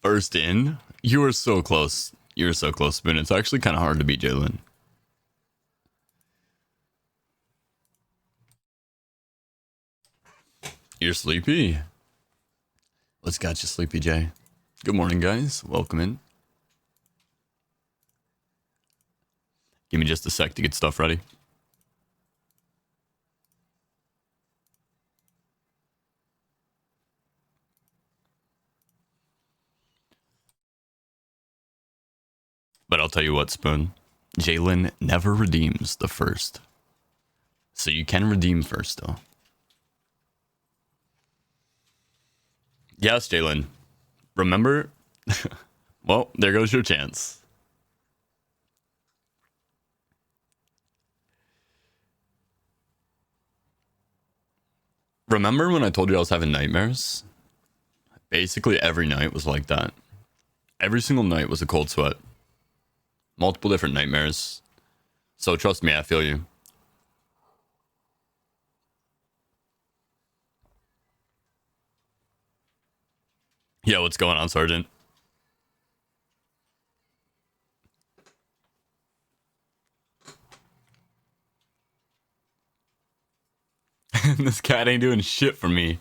First in, you were so close. You were so close, Spoon. It's actually kind of hard to beat Jalen. You're sleepy. What's got you sleepy, Jay? Good morning, guys. Welcome in. Give me just a sec to get stuff ready. But I'll tell you what, Spoon. Jalen never redeems the first. So you can redeem first, though. Yes, Jalen. Remember? Well, there goes your chance. Remember when I told you I was having nightmares? Basically, every night was like that. Every single night was a cold sweat. Multiple different nightmares. So trust me, I feel you. Yeah, what's going on, Sergeant? This cat ain't doing shit for me.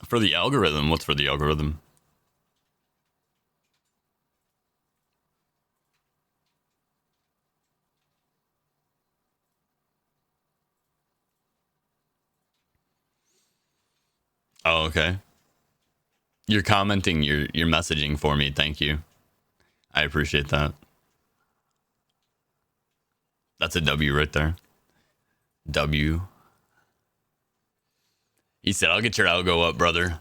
For the algorithm? What's for the algorithm? Oh, okay. You're commenting, you're messaging for me. Thank you. I appreciate that. That's a W right there. W. He said, I'll get your algo up, brother.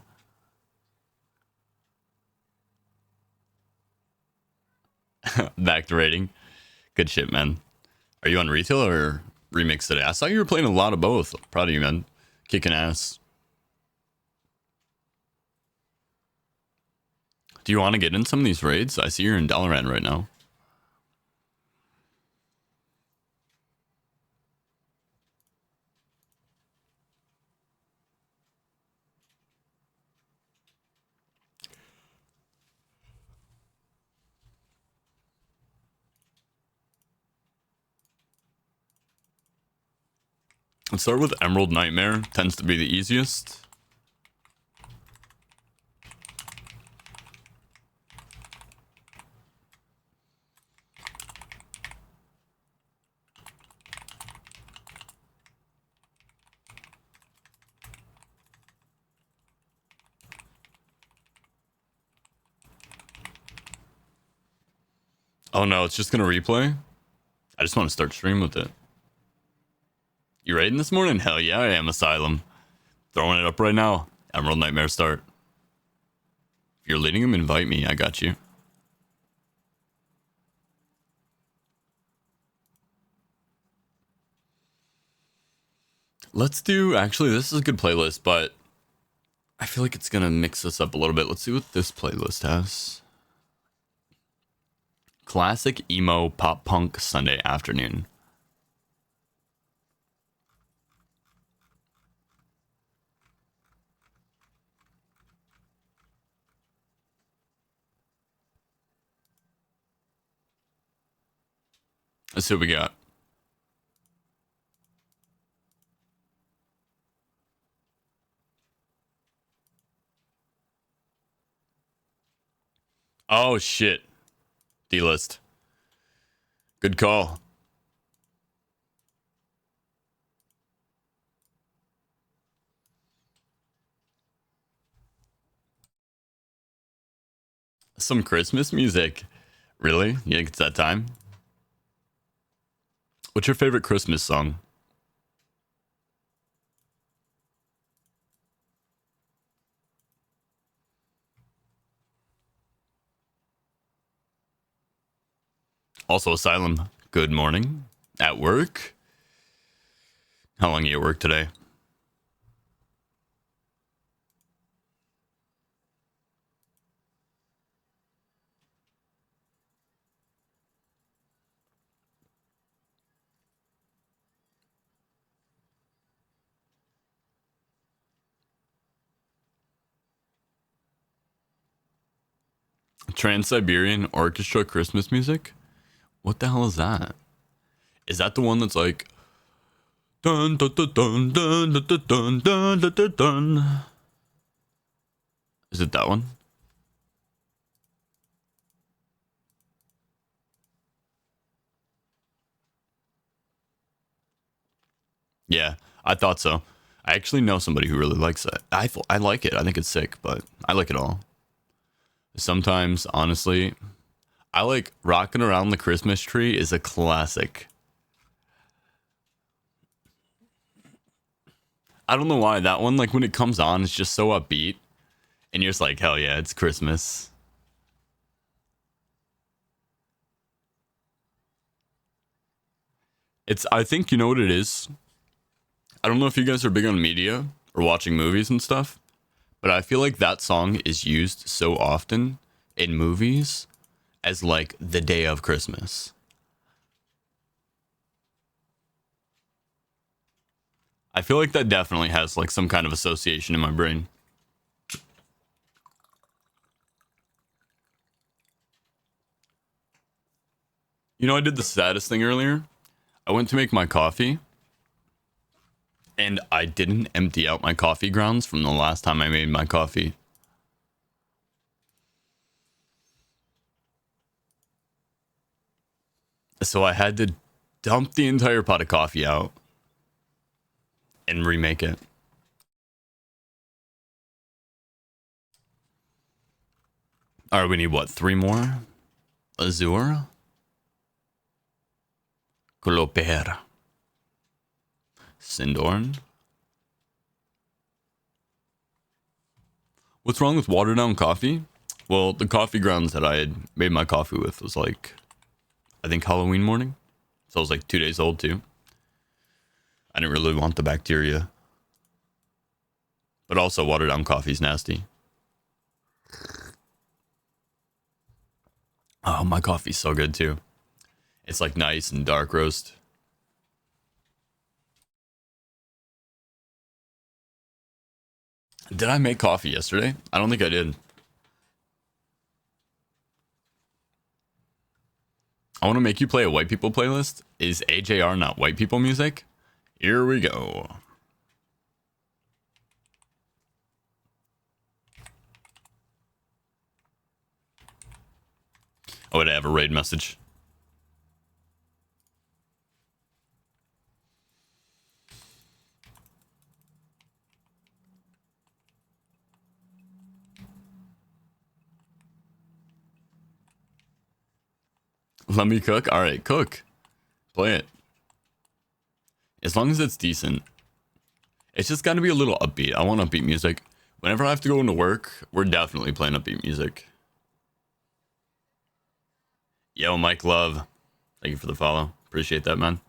Back to rating. Good shit, man. Are you on retail or remix today? I saw you were playing a lot of both. Proud of you, man. Kicking ass. Do you want to get in some of these raids? I see you're in Dalaran right now. Let's start with Emerald Nightmare. Tends to be the easiest. Oh no, it's just gonna replay? I just want to start stream with it. You raiding this morning? Hell yeah, I am, Asylum. Throwing it up right now. Emerald Nightmare start. If you're leading him, invite me. I got you. Let's do... Actually, this is a good playlist, but I feel like it's gonna mix us up a little bit. Let's see what this playlist has. Classic emo pop punk Sunday afternoon. Let's see what we got. Oh shit. D-list. Good call. Some Christmas music. Really? You think it's that time? What's your favorite Christmas song? Also, Asylum. Good morning. At work? How long are you at work today? Trans-Siberian Orchestra Christmas music? What the hell is that? Is that the one that's like dun dun dun dun dun dun dun dun dun dun dun? Is it that one? Yeah, I thought so. I actually know somebody who really likes it. I like it. I think it's sick, but I like it all. Sometimes, honestly, I like Rocking Around the Christmas Tree is a classic. I don't know why that one, like when it comes on, it's just so upbeat, and you're just like, hell yeah, it's Christmas. It's, I think you know what it is. I don't know if you guys are big on media or watching movies and stuff, but I feel like that song is used so often in movies as like the day of Christmas. I feel like that definitely has like some kind of association in my brain. You know, I did the saddest thing earlier. I went to make my coffee and I didn't empty out my coffee grounds from the last time I made my coffee. So I had to dump the entire pot of coffee out and remake it. All right, we need what? 3 more? Azure? Cloper. Sindorn? What's wrong with watered down coffee? Well, the coffee grounds that I had made my coffee with was like, I think Halloween morning. So it was like 2 days old too. I didn't really want the bacteria. But also, watered down coffee's nasty. Oh, my coffee's so good too. It's like nice and dark roast. Did I make coffee yesterday? I don't think I did. I want to make you play a white people playlist. Is AJR not white people music? Here we go. Oh, I have a raid message. Let me cook? Alright, cook. Play it. As long as it's decent. It's just gotta be a little upbeat. I want upbeat music. Whenever I have to go into work, we're definitely playing upbeat music. Yo, Mike Love. Thank you for the follow. Appreciate that, man.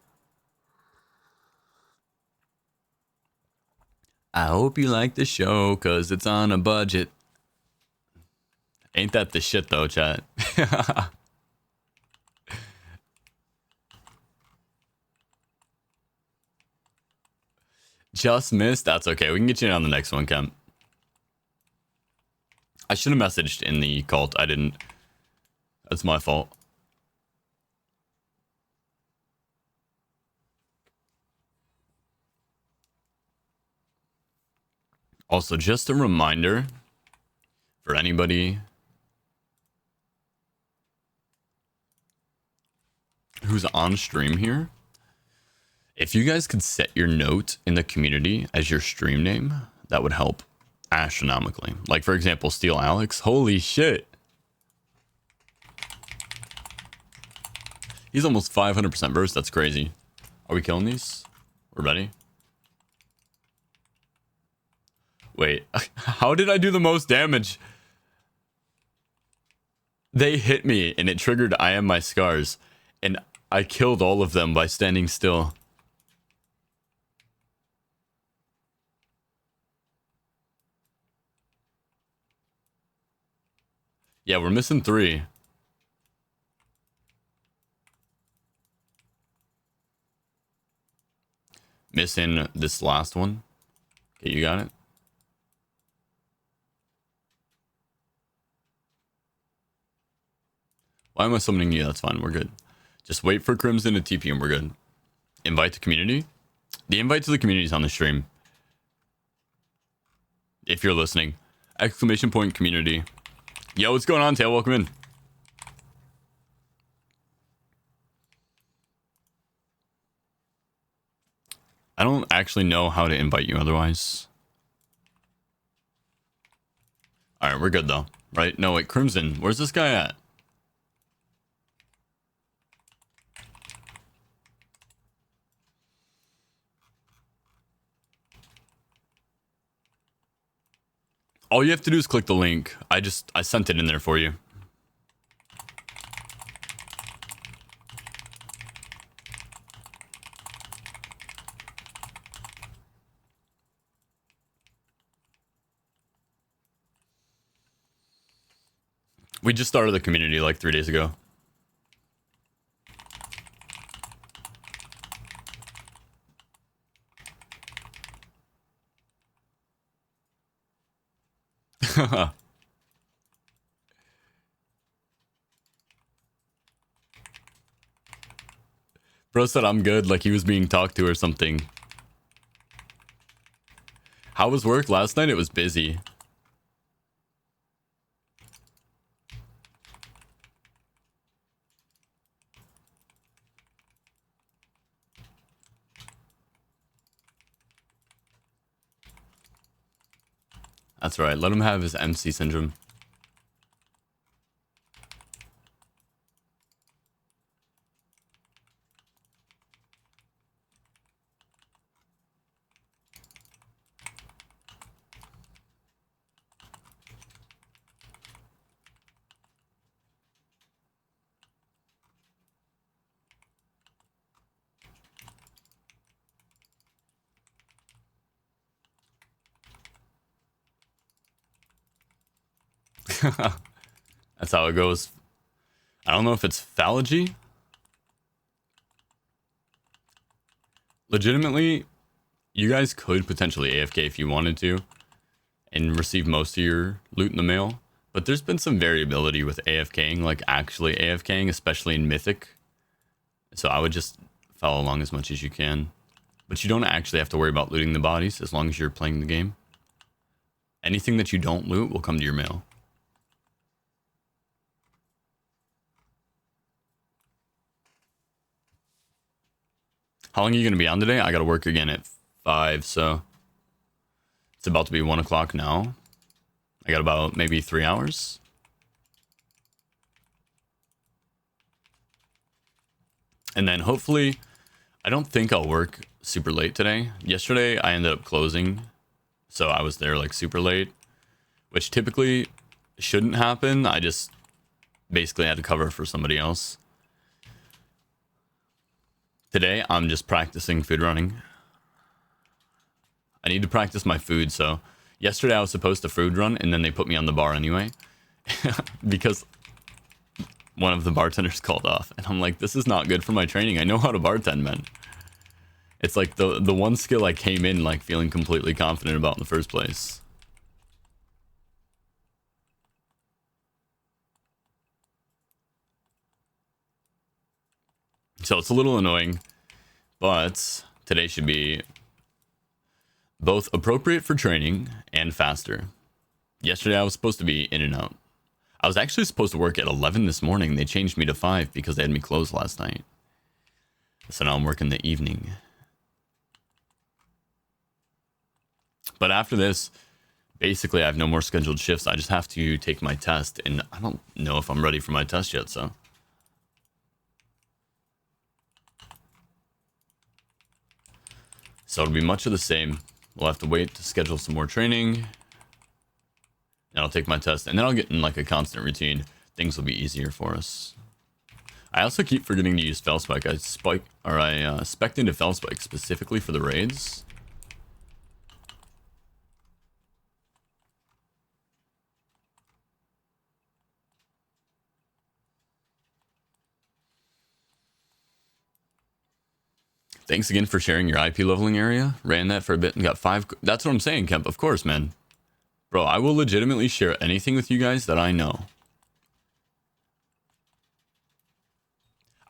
I hope you like the show, cause it's on a budget. Ain't that the shit though, chat? Just missed? That's okay. We can get you in on the next one, Kemp. I should have messaged in the cult. I didn't. That's my fault. Also, just a reminder for anybody who's on stream here. If you guys could set your note in the community as your stream name, that would help astronomically. Like, for example, Steel Alex. Holy shit. He's almost 500% burst. That's crazy. Are we killing these? We're ready. Wait, how did I do the most damage? They hit me and it triggered I Am My Scars. And I killed all of them by standing still. Yeah, we're missing 3. Missing this last one. Okay, you got it. Why am I summoning you? That's fine. We're good. Just wait for Crimson to TP and we're good. Invite the community. The invite to the community is on the stream. If you're listening. Exclamation point community. Yo, what's going on, Tail? Welcome in. I don't actually know how to invite you otherwise. Alright, we're good though. Right? No, wait, Crimson. Where's this guy at? All you have to do is click the link. I sent it in there for you. We just started the community like 3 days ago. Bro said I'm good, like he was being talked to or something. How was work last night? It was busy. That's right. Let him have his MC syndrome. That's how it goes. I don't know if it's phallogy. Legitimately, you guys could potentially AFK if you wanted to and receive most of your loot in the mail. But there's been some variability with AFKing, like actually AFKing, especially in Mythic. So I would just follow along as much as you can. But you don't actually have to worry about looting the bodies as long as you're playing the game. Anything that you don't loot will come to your mail. How long are you going to be on today? I got to work again at 5, so it's about to be 1 o'clock now. I got about maybe 3 hours. And then hopefully, I don't think I'll work super late today. Yesterday, I ended up closing, so I was there like super late, which typically shouldn't happen. I just basically had to cover for somebody else. Today, I'm just practicing food running. I need to practice my food, so yesterday I was supposed to food run, and then they put me on the bar anyway. Because one of the bartenders called off, and I'm like, this is not good for my training. I know how to bartend, man. It's like the one skill I came in like feeling completely confident about in the first place. So it's a little annoying, but today should be both appropriate for training and faster. Yesterday I was supposed to be in and out. I was actually supposed to work at 11 this morning. They changed me to 5 because they had me closed last night. So now I'm working the evening. But after this, basically I have no more scheduled shifts. I just have to take my test, and I don't know if I'm ready for my test yet, so. So it'll be much of the same. We'll have to wait to schedule some more training. And I'll take my test, and then I'll get in like a constant routine. Things will be easier for us. I also keep forgetting to use Felspike. I spec'd into Felspike specifically for the raids. Thanks again for sharing your IP leveling area. Ran that for a bit and got 5. That's what I'm saying, Kemp. Of course, man. Bro, I will legitimately share anything with you guys that I know.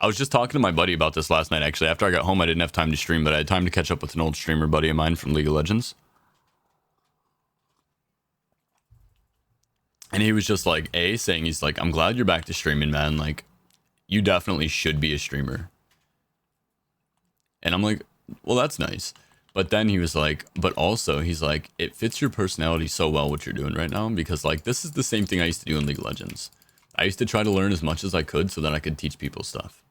I was just talking to my buddy about this last night, actually. After I got home, I didn't have time to stream, but I had time to catch up with an old streamer buddy of mine from League of Legends. And he was just like, saying he's like, I'm glad you're back to streaming, man. Like, you definitely should be a streamer. And I'm like, well, that's nice. But then he was like, but also, he's like, it fits your personality so well what you're doing right now, because like, this is the same thing I used to do in League of Legends. I used to try to learn as much as I could so that I could teach people stuff.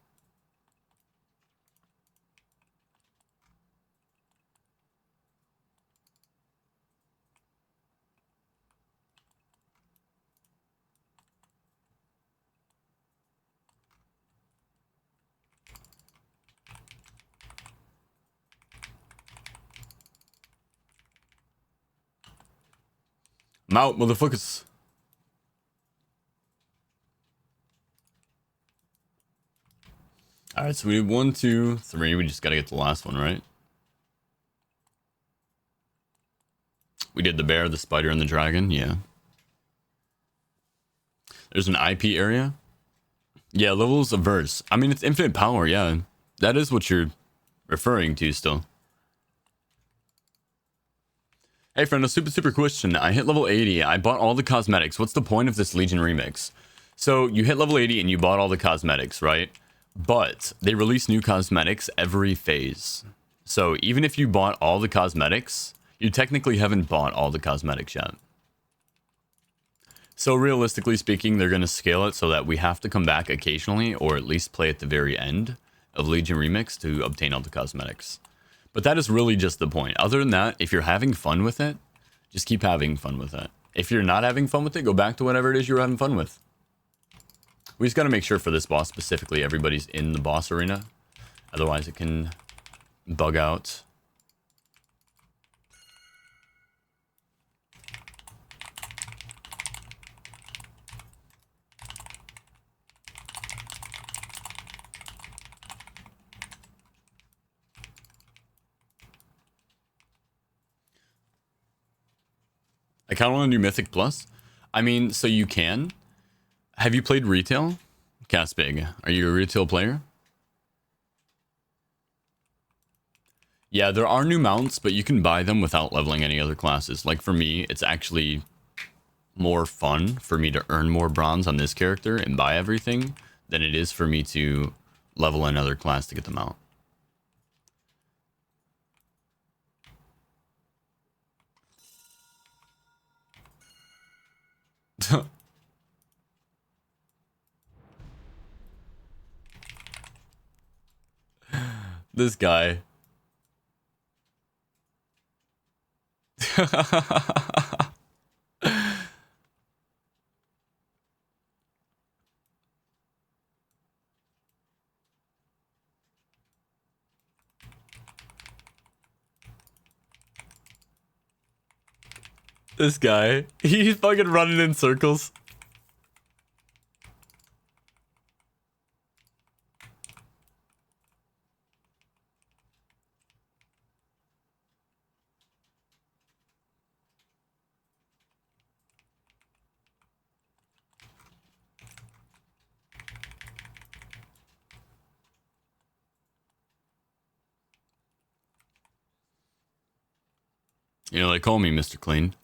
I'm out, motherfuckers. Alright, so we did 1, 2, 3. We just gotta get the last one, right? We did the bear, the spider, and the dragon. Yeah. There's an IP area. Yeah, levels of verse. I mean, it's infinite power, yeah. That is what you're referring to still. Hey friend, a super question. I hit level 80. I bought all the cosmetics. What's the point of this Legion remix? So you hit level 80 and you bought all the cosmetics, right? But they release new cosmetics every phase. So even if you bought all the cosmetics, you technically haven't bought all the cosmetics yet. So realistically speaking, they're going to scale it so that we have to come back occasionally, or at least play at the very end of Legion Remix to obtain all the cosmetics. But that is really just the point. Other than that, if you're having fun with it, just keep having fun with it. If you're not having fun with it, go back to whatever it is you're having fun with. We just got to make sure for this boss specifically, everybody's in the boss arena. Otherwise, it can bug out. I kind of want to do Mythic Plus. I mean, so you can. Have you played retail? Caspig, are you a retail player? Yeah, there are new mounts, but you can buy them without leveling any other classes. Like for me, it's actually more fun for me to earn more bronze on this character and buy everything than it is for me to level another class to get the mount. This guy. This guy. He's fucking running in circles. You know, they call me Mr. Clean.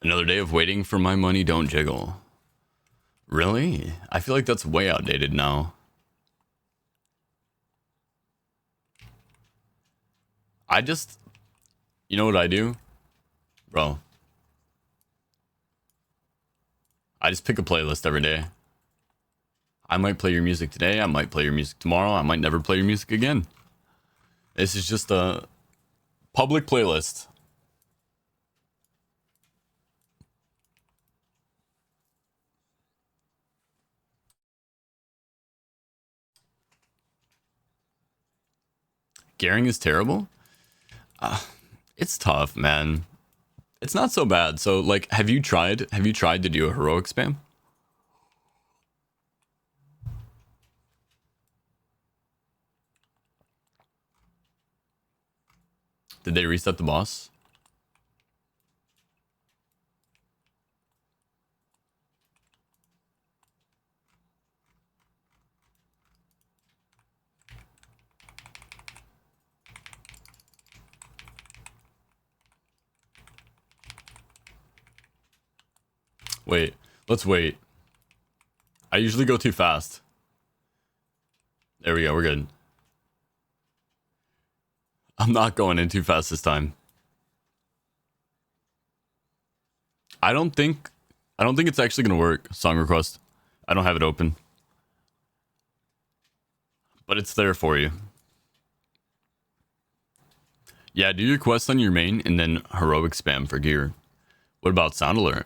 Another day of waiting for my money, don't jiggle. Really? I feel like that's way outdated now. I just... You know what I do? Bro. I just pick a playlist every day. I might play your music today, I might play your music tomorrow, I might never play your music again. This is just a public playlist. Gehring is terrible? It's tough, man. It's not so bad. So, like, have you tried to do a heroic spam? Did they reset the boss? Wait. Let's wait. I usually go too fast. There we go. We're good. I'm not going in too fast this time. I don't think it's actually gonna work. Song request. I don't have it open. But it's there for you. Yeah, do your quest on your main and then heroic spam for gear. What about sound alert?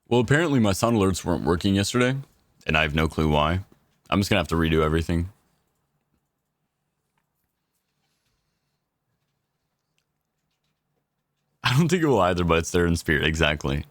Well, apparently my sound alerts weren't working yesterday, and I have no clue why. I'm just gonna have to redo everything. I don't think it will either, but it's there in spirit, exactly.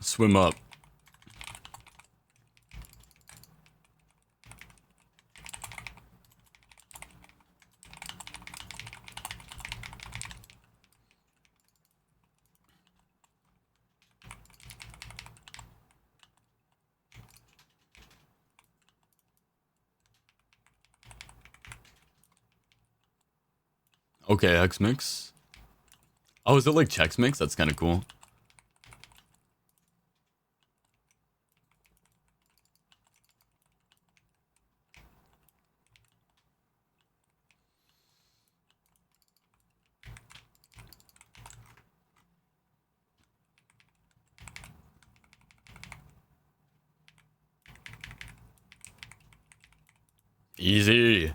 Swim up. Okay, X Mix. Oh, is it like Chex Mix? That's kind of cool. Easy.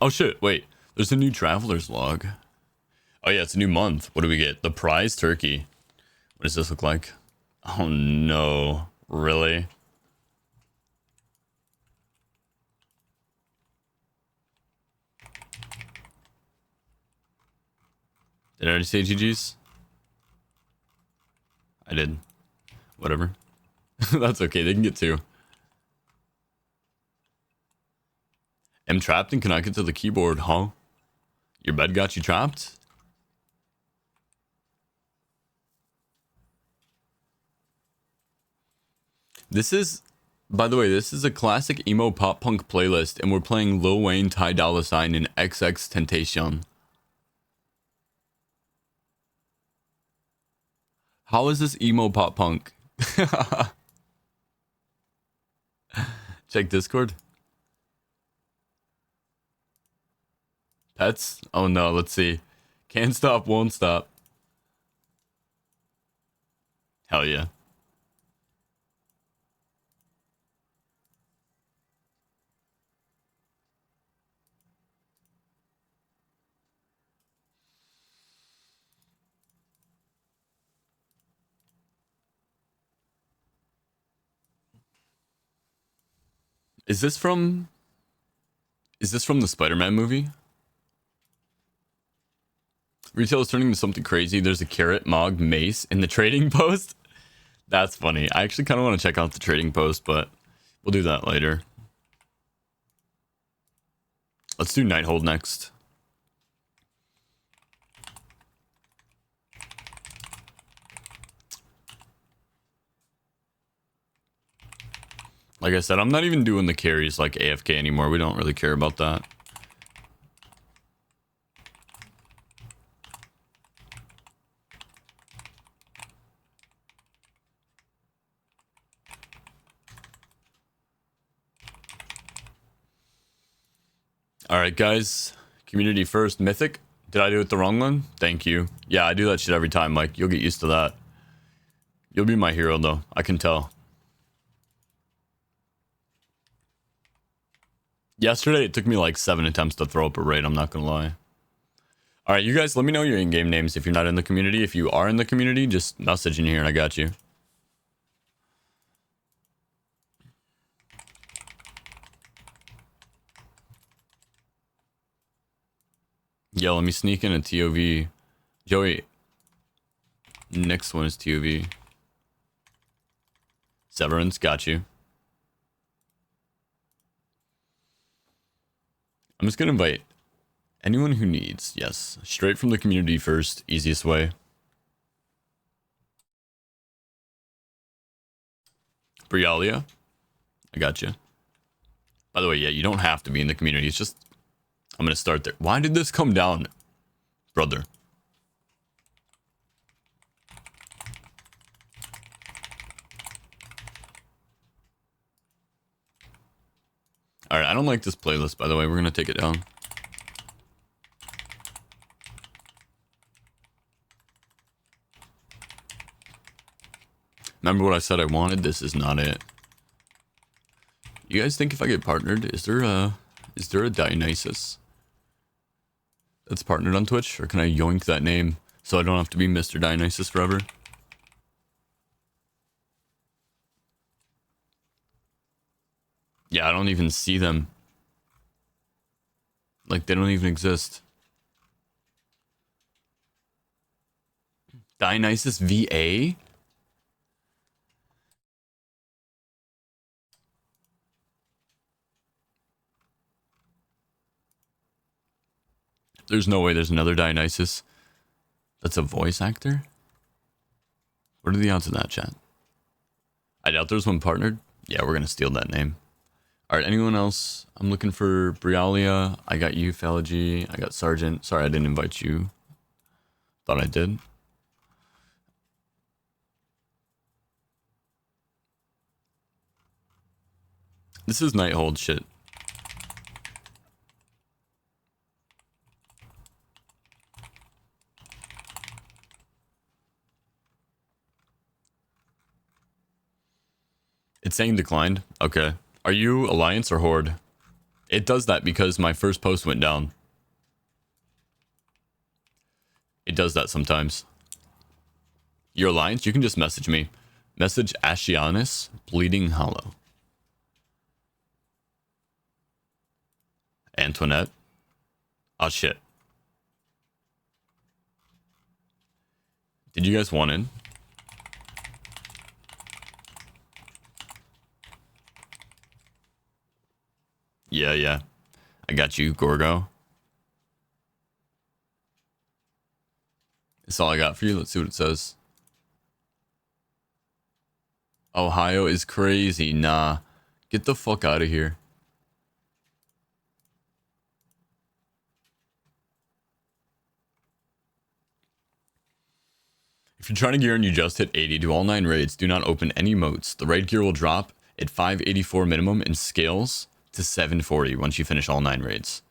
Oh shit, wait. There's a new traveler's log. Oh yeah, it's a new month. What do we get? The prize turkey. What does this look like? Oh no. Really? Did I already say GG's? I did. Whatever. That's okay, they can get two. Am trapped and cannot get to the keyboard, huh? Your bed got you trapped? This is, by the way, this is a classic emo pop punk playlist, and we're playing Lil Wayne, Ty Dolla $ign, and XX Temptation. How is this emo pop punk? Check Discord. Pets? Oh no, let's see. Can't stop, won't stop. Hell yeah. Is this from the Spider-Man movie? Retail is turning into something crazy. There's a carrot, mog, mace in the trading post. That's funny. I actually kind of want to check out the trading post, but we'll do that later. Let's do Nighthold next. Like I said, I'm not even doing the carries like AFK anymore. We don't really care about that. All right, guys. Community first. Mythic. Did I do it the wrong one? Thank you. Yeah, I do that shit every time, Mike. You'll get used to that. You'll be my hero, though. I can tell. Yesterday, it took me like 7 attempts to throw up a raid. I'm not going to lie. All right, you guys, let me know your in-game names if you're not in the community. If you are in the community, just message in here and I got you. Yeah, let me sneak in a TOV. Joey, next one is TOV. Severance, got you. I'm just gonna invite anyone who needs. Yes, straight from the community first, easiest way. Brialia, I got you. By the way, yeah, you don't have to be in the community. It's just, I'm gonna start there. Why did this come down, brother? All right, I don't like this playlist, by the way. We're gonna take it down. Remember what I said I wanted? This is not it. You guys think if I get partnered, is there a Dionysus that's partnered on Twitch? Or can I yoink that name so I don't have to be Mr. Dionysus forever? Yeah, I don't even see them. Like, they don't even exist. Dionysus VA? There's no way there's another Dionysus that's a voice actor? What are the odds of that, chat? I doubt there's one partnered. Yeah, we're gonna steal that name. All right, anyone else? I'm looking for Brialia. I got you, Phalangy. I got Sergeant. Sorry, I didn't invite you. Thought I did. This is Nighthold shit. It's saying declined. Okay. Are you Alliance or Horde? It does that because my first post went down. It does that sometimes. Your Alliance? You can just message me. Message Ashianis Bleeding Hollow. Antoinette. Oh shit. Did you guys want in? Yeah. I got you, Gorgo. That's all I got for you. Let's see what it says. Ohio is crazy. Nah. Get the fuck out of here. If you're trying to gear and you just hit 80, do all 9 raids. Do not open any moats. The raid gear will drop at 584 minimum and scales to 740 once you finish all 9 raids.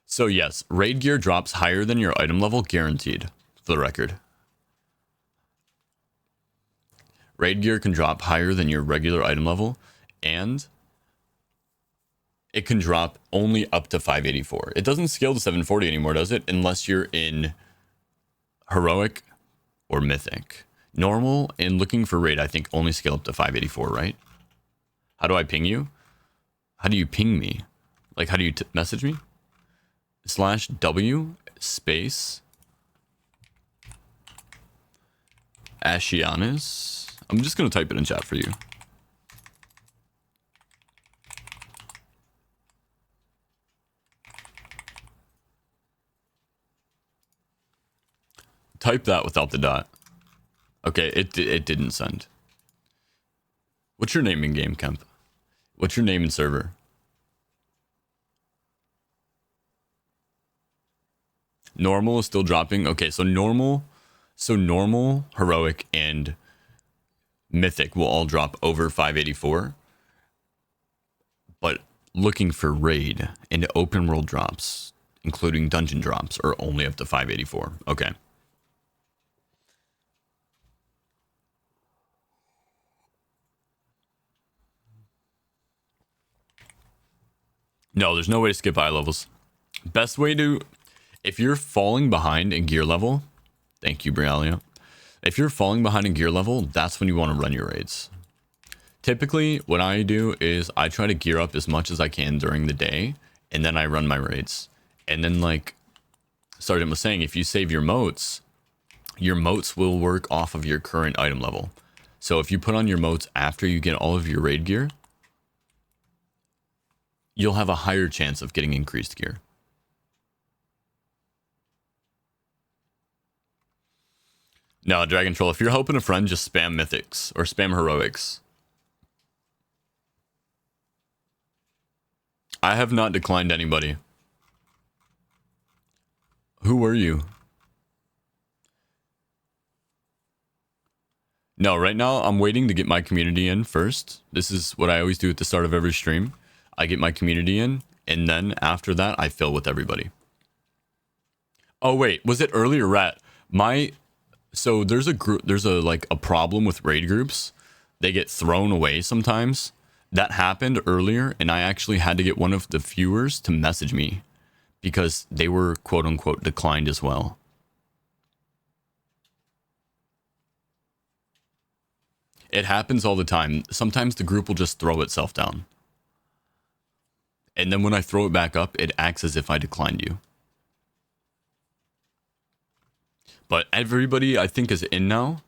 So yes, raid gear drops higher than your item level, guaranteed, for the record. Raid gear can drop higher than your regular item level, and it can drop only up to 584. It doesn't scale to 740 anymore, does it? Unless you're in heroic or mythic. Normal and looking for raid, I think, only scale up to 584, right? How do I ping you? How do you ping me? Like, how do you message me? /W space Ashianis. I'm just gonna type it in chat for you. Type that without the dot. Okay, it didn't send. What's your name in game, Kemp? What's your name in server? Normal is still dropping. Okay, so normal, heroic, and mythic will all drop over 584. But looking for raid and open world drops, including dungeon drops, are only up to 584. Okay. No, there's no way to skip high levels. Best way to, if you're falling behind in gear level, thank you, Brialia. If you're falling behind in gear level, that's when you want to run your raids. Typically, what I do is I try to gear up as much as I can during the day, and then I run my raids. And then, like Sergeant was saying, if you save your motes will work off of your current item level. So if you put on your motes after you get all of your raid gear, you'll have a higher chance of getting increased gear. No, Dragon Troll, if you're helping a friend, just spam mythics or spam heroics. I have not declined anybody. Who were you? No, right now I'm waiting to get my community in first. This is what I always do at the start of every stream. I get my community in, and then after that, I fill with everybody. Oh wait, was it earlier, Rat? So there's a problem with raid groups. They get thrown away sometimes. That happened earlier, and I actually had to get one of the viewers to message me because they were quote unquote declined as well. It happens all the time. Sometimes the group will just throw itself down. And then when I throw it back up, it acts as if I declined you. But everybody, I think, is in now.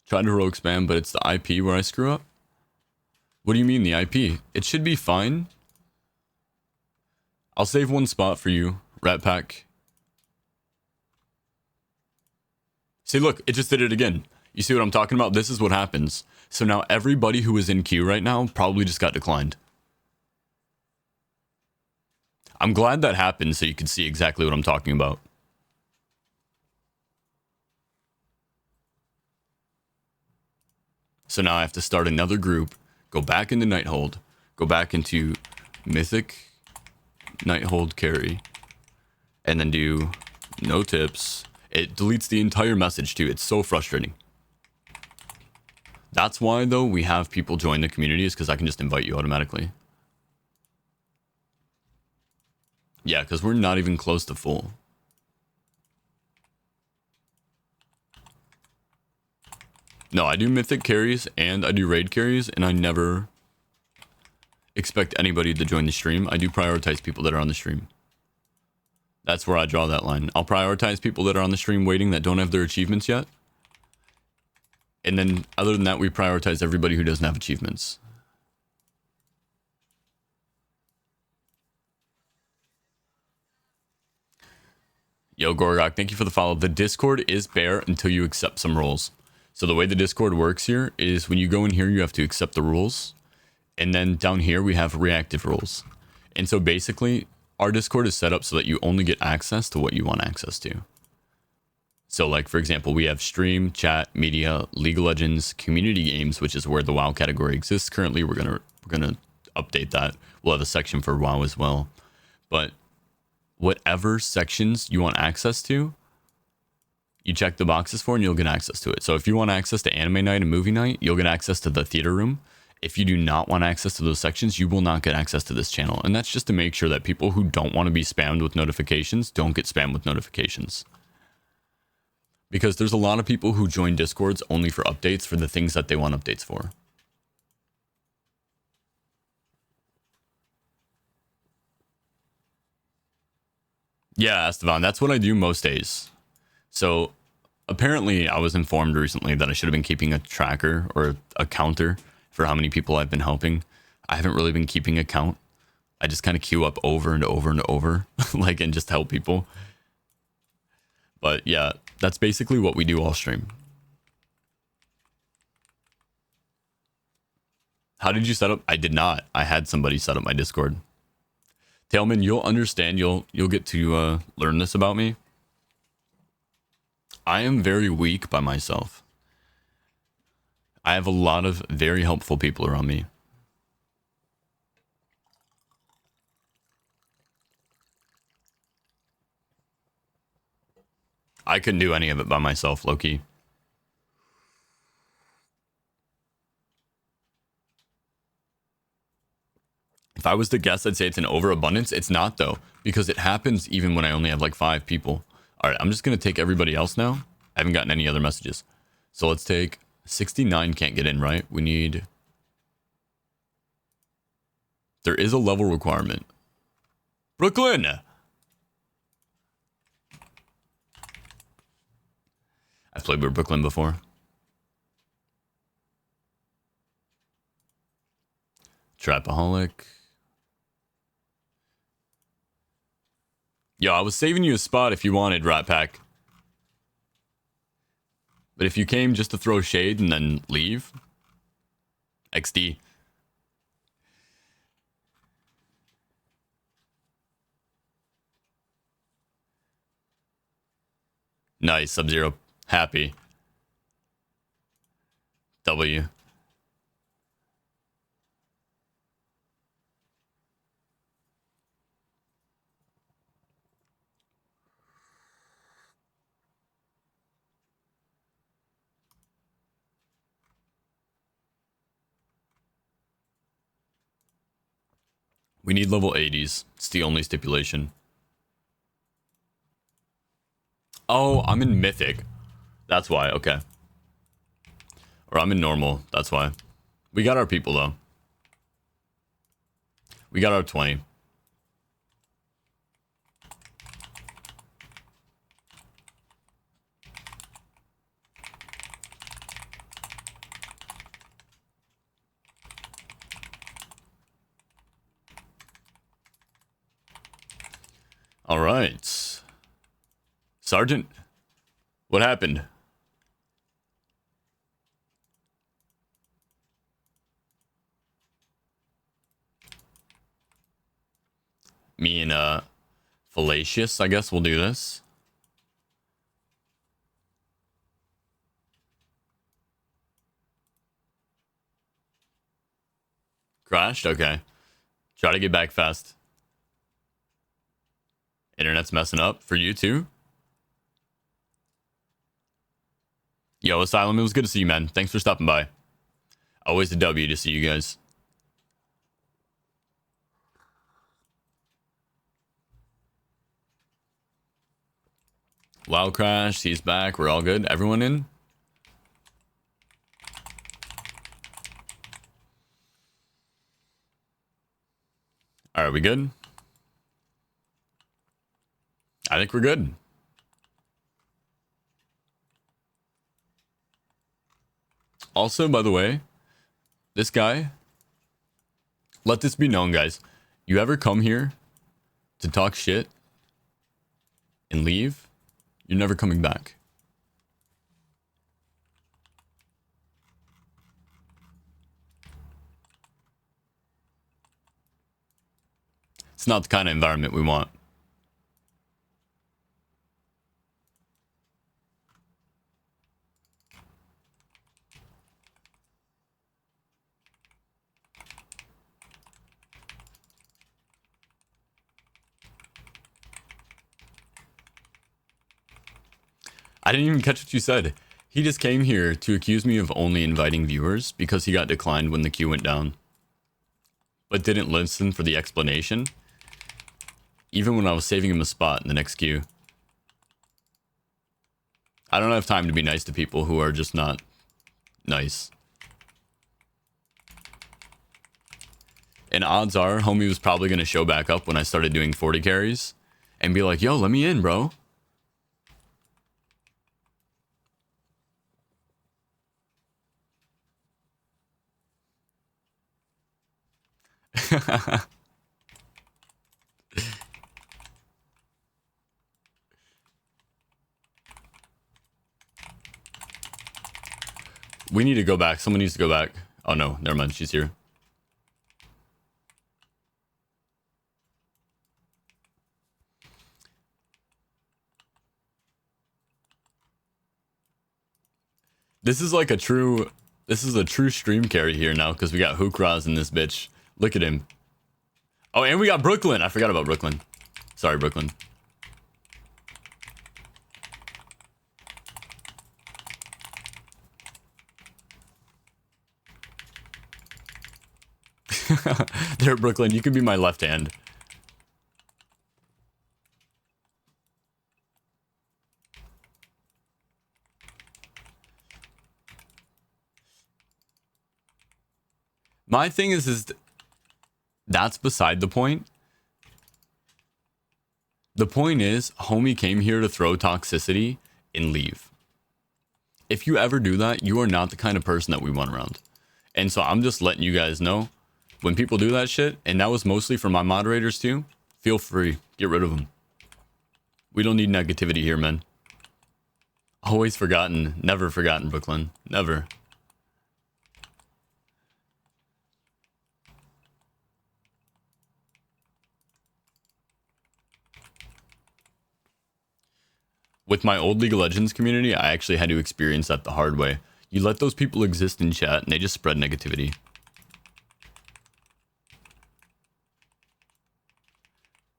Trying to rogue spam, but it's the IP where I screw up. What do you mean the IP? It should be fine. I'll save one spot for you, Rat Pack. See, look, it just did it again. You see what I'm talking about? This is what happens. So now everybody who is in queue right now probably just got declined. I'm glad that happened so you can see exactly what I'm talking about. So now I have to start another group, go back into Nighthold, go back into Mythic Nighthold carry, and then do no tips. It deletes the entire message too. It's so frustrating. That's why, though, we have people join the community, is because I can just invite you automatically. Yeah, because we're not even close to full. No, I do mythic carries and I do raid carries, and I never expect anybody to join the stream. I do prioritize people that are on the stream. That's where I draw that line. I'll prioritize people that are on the stream waiting that don't have their achievements yet. And then other than that, we prioritize everybody who doesn't have achievements. Yo, Gorgok, thank you for the follow. The Discord is bare until you accept some rules. So the way the Discord works here is when you go in here, you have to accept the rules. And then down here, we have reactive rules. And so basically, our Discord is set up so that you only get access to what you want access to. So like, for example, we have stream, chat, media, League of Legends, community games, which is where the WoW category exists. Currently, we're gonna update that. We'll have a section for WoW as well. But whatever sections you want access to, you check the boxes for and you'll get access to it. So if you want access to anime night and movie night, you'll get access to the theater room. If you do not want access to those sections, you will not get access to this channel. And that's just to make sure that people who don't want to be spammed with notifications don't get spammed with notifications. Because there's a lot of people who join Discords only for updates for the things that they want updates for. Yeah, Estevan, that's what I do most days. So apparently I was informed recently that I should have been keeping a tracker or a counter for how many people I've been helping. I haven't really been keeping a count. I just kind of queue up over and over and over, like, and just help people. But yeah, that's basically what we do all stream. How did you set up? I did not. I had somebody set up my Discord. Tailman, you'll understand. You'll get to learn this about me. I am very weak by myself. I have a lot of very helpful people around me. I couldn't do any of it by myself, low-key. If I was to guess, I'd say it's an overabundance. It's not, though, because it happens even when I only have like 5 people. All right, I'm just going to take everybody else now. I haven't gotten any other messages. So let's take 69 can't get in, right? We need There is a level requirement. Brooklyn! I've played with Brooklyn before. Trapaholic. Yo, I was saving you a spot if you wanted, Rat Pack. But if you came just to throw shade and then leave, XD. Nice, Sub-Zero. Happy. W. We need level 80s. It's the only stipulation. Oh, I'm in Mythic. That's why, okay. Or I'm in Normal, that's why. We got our people, though. We got our 20. All right. Sergeant, what happened? Me and, Fallacious, I guess we'll do this. Crashed? Okay. Try to get back fast. Internet's messing up for you too? Yo, Asylum, it was good to see you, man. Thanks for stopping by. Always a W to see you guys. Wow, Crash, he's back. We're all good. Everyone in? All right, we good? I think we're good. Also, by the way, this guy, let this be known, guys. You ever come here to talk shit and leave, you're never coming back. It's not the kind of environment we want. I didn't even catch what you said. He just came here to accuse me of only inviting viewers because he got declined when the queue went down. But didn't listen for the explanation, even when I was saving him a spot in the next queue. I don't have time to be nice to people who are just not nice. And odds are, homie was probably going to show back up when I started doing 40 carries and be like, yo, let me in, bro. We need to go back. Someone needs to go back. Oh no, never mind. She's here. This is a true stream carry here now because we got Hookraz in this bitch. Look at him. Oh, and we got Brooklyn. I forgot about Brooklyn. Sorry, Brooklyn. There, Brooklyn, you can be my left hand. My thing is That's beside the point. The point is, homie came here to throw toxicity and leave. If you ever do that, you are not the kind of person that we want around. And so I'm just letting you guys know, when people do that shit, and that was mostly for my moderators too, feel free. Get rid of them. We don't need negativity here, man. Always forgotten. Never forgotten, Brooklyn. Never. With my old League of Legends community, I actually had to experience that the hard way. You let those people exist in chat, and they just spread negativity.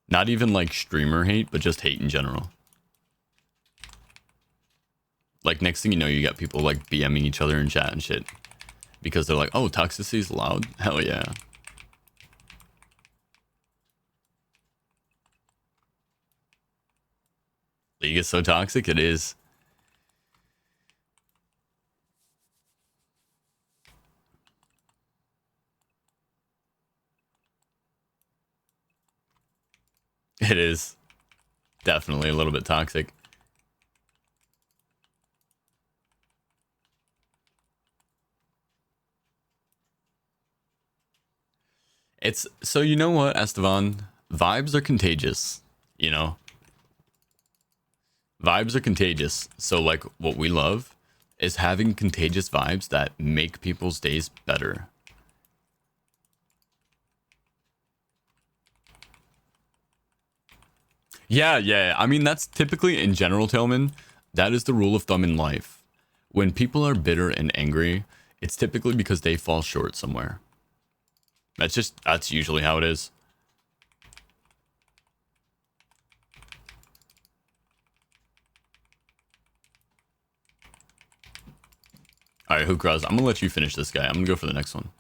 Not even like streamer hate, but just hate in general. Like next thing you know, you got people like BMing each other in chat and shit. Because they're like, oh, toxicity is allowed? Hell yeah. League is so toxic, it is. It is. Definitely a little bit toxic. It's so, you know what, Estevan? Vibes are contagious, you know? Vibes are contagious. So like what we love is having contagious vibes that make people's days better. Yeah. I mean, that's typically in general, Tailman. That is the rule of thumb in life. When people are bitter and angry, it's typically because they fall short somewhere. That's usually how it is. All right, Hookraz, I'm gonna let you finish this guy. I'm gonna go for the next one.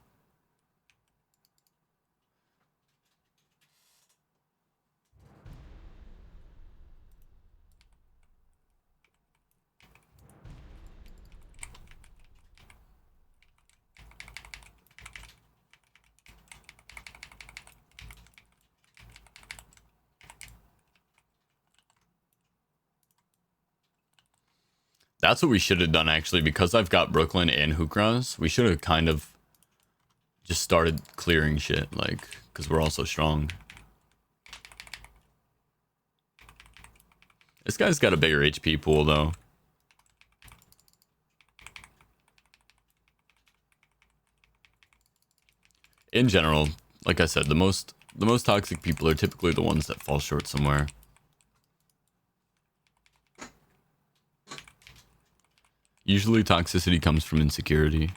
That's what we should have done, actually, because I've got Brooklyn and Hookraz. We should have kind of just started clearing shit, like, because we're all so strong. This guy's got a bigger HP pool, though. In general, like I said, the most toxic people are typically the ones that fall short somewhere. Usually toxicity comes from insecurity.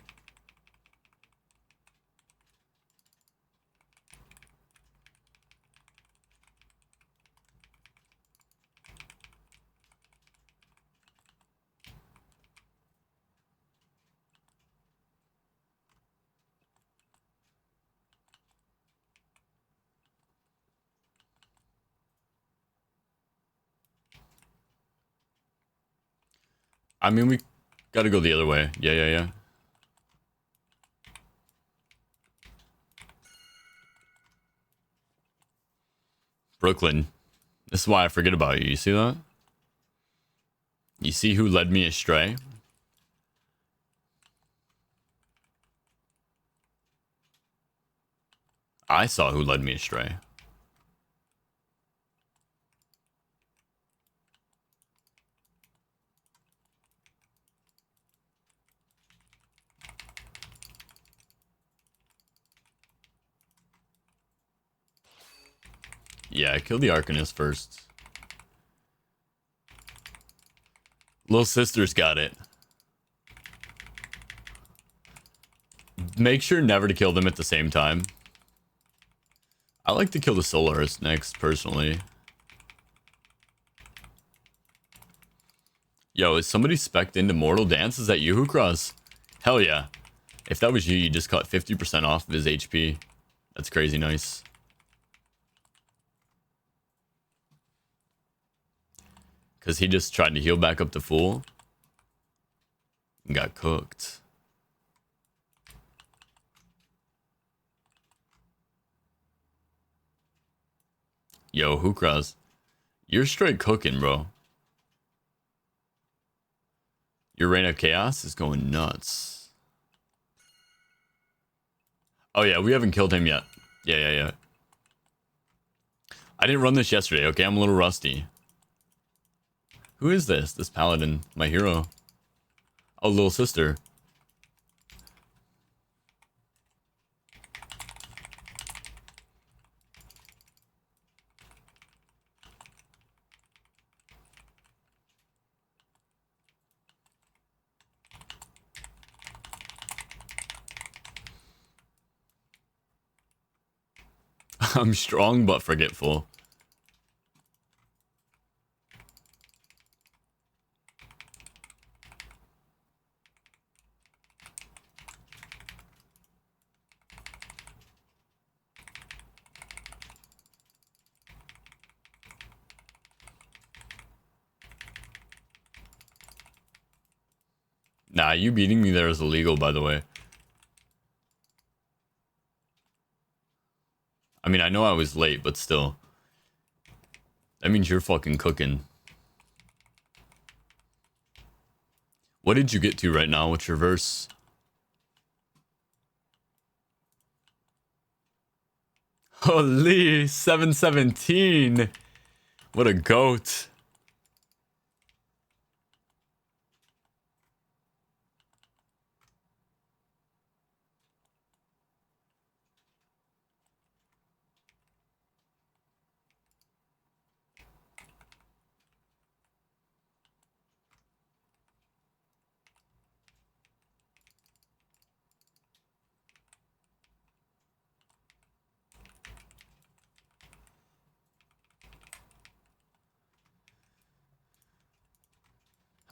I mean, we gotta go the other way. Yeah. Brooklyn. This is why I forget about you. You see that? You see who led me astray? I saw who led me astray. Yeah, kill the Arcanist first. Little sister's got it. Make sure never to kill them at the same time. I like to kill the Solaris next, personally. Yo, is somebody spec'd into Mortal Dance? Is that you, Hookraz? Hell yeah. If that was you, you just cut 50% off of his HP. That's crazy nice. Because he just tried to heal back up to full. And got cooked. Yo, Hookras, you're straight cooking, bro. Your Reign of Chaos is going nuts. Oh yeah, we haven't killed him yet. Yeah. I didn't run this yesterday, okay? I'm a little rusty. Who is this? This paladin, my hero. Oh, little sister. I'm strong but forgetful. Nah, you beating me there is illegal, by the way. I mean, I know I was late, but still. That means you're fucking cooking. What did you get to right now? What's your verse? Holy, 717. What a goat.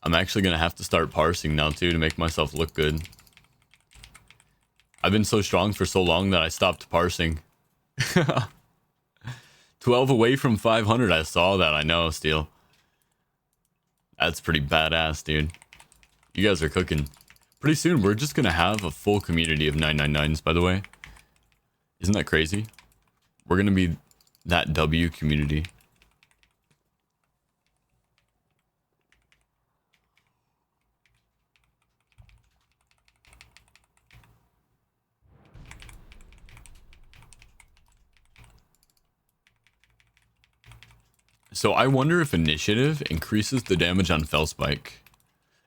I'm actually gonna have to start parsing now too to make myself look good. I've been so strong for so long that I stopped parsing. 12 away from 500. I saw that. I know, Steel. That's pretty badass, dude. You guys are cooking. Pretty soon, we're just gonna have a full community of 999s, by the way. Isn't that crazy? We're gonna be that W community. So I wonder if initiative increases the damage on Felspike.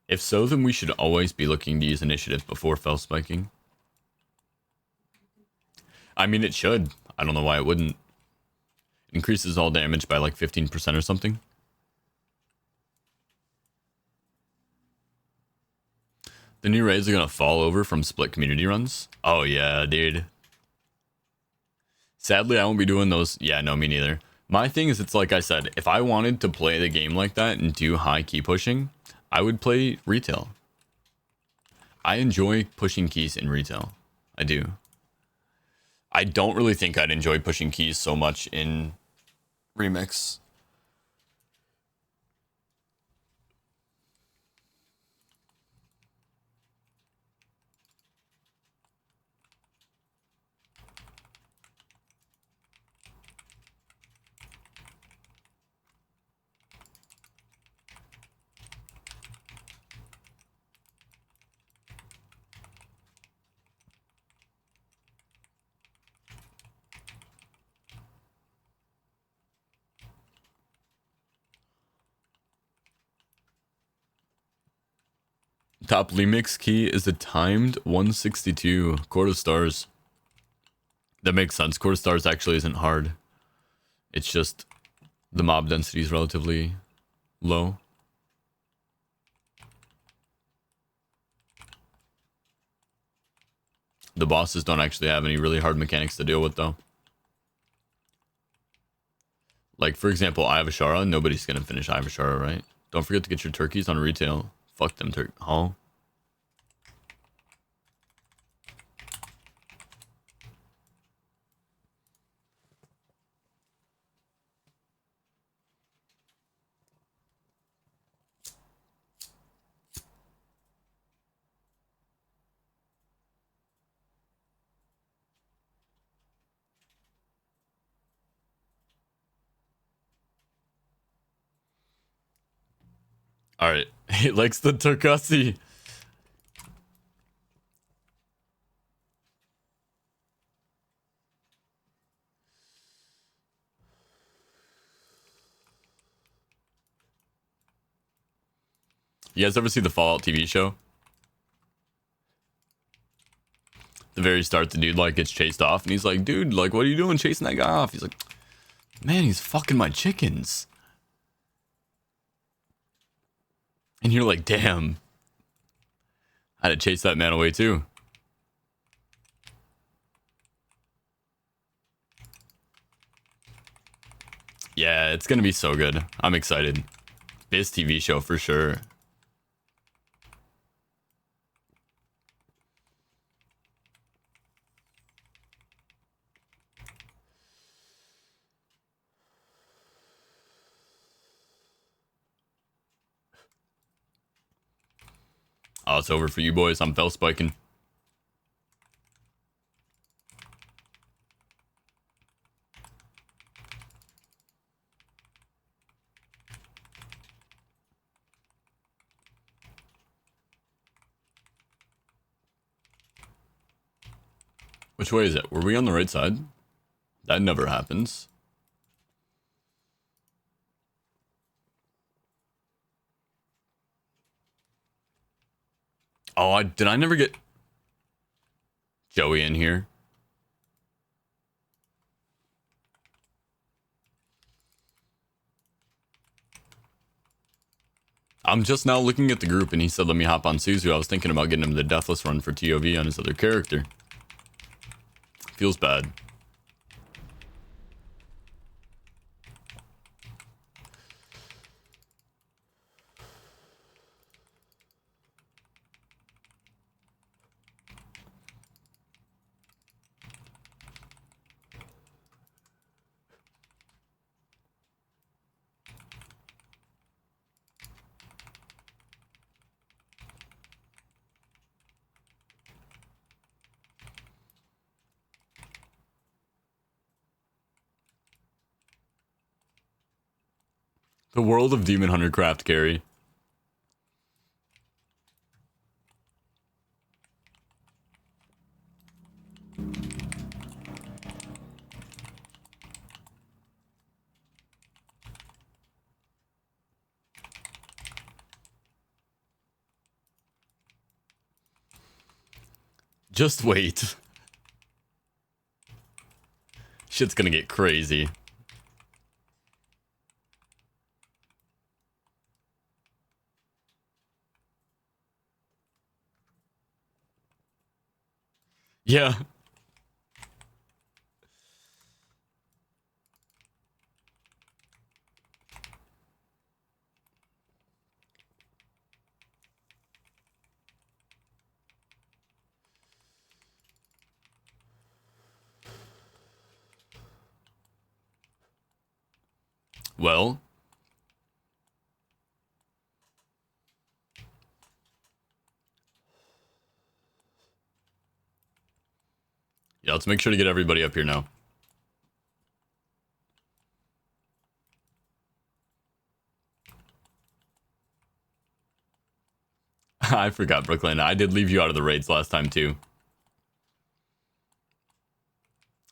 If so, then we should always be looking to use initiative before Felspiking. I mean, it should. I don't know why it wouldn't. Increases all damage by like 15% or something. The new raids are gonna fall over from split community runs. Oh yeah, dude. Sadly, I won't be doing those. Yeah, no, me neither. My thing is, it's like I said, if I wanted to play the game like that and do high key pushing, I would play retail. I enjoy pushing keys in retail. I do. I don't really think I'd enjoy pushing keys so much in remix. Top remix key is a timed 162 Court of Stars. That makes sense. Court of Stars actually isn't hard. It's just the mob density is relatively low. The bosses don't actually have any really hard mechanics to deal with, though. Like, for example, Ivashara. Nobody's gonna finish Ivashara, right? Don't forget to get your turkeys on retail. Fuck them turkey. Huh? All right. He likes the Turkasi. You guys ever see the Fallout TV show? The very start, the dude like gets chased off, and he's like, "Dude, like, what are you doing chasing that guy off?" He's like, "Man, he's fucking my chickens." And you're like, "Damn, I had to chase that man away too." Yeah, it's gonna be so good. I'm excited. Biz TV show for sure. Oh, it's over for you boys. I'm fell spiking. Which way is it? Were we on the right side? That never happens. Oh, did I never get Joey in here? I'm just now looking at the group, and he said, "Let me hop on Suzu." I was thinking about getting him the Deathless run for TOV on his other character. Feels bad. The world of Demon Hunter Craft carry. Just wait. Shit's gonna get crazy. Yeah. Well. Yeah, let's make sure to get everybody up here now. I forgot, Brooklyn. I did leave you out of the raids last time, too.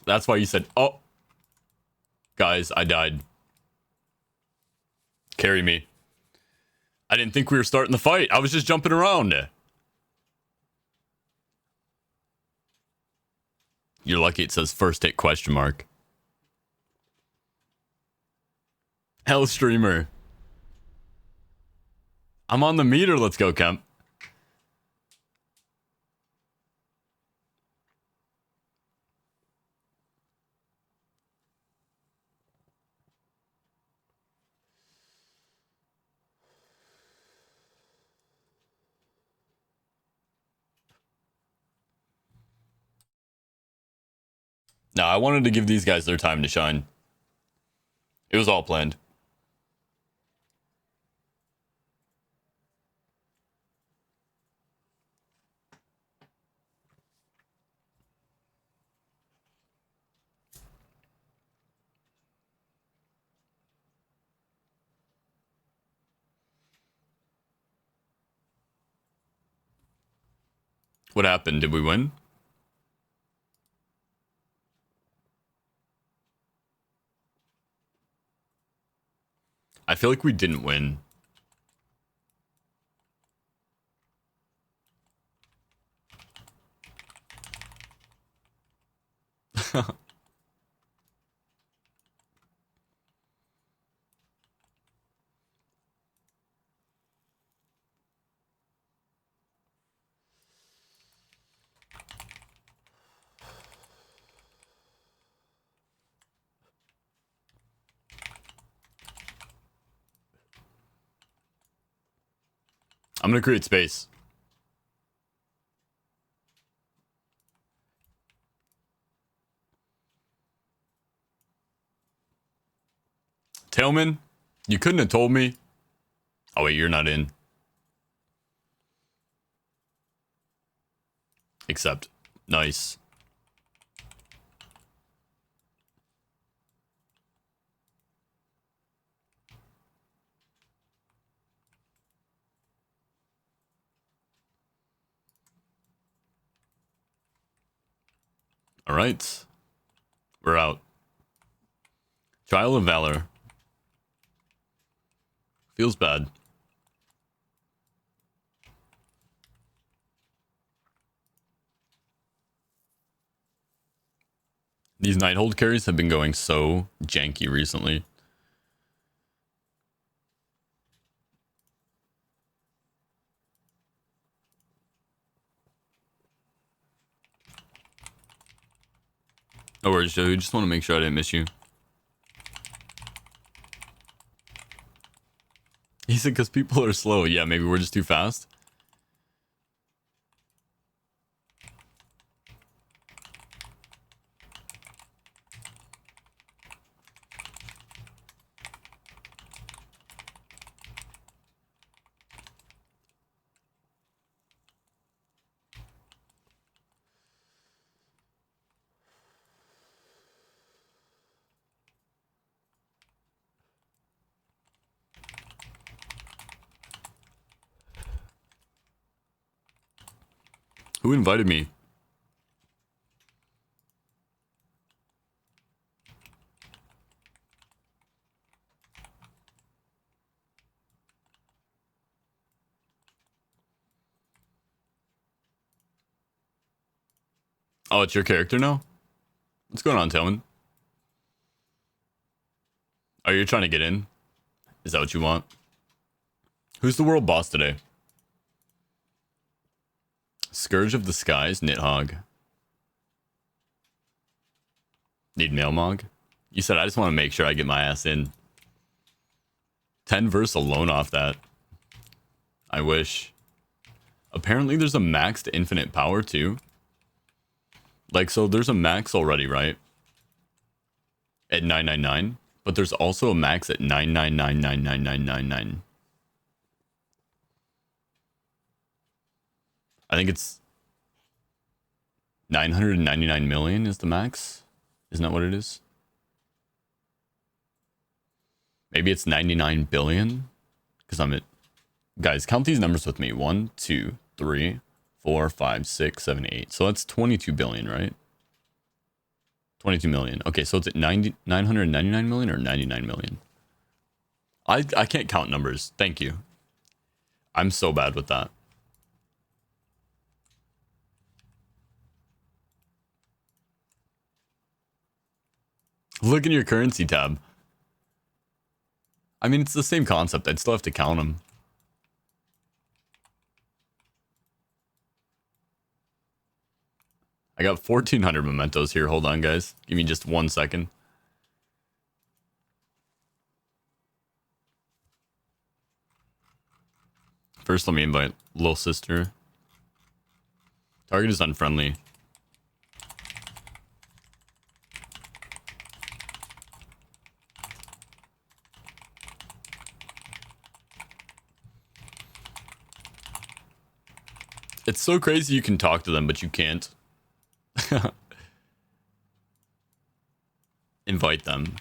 That's why you said, "Oh, guys, I died. Carry me." I didn't think we were starting the fight. I was just jumping around. You're lucky it says first hit question mark. Hell streamer. I'm on the meter. Let's go, Kemp. No, I wanted to give these guys their time to shine. It was all planned. What happened? Did we win? I feel like we didn't win. I'm gonna create space. Tailman, you couldn't have told me. Oh wait, you're not in. Except, nice. All right, we're out. Trial of Valor. Feels bad. These Nighthold carries have been going so janky recently. No worries, Joe. You just want to make sure I didn't miss you. He said because people are slow. Yeah, maybe we're just too fast. Who invited me? Oh, it's your character now? What's going on, Tailman? Are you trying to get in? Is that what you want? Who's the world boss today? Scourge of the Skies, Nidhogg. Need Mailmog? You said I just want to make sure I get my ass in. 10 verse alone off that. I wish. Apparently there's a maxed infinite power too. Like, so there's a max already, right? At 999. But there's also a max at 999999999. I think it's 999 million is the max. Isn't that what it is? Maybe it's 99 billion. Because I'm at... Guys, count these numbers with me. 1, 2, 3, 4, 5, 6, 7, 8. So that's 22 billion, right? 22 million. Okay, so it's at 999 million or 99 million? I can't count numbers. Thank you. I'm so bad with that. Look in your currency tab. I mean, it's the same concept. I'd still have to count them. I got 1,400 mementos here. Hold on, guys. Give me just 1 second. First, let me invite little sister. Target is unfriendly. It's so crazy you can talk to them, but you can't. Invite them.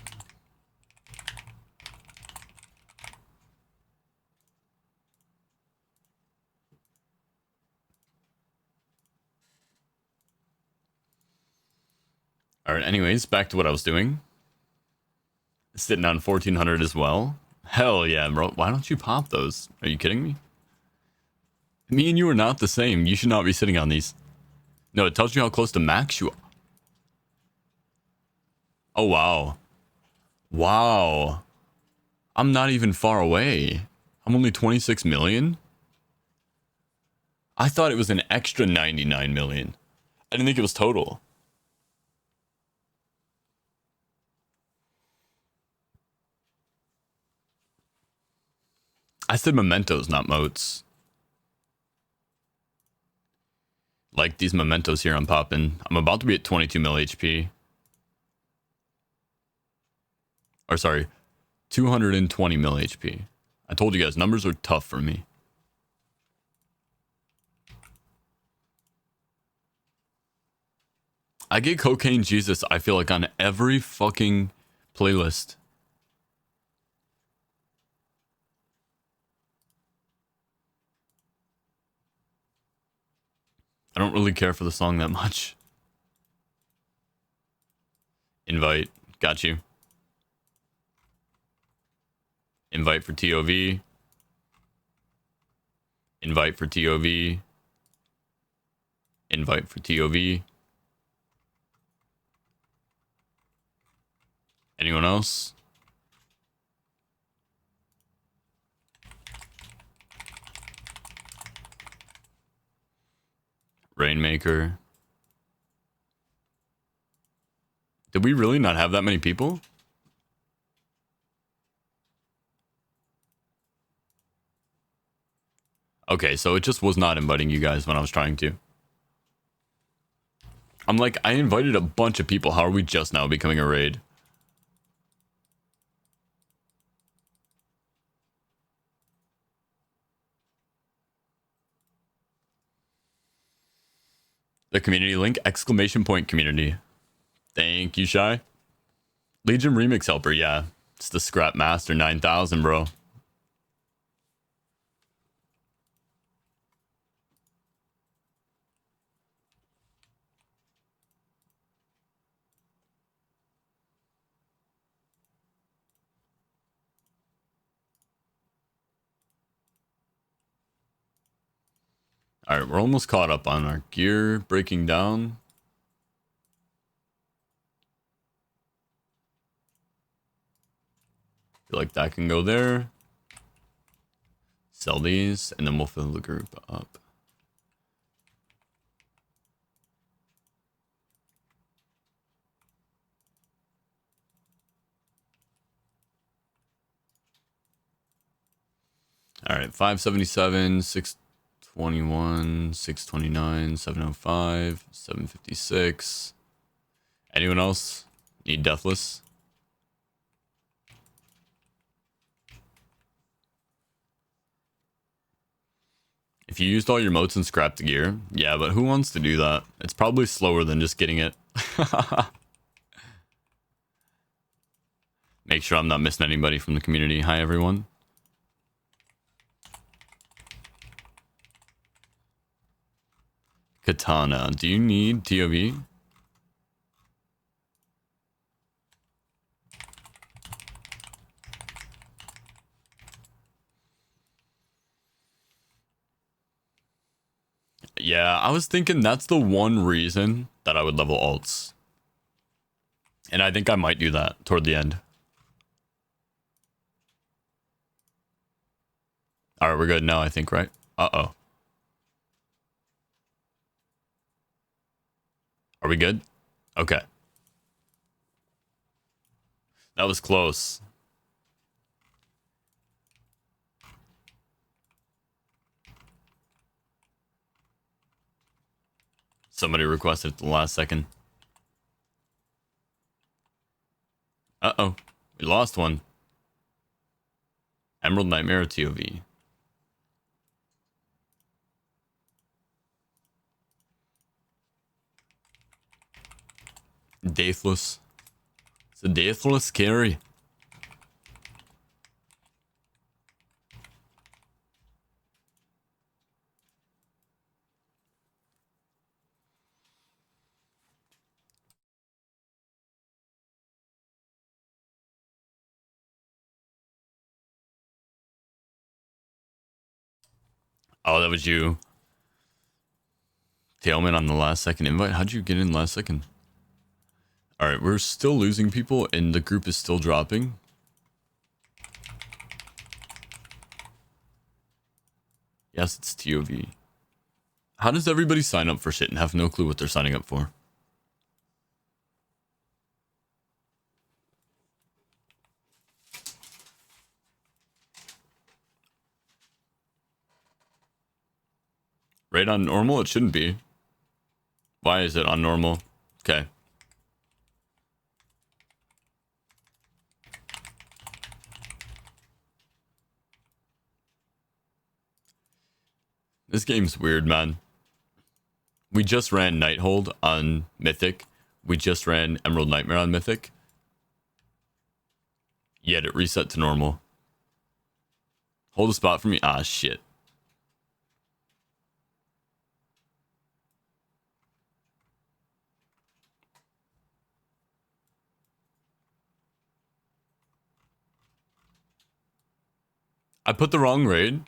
All right, anyways, back to what I was doing. Sitting on 1400 as well. Hell yeah, bro. Why don't you pop those? Are you kidding me? Me and you are not the same. You should not be sitting on these. No, it tells you how close to max you are. Oh, wow. Wow. I'm not even far away. I'm only 26 million? I thought it was an extra 99 million. I didn't think it was total. I said mementos, not moats. Like these mementos here I'm popping. I'm about to be at 22 mil HP. Or sorry, 220 mil HP. I told you guys, numbers are tough for me. I get Cocaine Jesus, I feel like, on every fucking playlist. I don't really care for the song that much. Invite. Got you. Invite for TOV. Invite for TOV. Invite for TOV. Anyone else? Rainmaker. Did we really not have that many people? Okay, so it just was not inviting you guys when I was trying to. I'm like, I invited a bunch of people. How are we just now becoming a raid? The community link, exclamation point community. Thank you, Shy. Legion Remix Helper, yeah. It's the Scrap Master 9000, bro. All right, we're almost caught up on our gear breaking down. Feel like that can go there. Sell these, and then we'll fill the group up. All right, 577, 621, 629, 705, 756. Anyone else need Deathless? If you used all your motes and scrapped the gear, yeah, but who wants to do that? It's probably slower than just getting it. Make sure I'm not missing anybody from the community. Hi, everyone. Katana, do you need TOV? Yeah, I was thinking that's the one reason that I would level alts. And I think I might do that toward the end. Alright, we're good now, I think, right? Uh-oh. Are we good? Okay. That was close. Somebody requested at the last second. Uh-oh. We lost one. Emerald Nightmare TOV. Deathless. It's a Deathless carry. Oh, that was you. Tailman on the last second invite. How'd you get in last second? All right, we're still losing people and the group is still dropping. Yes, it's TOV. How does everybody sign up for shit and have no clue what they're signing up for? Right on normal? It shouldn't be. Why is it on normal? Okay. This game's weird, man. We just ran Nighthold on Mythic. We just ran Emerald Nightmare on Mythic. Yet it reset to normal. Hold a spot for me. Ah, shit. I put the wrong raid.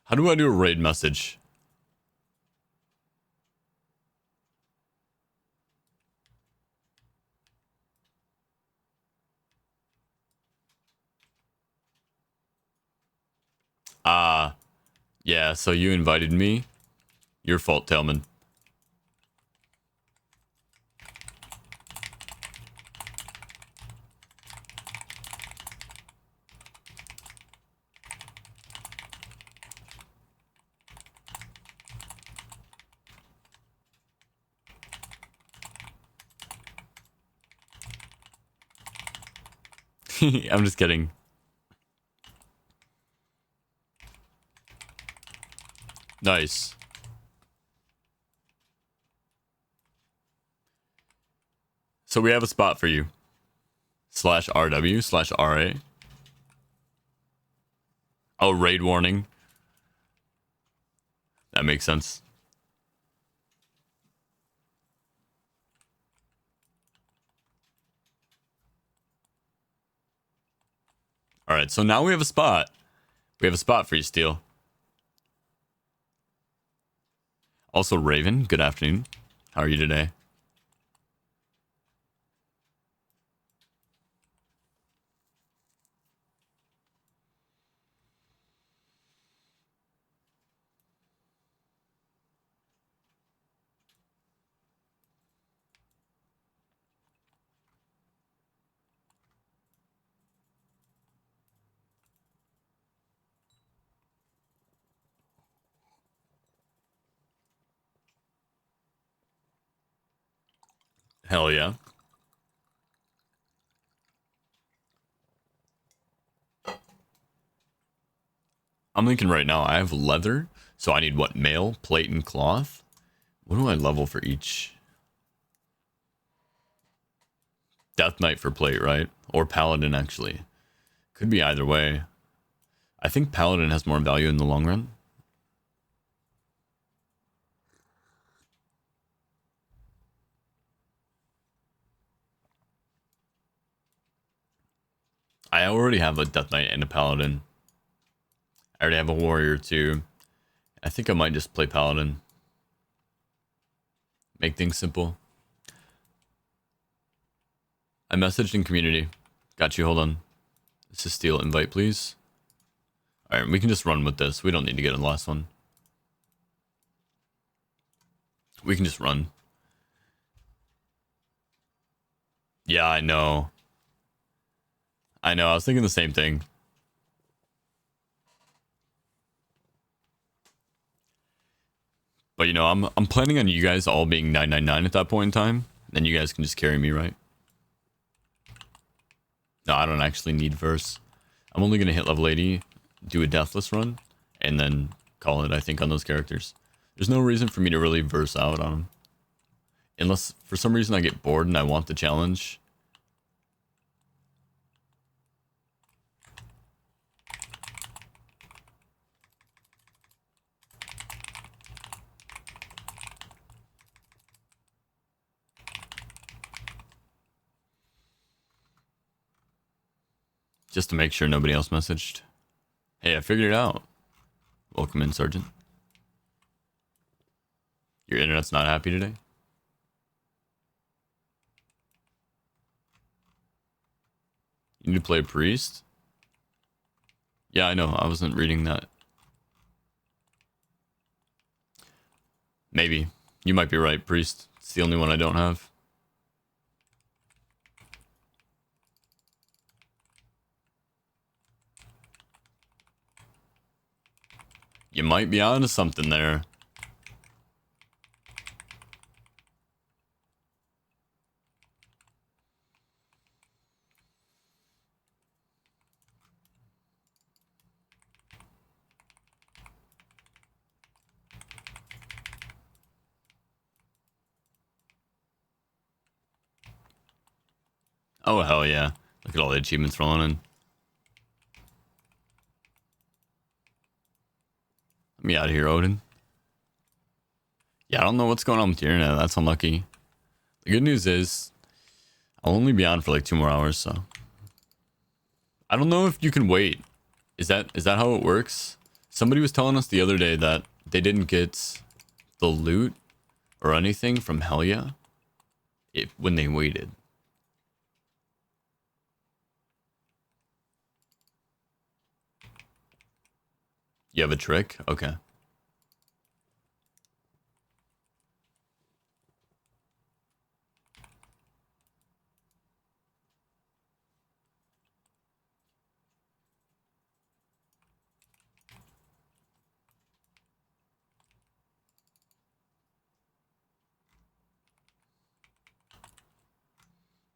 How do I do a raid message? Ah, yeah, so you invited me. Your fault, Tailman. I'm just kidding. Nice. So we have a spot for you. /RW/RA. Oh, raid warning. That makes sense. All right, so now we have a spot. We have a spot for you, Steel. Also, Raven, good afternoon. How are you today? Hell yeah. I'm thinking right now, I have leather, so I need what? Mail, plate, and cloth? What do I level for each? Death Knight for plate, right? Or Paladin, actually. Could be either way. I think Paladin has more value in the long run. I already have a Death Knight and a Paladin. I already have a Warrior too. I think I might just play Paladin. Make things simple. I messaged in community. Got you, hold on. This is Steel, invite please. Alright, we can just run with this. We don't need to get in the last one. We can just run. Yeah, I know. I know, I was thinking the same thing. But you know, I'm planning on you guys all being 999 at that point in time. Then you guys can just carry me, right? No, I don't actually need verse. I'm only gonna hit level 80, do a deathless run, and then call it, I think, on those characters. There's no reason for me to really verse out on them. Unless for some reason I get bored and I want the challenge. Just to make sure nobody else messaged. Hey, I figured it out. Welcome in, Sergeant. Your internet's not happy today? You need to play a priest? Yeah, I know. I wasn't reading that. Maybe. You might be right, priest. It's the only one I don't have. You might be onto something there. Oh, hell yeah. Look at all the achievements rolling in. Let me out of here, Odin. Yeah, I don't know what's going on with your internet. That's unlucky. The good news is, I'll only be on for like 2 more hours, so. I don't know if you can wait. Is that how it works? Somebody was telling us the other day that they didn't get the loot or anything from Helya when they waited. You have a trick? Okay.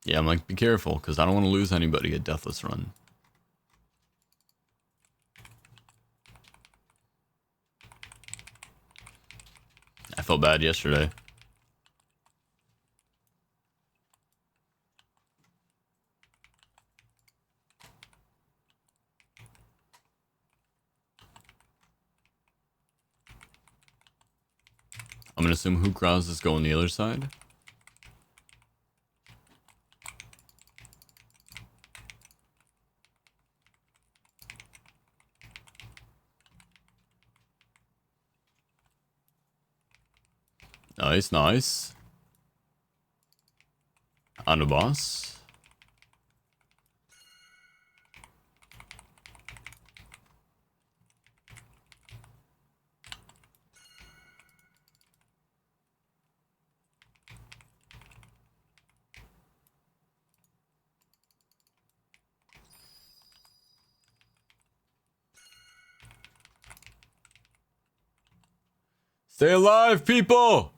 Yeah, I'm like, be careful, because I don't want to lose anybody at Deathless Run. I felt bad yesterday. I'm going to assume Hookraz is going the other side. Nice, nice. On the boss. Stay alive, people!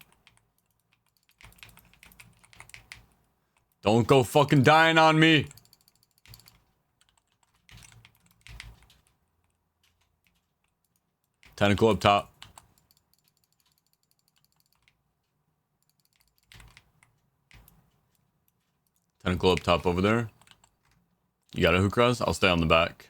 Don't go fucking dying on me! Tentacle up top. Tentacle up top over there. You got a Hookraz? I'll stay on the back.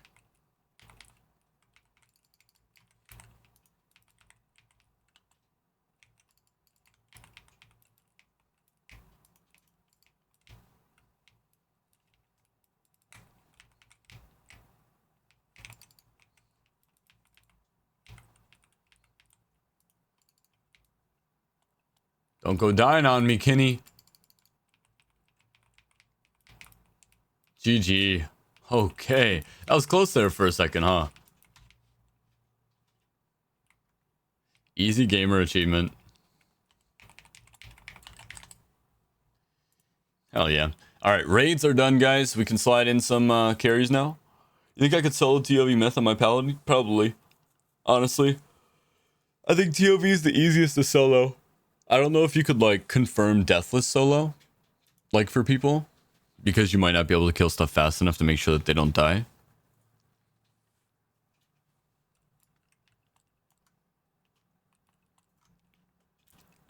Don't go dying on me, Kenny. GG. Okay. That was close there for a second, huh? Easy gamer achievement. Hell yeah. Alright, raids are done, guys. We can slide in some carries now. You think I could solo TOV Myth on my Paladin? Probably. Honestly. I think TOV is the easiest to solo. I don't know if you could, like, confirm Deathless solo. Like, for people. Because you might not be able to kill stuff fast enough to make sure that they don't die.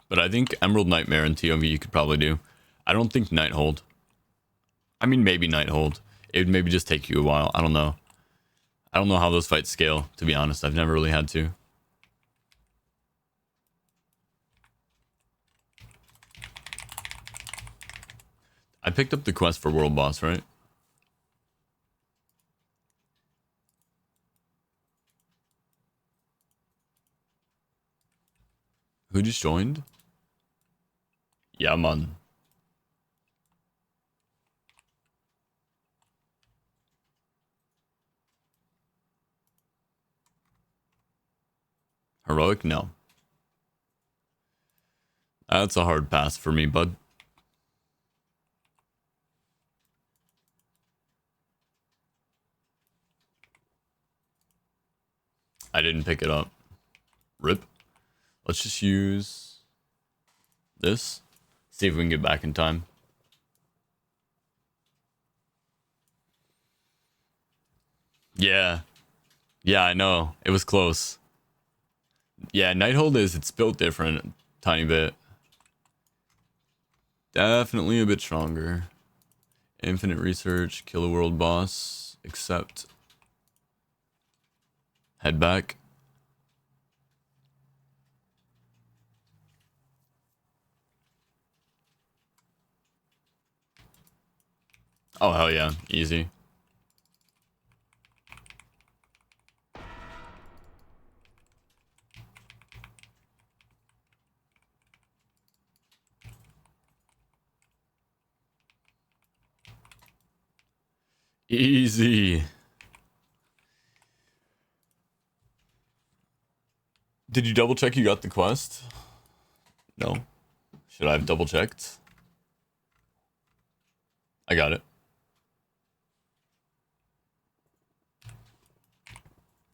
But I think Emerald Nightmare and TOV you could probably do. I don't think Nighthold. I mean, maybe Nighthold. It would maybe just take you a while. I don't know. I don't know how those fights scale, to be honest. I've never really had to. I picked up the quest for World Boss, right? Who just joined? Yeah, man. Heroic? No. That's a hard pass for me, bud. I didn't pick it up. Rip. Let's just use this. See if we can get back in time. Yeah. Yeah, I know. It was close. Yeah, Nighthold it's built different a tiny bit. Definitely a bit stronger. Infinite research, kill a world boss, except head back. Oh, hell yeah. Easy. Easy. Did you double check you got the quest? No. Should I have double checked? I got it.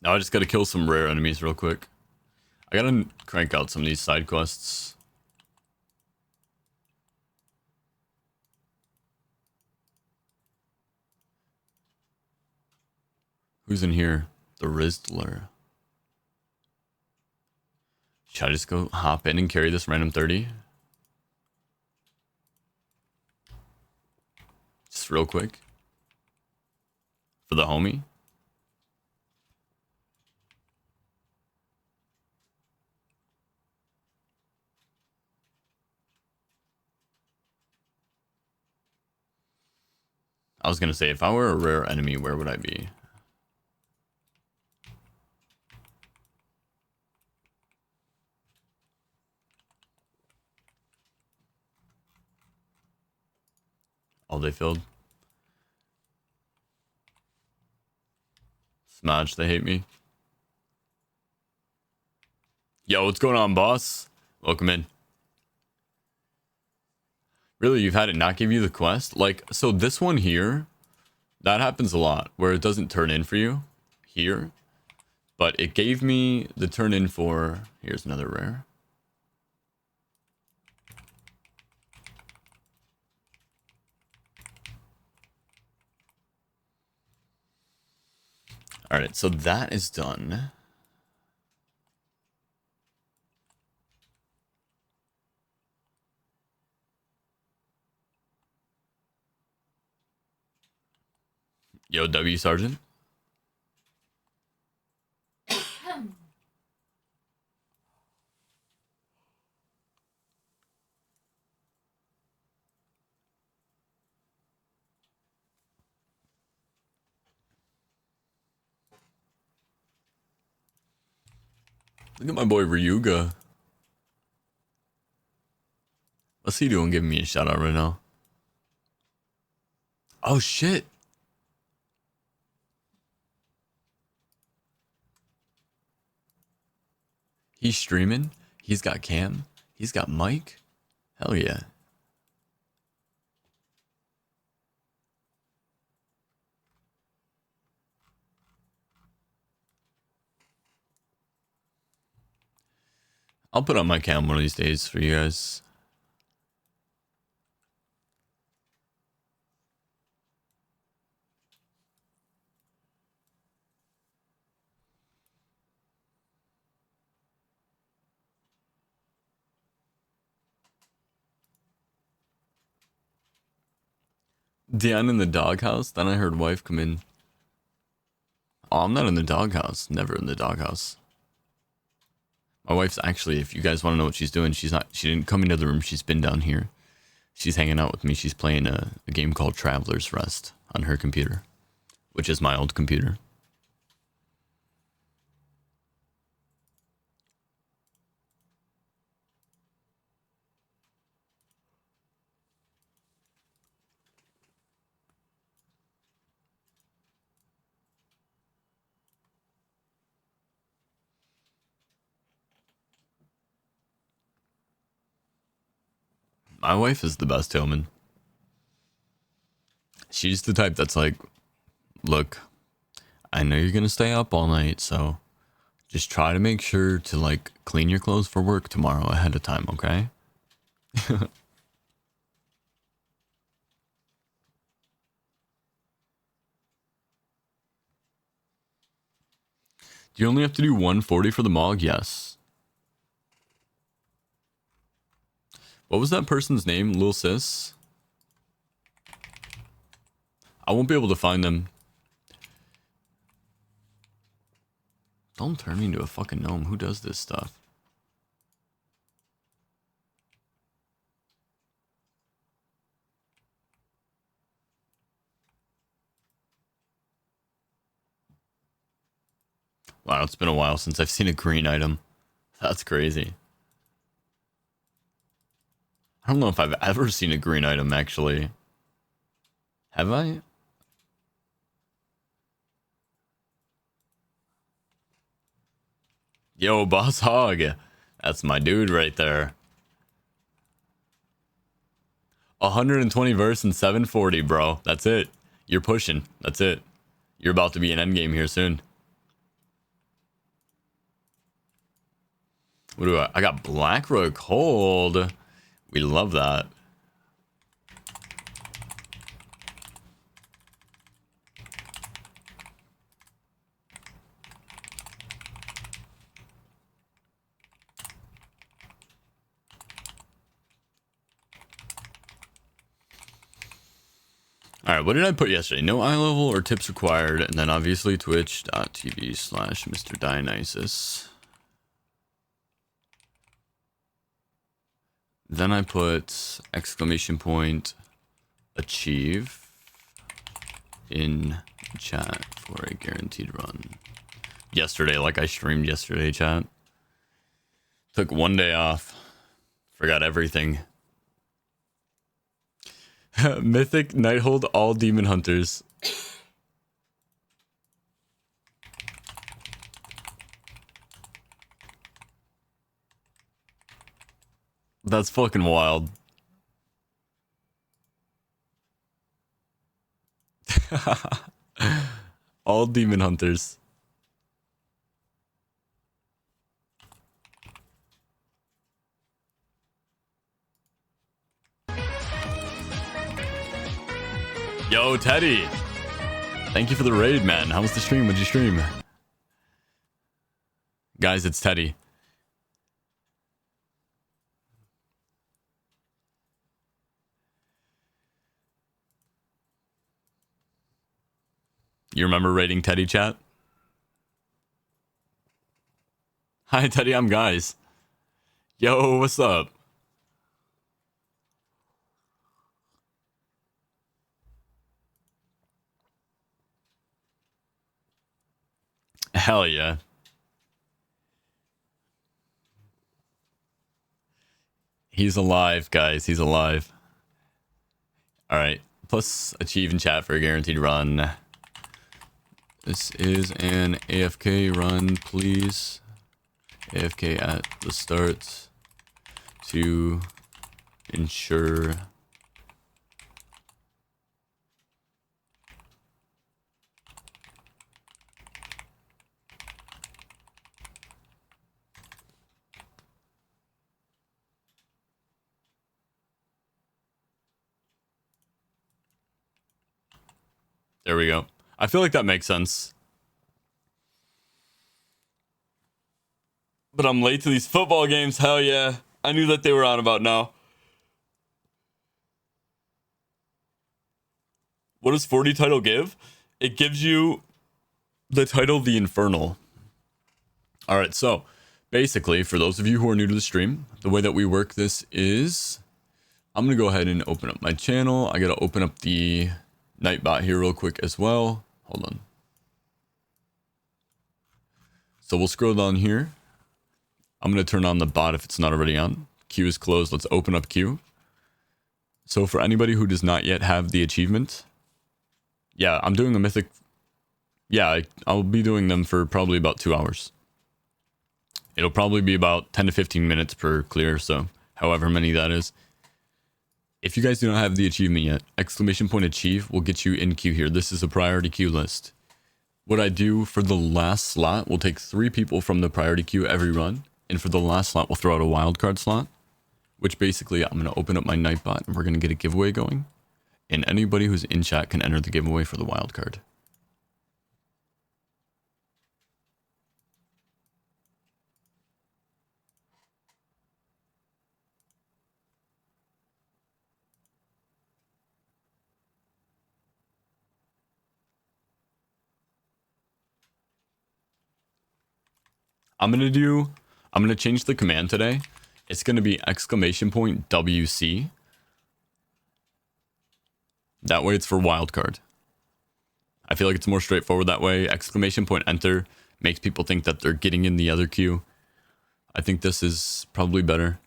Now I just gotta kill some rare enemies real quick. I gotta crank out some of these side quests. Who's in here? The Rizzler. Should I just go hop in and carry this random 30? Just real quick. For the homie. I was gonna say, if I were a rare enemy, where would I be? Oh, they filled. Smash, they hate me. Yo, what's going on, boss? Welcome in. Really, you've had it not give you the quest? Like, so this one here, that happens a lot, where it doesn't turn in for you here. But it gave me the turn in for... Here's another rare. Alright, so that is done. Yo, W Sergeant. Look at my boy Ryuga. What's he doing giving me a shout out right now? Oh shit. He's streaming. He's got cam. He's got mic. Hell yeah. I'll put on my cam one of these days for you guys. Dan in the doghouse? Then I heard wife come in. Oh, I'm not in the doghouse. Never in the doghouse. My wife's actually, if you guys want to know what she's doing, she didn't come into the room. She's been down here. She's hanging out with me. She's playing a game called Traveler's Rest on her computer, which is my old computer. My wife is the best, Tillman. She's the type that's like, look, I know you're gonna stay up all night, so just try to make sure to like clean your clothes for work tomorrow ahead of time, okay? Do you only have to do 140 for the Mog? Yes. What was that person's name? Lil Sis? I won't be able to find them. Don't turn me into a fucking gnome. Who does this stuff? Wow, it's been a while since I've seen a green item. That's crazy. I don't know if I've ever seen a green item, actually. Have I? Yo, Boss Hog. That's my dude right there. 120 verse and 740, bro. That's it. You're pushing. That's it. You're about to be an endgame here soon. What do I got? Blackroy Cold. We love that. All right, what did I put yesterday? No eye level or tips required, and then obviously twitch.tv/Mr. Dionysus. Then I put exclamation point achieve in chat for a guaranteed run. Yesterday, like I streamed yesterday, chat. Took one day off. Forgot everything. Mythic Nighthold all demon hunters. That's fucking wild. All demon hunters. Yo, Teddy. Thank you for the raid, man. How was the stream? What'd you stream? Guys, it's Teddy. You remember raiding Teddy, chat? Hi, Teddy. I'm Guys. Yo, what's up? Hell yeah. He's alive, guys. He's alive. All right. Plus, achieve in chat for a guaranteed run. This is an AFK run, please. AFK at the start to ensure There we go. I feel like that makes sense. But I'm late to these football games. Hell yeah. I knew that they were on about now. What does 40 title give? It gives you the title The Infernal. All right, so basically, for those of you who are new to the stream, the way that we work this is I'm going to go ahead and open up my channel. I got to open up the Nightbot here real quick as well. Hold on. So we'll scroll down here. I'm going to turn on the bot if it's not already on. Queue is closed. Let's open up queue. So for anybody who does not yet have the achievement, yeah, I'm doing a mythic. Yeah, I'll be doing them for probably about 2 hours. It'll probably be about 10 to 15 minutes per clear, so however many that is. If you guys do not have the achievement yet, exclamation point achieve will get you in queue here. This is a priority queue list. What I do for the last slot, we'll take 3 people from the priority queue every run. And for the last slot, we'll throw out a wildcard slot, which basically I'm going to open up my Nightbot and we're going to get a giveaway going. And anybody who's in chat can enter the giveaway for the wildcard. I'm going to change the command today. It's going to be exclamation point WC. That way it's for wildcard. I feel like it's more straightforward that way. Exclamation point enter makes people think that they're getting in the other queue. I think this is probably better.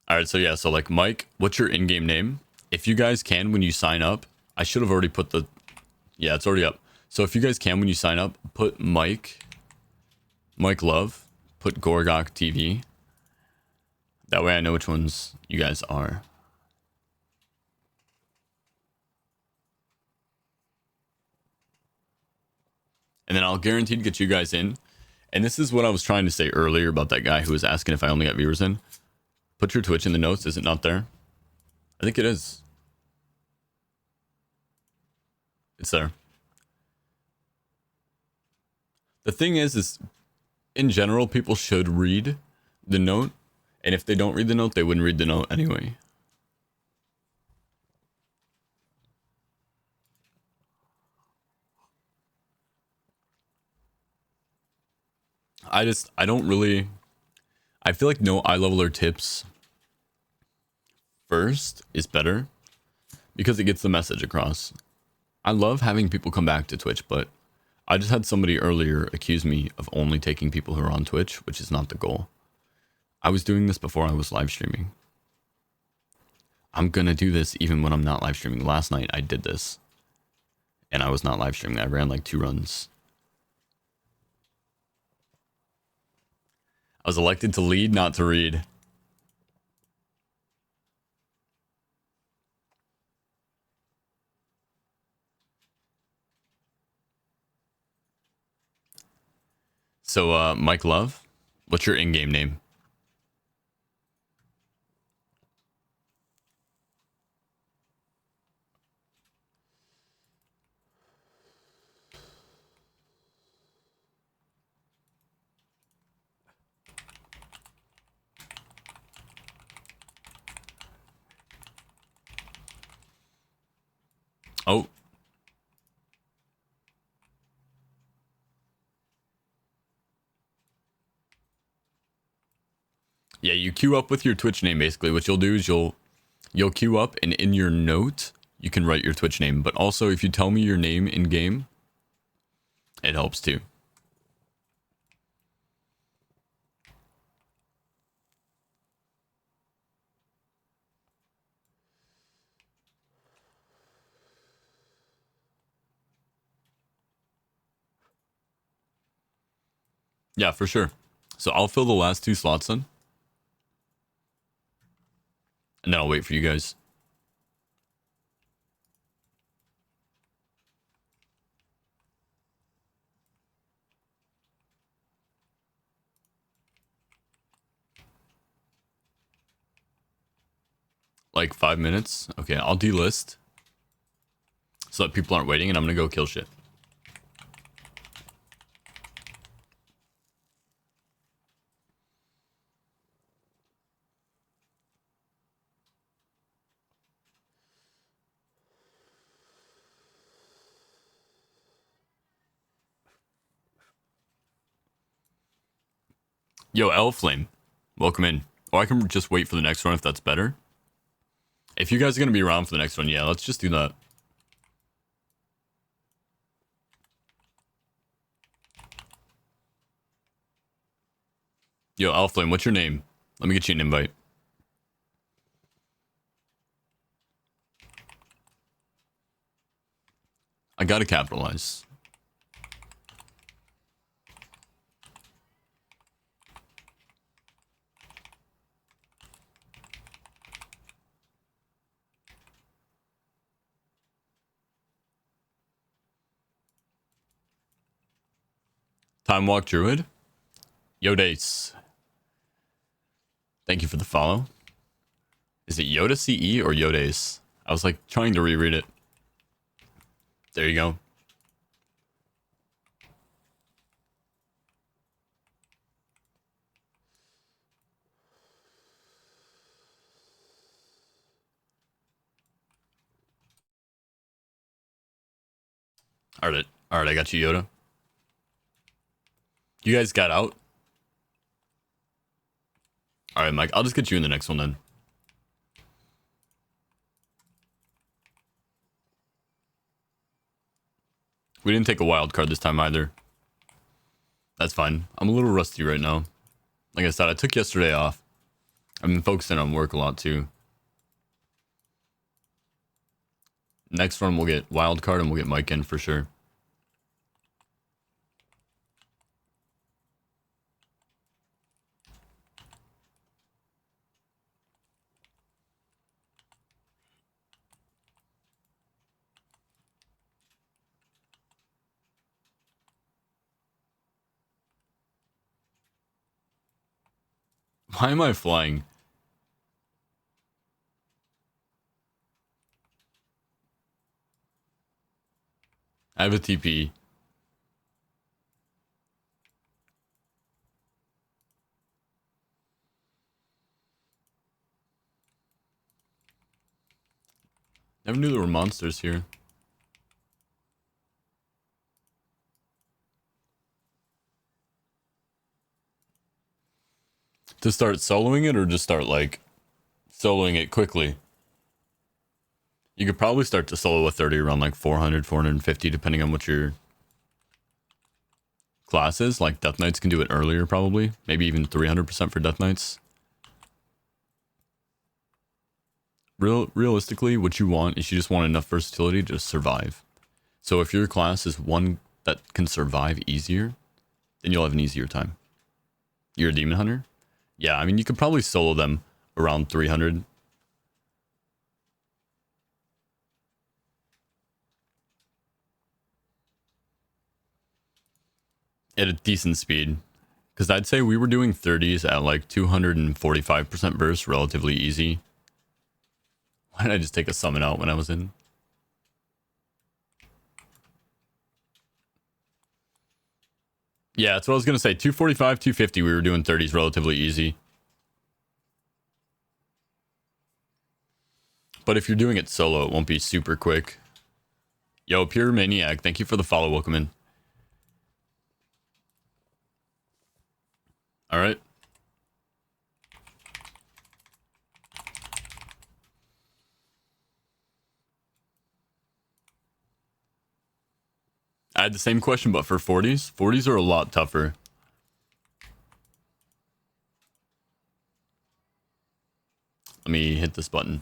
All right, so yeah, so like Mike, what's your in-game name? If you guys can, when you sign up, I should have already put the, yeah, it's already up. So if you guys can, when you sign up, put Mike Love, put Gorgok TV. That way I know which ones you guys are. And then I'll guarantee to get you guys in. And this is what I was trying to say earlier about that guy who was asking if I only got viewers in. Put your Twitch in the notes. Is it not there? I think it is. It's there. The thing is in general, people should read the note. And if they don't read the note, they wouldn't read the note anyway. I don't really, I feel like no eye leveler tips first is better because it gets the message across. I love having people come back to Twitch, but I just had somebody earlier accuse me of only taking people who are on Twitch, which is not the goal. I was doing this before I was live streaming. I'm gonna do this even when I'm not live streaming. Last night I did this and I was not live streaming. I ran like 2 runs. I was elected to lead, not to read. So, Mike Love, what's your in-game name? Oh. Yeah, you queue up with your Twitch name basically. What you'll do is you'll queue up and in your note, you can write your Twitch name. But also if you tell me your name in game, it helps too. Yeah, for sure. So I'll fill the last 2 slots then. And then I'll wait for you guys. Like 5 minutes. Okay, I'll delist. So that people aren't waiting and I'm gonna go kill shit. Yo, Elflame, welcome in. Or I can just wait for the next one if that's better. If you guys are going to be around for the next one, yeah, let's just do that. Yo, Elflame, what's your name? Let me get you an invite. I gotta capitalize. Time Walk Druid. Yodace. Thank you for the follow. Is it Yoda CE or Yodace? I was like trying to reread it. There you go. Alright, I got you, Yoda. You guys got out? Alright, Mike, I'll just get you in the next one then. We didn't take a wild card this time either. That's fine. I'm a little rusty right now. Like I said, I took yesterday off. I've been focusing on work a lot too. Next run we'll get wild card and we'll get Mike in for sure. Why am I flying? I have a TP. Never knew there were monsters here. To start soloing it or just start like soloing it quickly? You could probably start to solo a 30 around like 400, 450 depending on what your class is. Like Death Knights can do it earlier probably. Maybe even 300% for Death Knights. Realistically, what you want is you just want enough versatility to survive. So if your class is one that can survive easier, then you'll have an easier time. You're a Demon Hunter? Yeah, I mean, you could probably solo them around 300. At a decent speed. Because I'd say we were doing 30s at like 245% burst, relatively easy. Why did I just take a summon out when I was in? Yeah, that's what I was going to say. 245, 250, we were doing 30s relatively easy. But if you're doing it solo, it won't be super quick. Yo, Pure Maniac, thank you for the follow. Welcome in. All right. I had the same question, but for 40s. 40s are a lot tougher. Let me hit this button.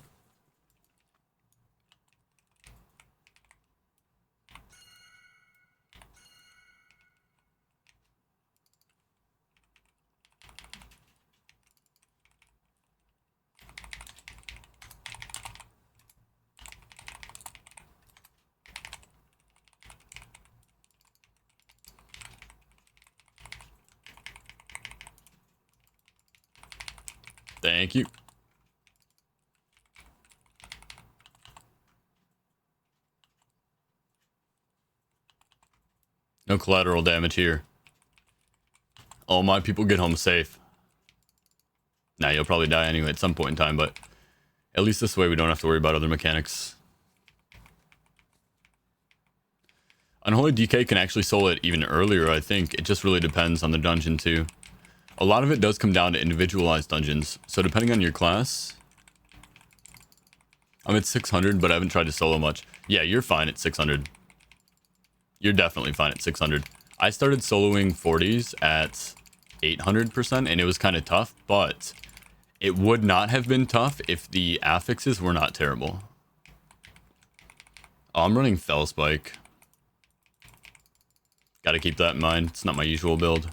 Thank you. No collateral damage here. All my people get home safe. Nah, you'll probably die anyway at some point in time, but at least this way we don't have to worry about other mechanics. Unholy DK can actually solo it even earlier, I think. It just really depends on the dungeon, too. A lot of it does come down to individualized dungeons. So depending on your class... I'm at 600, but I haven't tried to solo much. Yeah, you're fine at 600. You're definitely fine at 600. I started soloing 40s at 800%, and it was kind of tough, but it would not have been tough if the affixes were not terrible. Oh, I'm running Fell Spike. Gotta keep that in mind. It's not my usual build.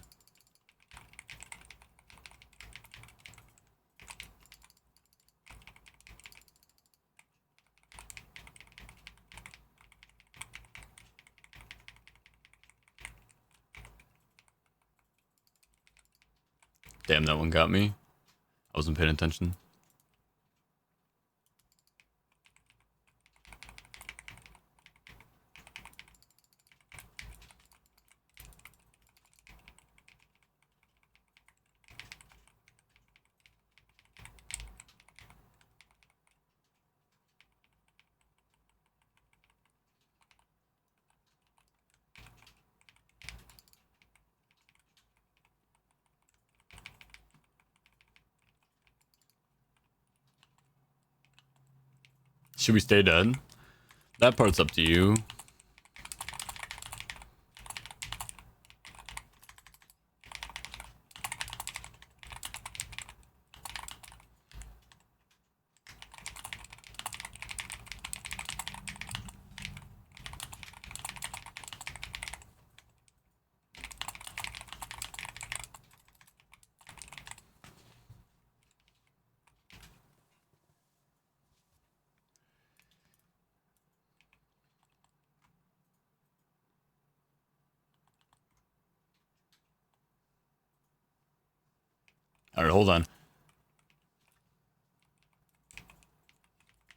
Damn, that one got me. I wasn't paying attention. Should we stay dead? That part's up to you. All right, hold on.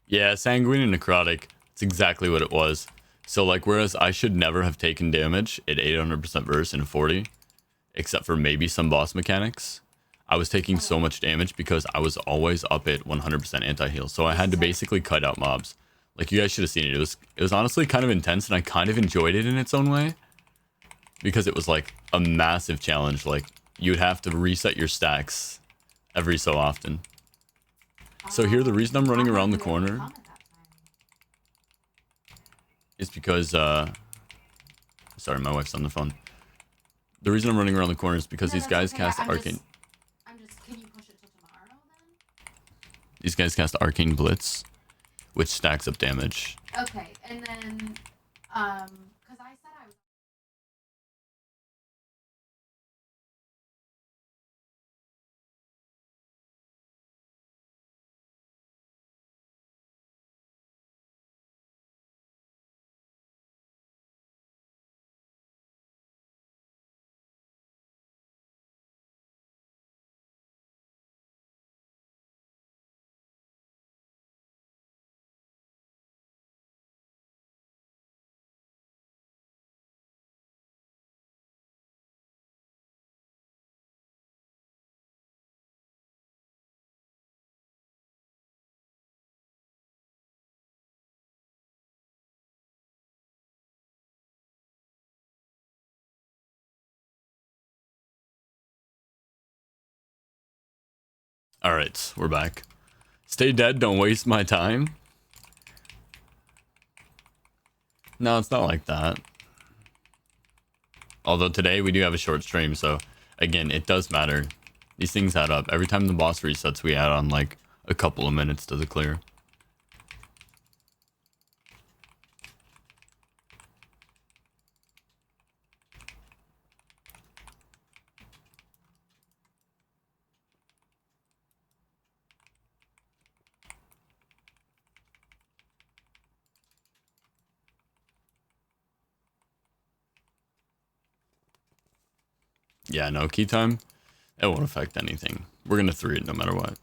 Yeah, sanguine and necrotic. It's exactly what it was. So, like, whereas I should never have taken damage at 800% verse and 40, except for maybe some boss mechanics, I was taking so much damage because I was always up at 100% anti-heal. So I had to basically cut out mobs. Like, you guys should have seen it. It was honestly kind of intense, and I kind of enjoyed it in its own way. Because it was, like, a massive challenge. Like, you'd have to reset your stacks every so often. So here, the reason I'm running around the corner is because, sorry, my wife's on the phone. The reason I'm running around the corner is because these guys cast Arcane. Can you push it till tomorrow then? These guys cast Arcane Blitz, which stacks up damage. Okay, and then, because I said I was. Alright, we're back. Stay dead, don't waste my time. No, it's not like that. Although today we do have a short stream, so again, it does matter. These things add up. Every time the boss resets, we add on like a couple of minutes to the clear. Yeah, no, key time, it won't affect anything. We're gonna 3 it no matter what.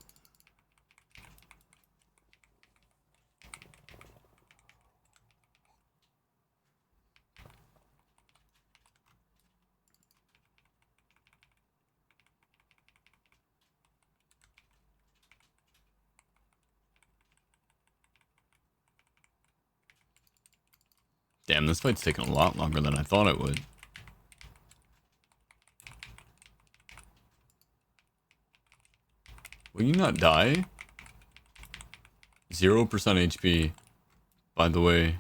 Damn, this fight's taking a lot longer than I thought it would. Will you not die? 0% HP, by the way.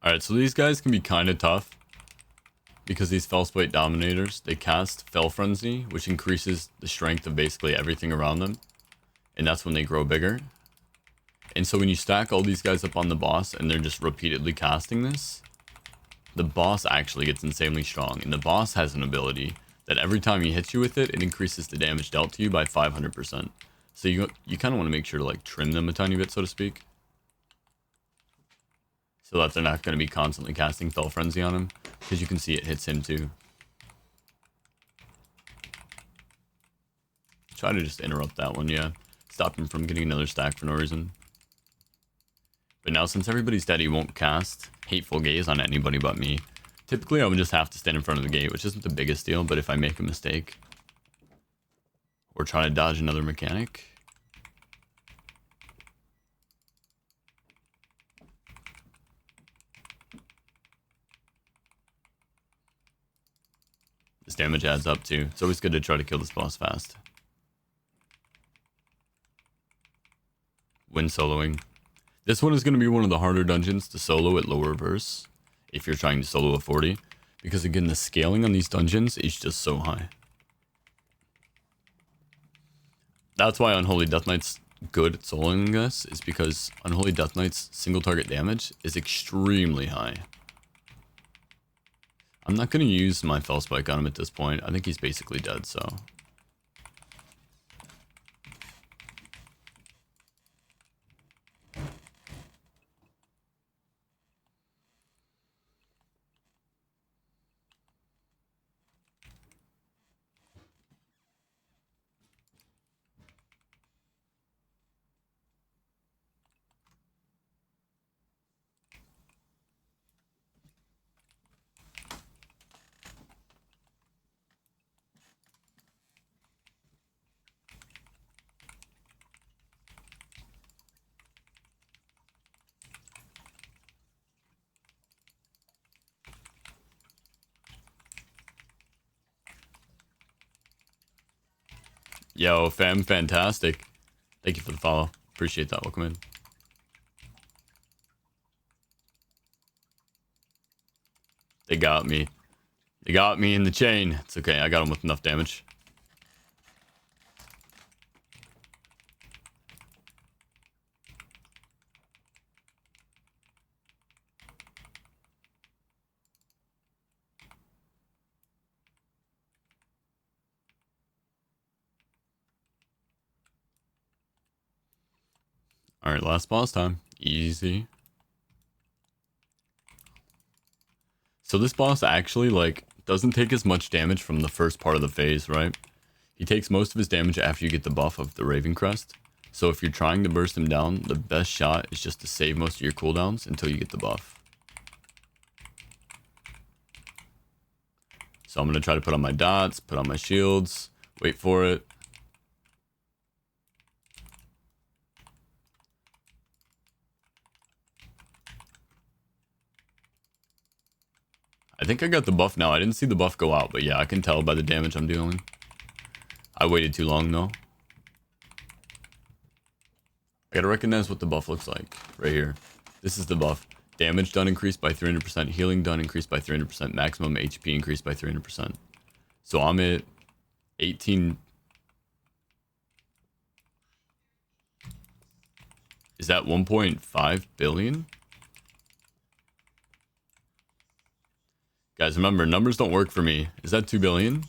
Alright, so these guys can be kind of tough. Because these Felspite Dominators, they cast Fel Frenzy, which increases the strength of basically everything around them. And that's when they grow bigger. And so when you stack all these guys up on the boss and they're just repeatedly casting this, the boss actually gets insanely strong. And the boss has an ability that every time he hits you with it, it increases the damage dealt to you by 500%. So you kind of want to make sure to like trim them a tiny bit, so to speak. So that they're not going to be constantly casting Fel Frenzy on him. Because you can see it hits him too. Try to just interrupt that one, yeah. Stop him from getting another stack for no reason. But now since everybody's dead, he won't cast Hateful Gaze on anybody but me. Typically I would just have to stand in front of the gate, which isn't the biggest deal, but if I make a mistake or try to dodge another mechanic, this damage adds up too. It's always good to try to kill this boss fast. When soloing. This one is going to be one of the harder dungeons to solo at low reverse, if you're trying to solo a 40, because again, the scaling on these dungeons is just so high. That's why Unholy Death Knight's good at soloing this, is because Unholy Death Knight's single target damage is extremely high. I'm not going to use my Felspike on him at this point. I think he's basically dead, so... Yo, fam, fantastic. Thank you for the follow. Appreciate that. Welcome in. They got me. They got me in the chain. It's okay. I got him with enough damage. Alright, last boss time. Easy. So this boss actually, like, doesn't take as much damage from the first part of the phase, right? He takes most of his damage after you get the buff of the Raven Crest. So if you're trying to burst him down, the best shot is just to save most of your cooldowns until you get the buff. So I'm going to try to put on my dots, put on my shields, wait for it. I think I got the buff now. I didn't see the buff go out, but yeah, I can tell by the damage I'm dealing. I waited too long though. I gotta recognize what the buff looks like right here. This is the buff. Damage done increased by 300%, healing done increased by 300%, maximum HP increased by 300%. So I'm at 18. Is that 1.5 billion? Guys, remember, numbers don't work for me. Is that 2 billion?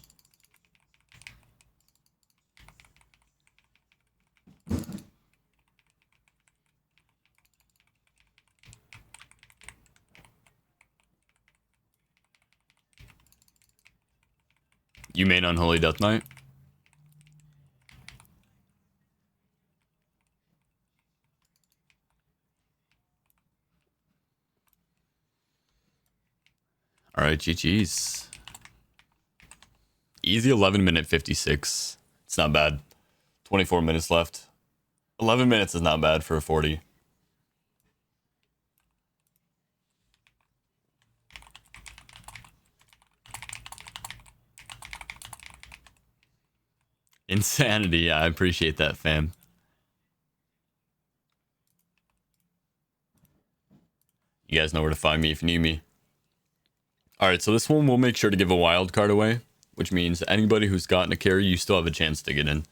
You main Unholy Death Knight? Alright, GG's. Easy 11 minute 56. It's not bad. 24 minutes left. 11 minutes is not bad for a 40. Insanity. I appreciate that, fam. You guys know where to find me if you need me. Alright, so this one we'll make sure to give a wild card away, which means anybody who's gotten a carry, you still have a chance to get in.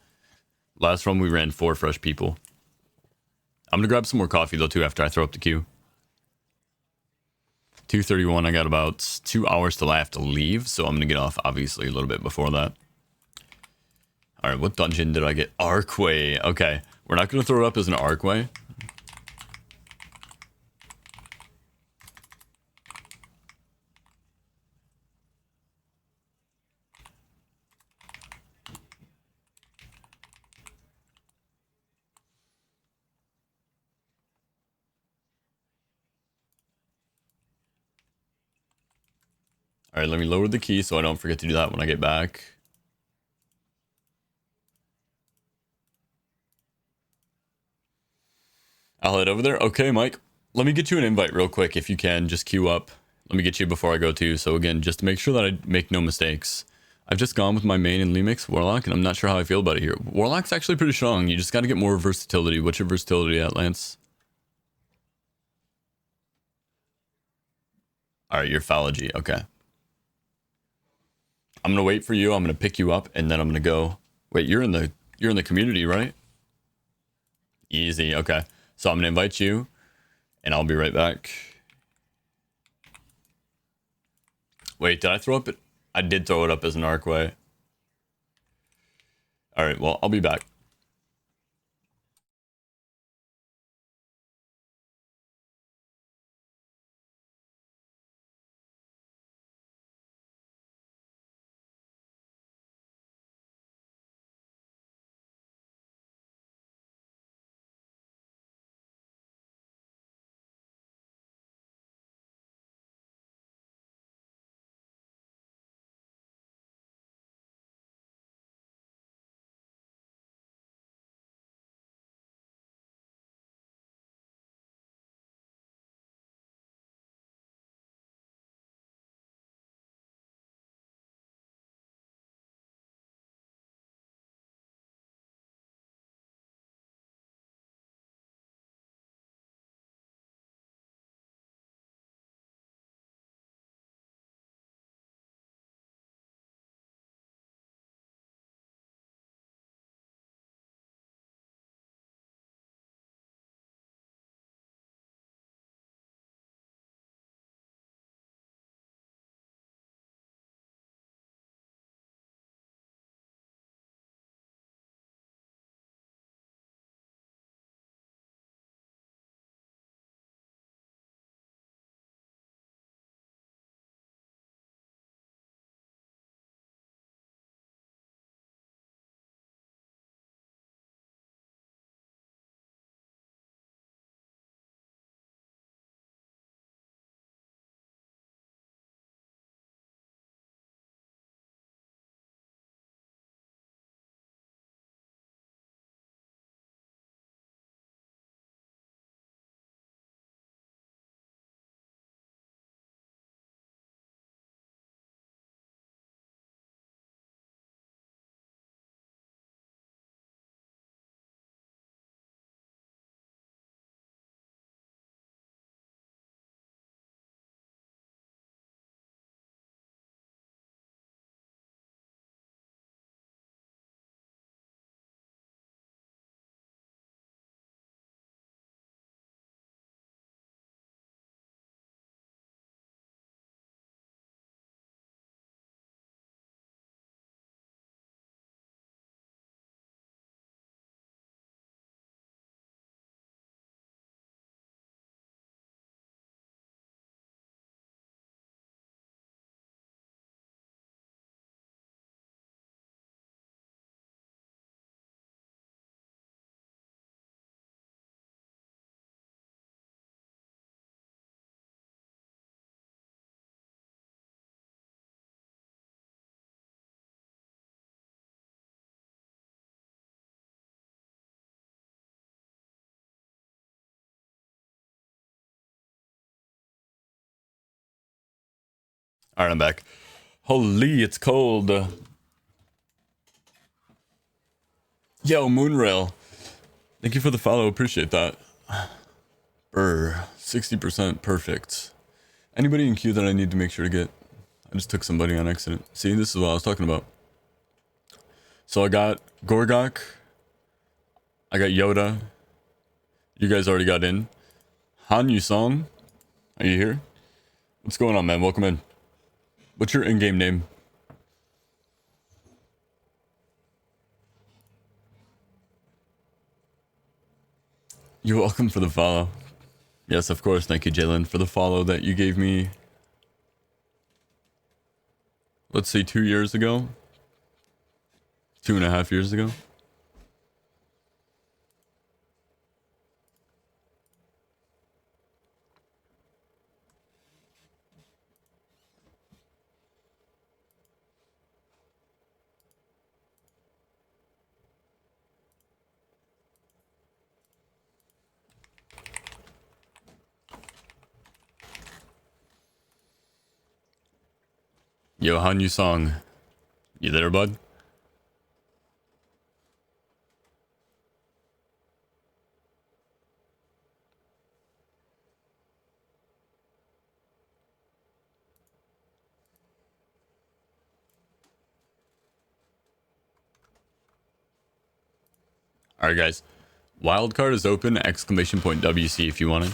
Last run we ran 4 fresh people. I'm gonna grab some more coffee though too after I throw up the queue. 2:31, I got about 2 hours till I have to leave, so I'm gonna get off obviously a little bit before that. Alright, what dungeon did I get? Archway. Okay, we're not gonna throw it up as an Archway. Alright, let me lower the key so I don't forget to do that when I get back. I'll head over there. Okay, Mike. Let me get you an invite real quick if you can. Just queue up. Let me get you before I go too. So again, just to make sure that I make no mistakes. I've just gone with my main and Lemix Warlock, and I'm not sure how I feel about it here. Warlock's actually pretty strong. You just got to get more versatility. What's your versatility at, Lance? Alright, your Phallogy. Okay. I'm gonna wait for you. I'm gonna pick you up, and then I'm gonna go. Wait, you're in the community, right? Easy. Okay. So I'm gonna invite you, and I'll be right back. Wait, did I throw up it? I did throw it up as an Archway. All right. Well, I'll be back. All right, I'm back. Holy, it's cold. Yo, Moonrail. Thank you for the follow. Appreciate that. Brr. 60% perfect. Anybody in queue that I need to make sure to get? I just took somebody on accident. See, this is what I was talking about. So I got Gorgok. I got Yoda. You guys already got in. Han Yu-song. Are you here? What's going on, man? Welcome in. What's your in-game name? You're welcome for the follow. Yes, of course. Thank you, Jalen, for the follow that you gave me. Let's say 2 years ago. 2.5 years ago. Yo, Han Yu-song. You there, bud? Alright, guys. Wildcard is open, exclamation point WC if you want it.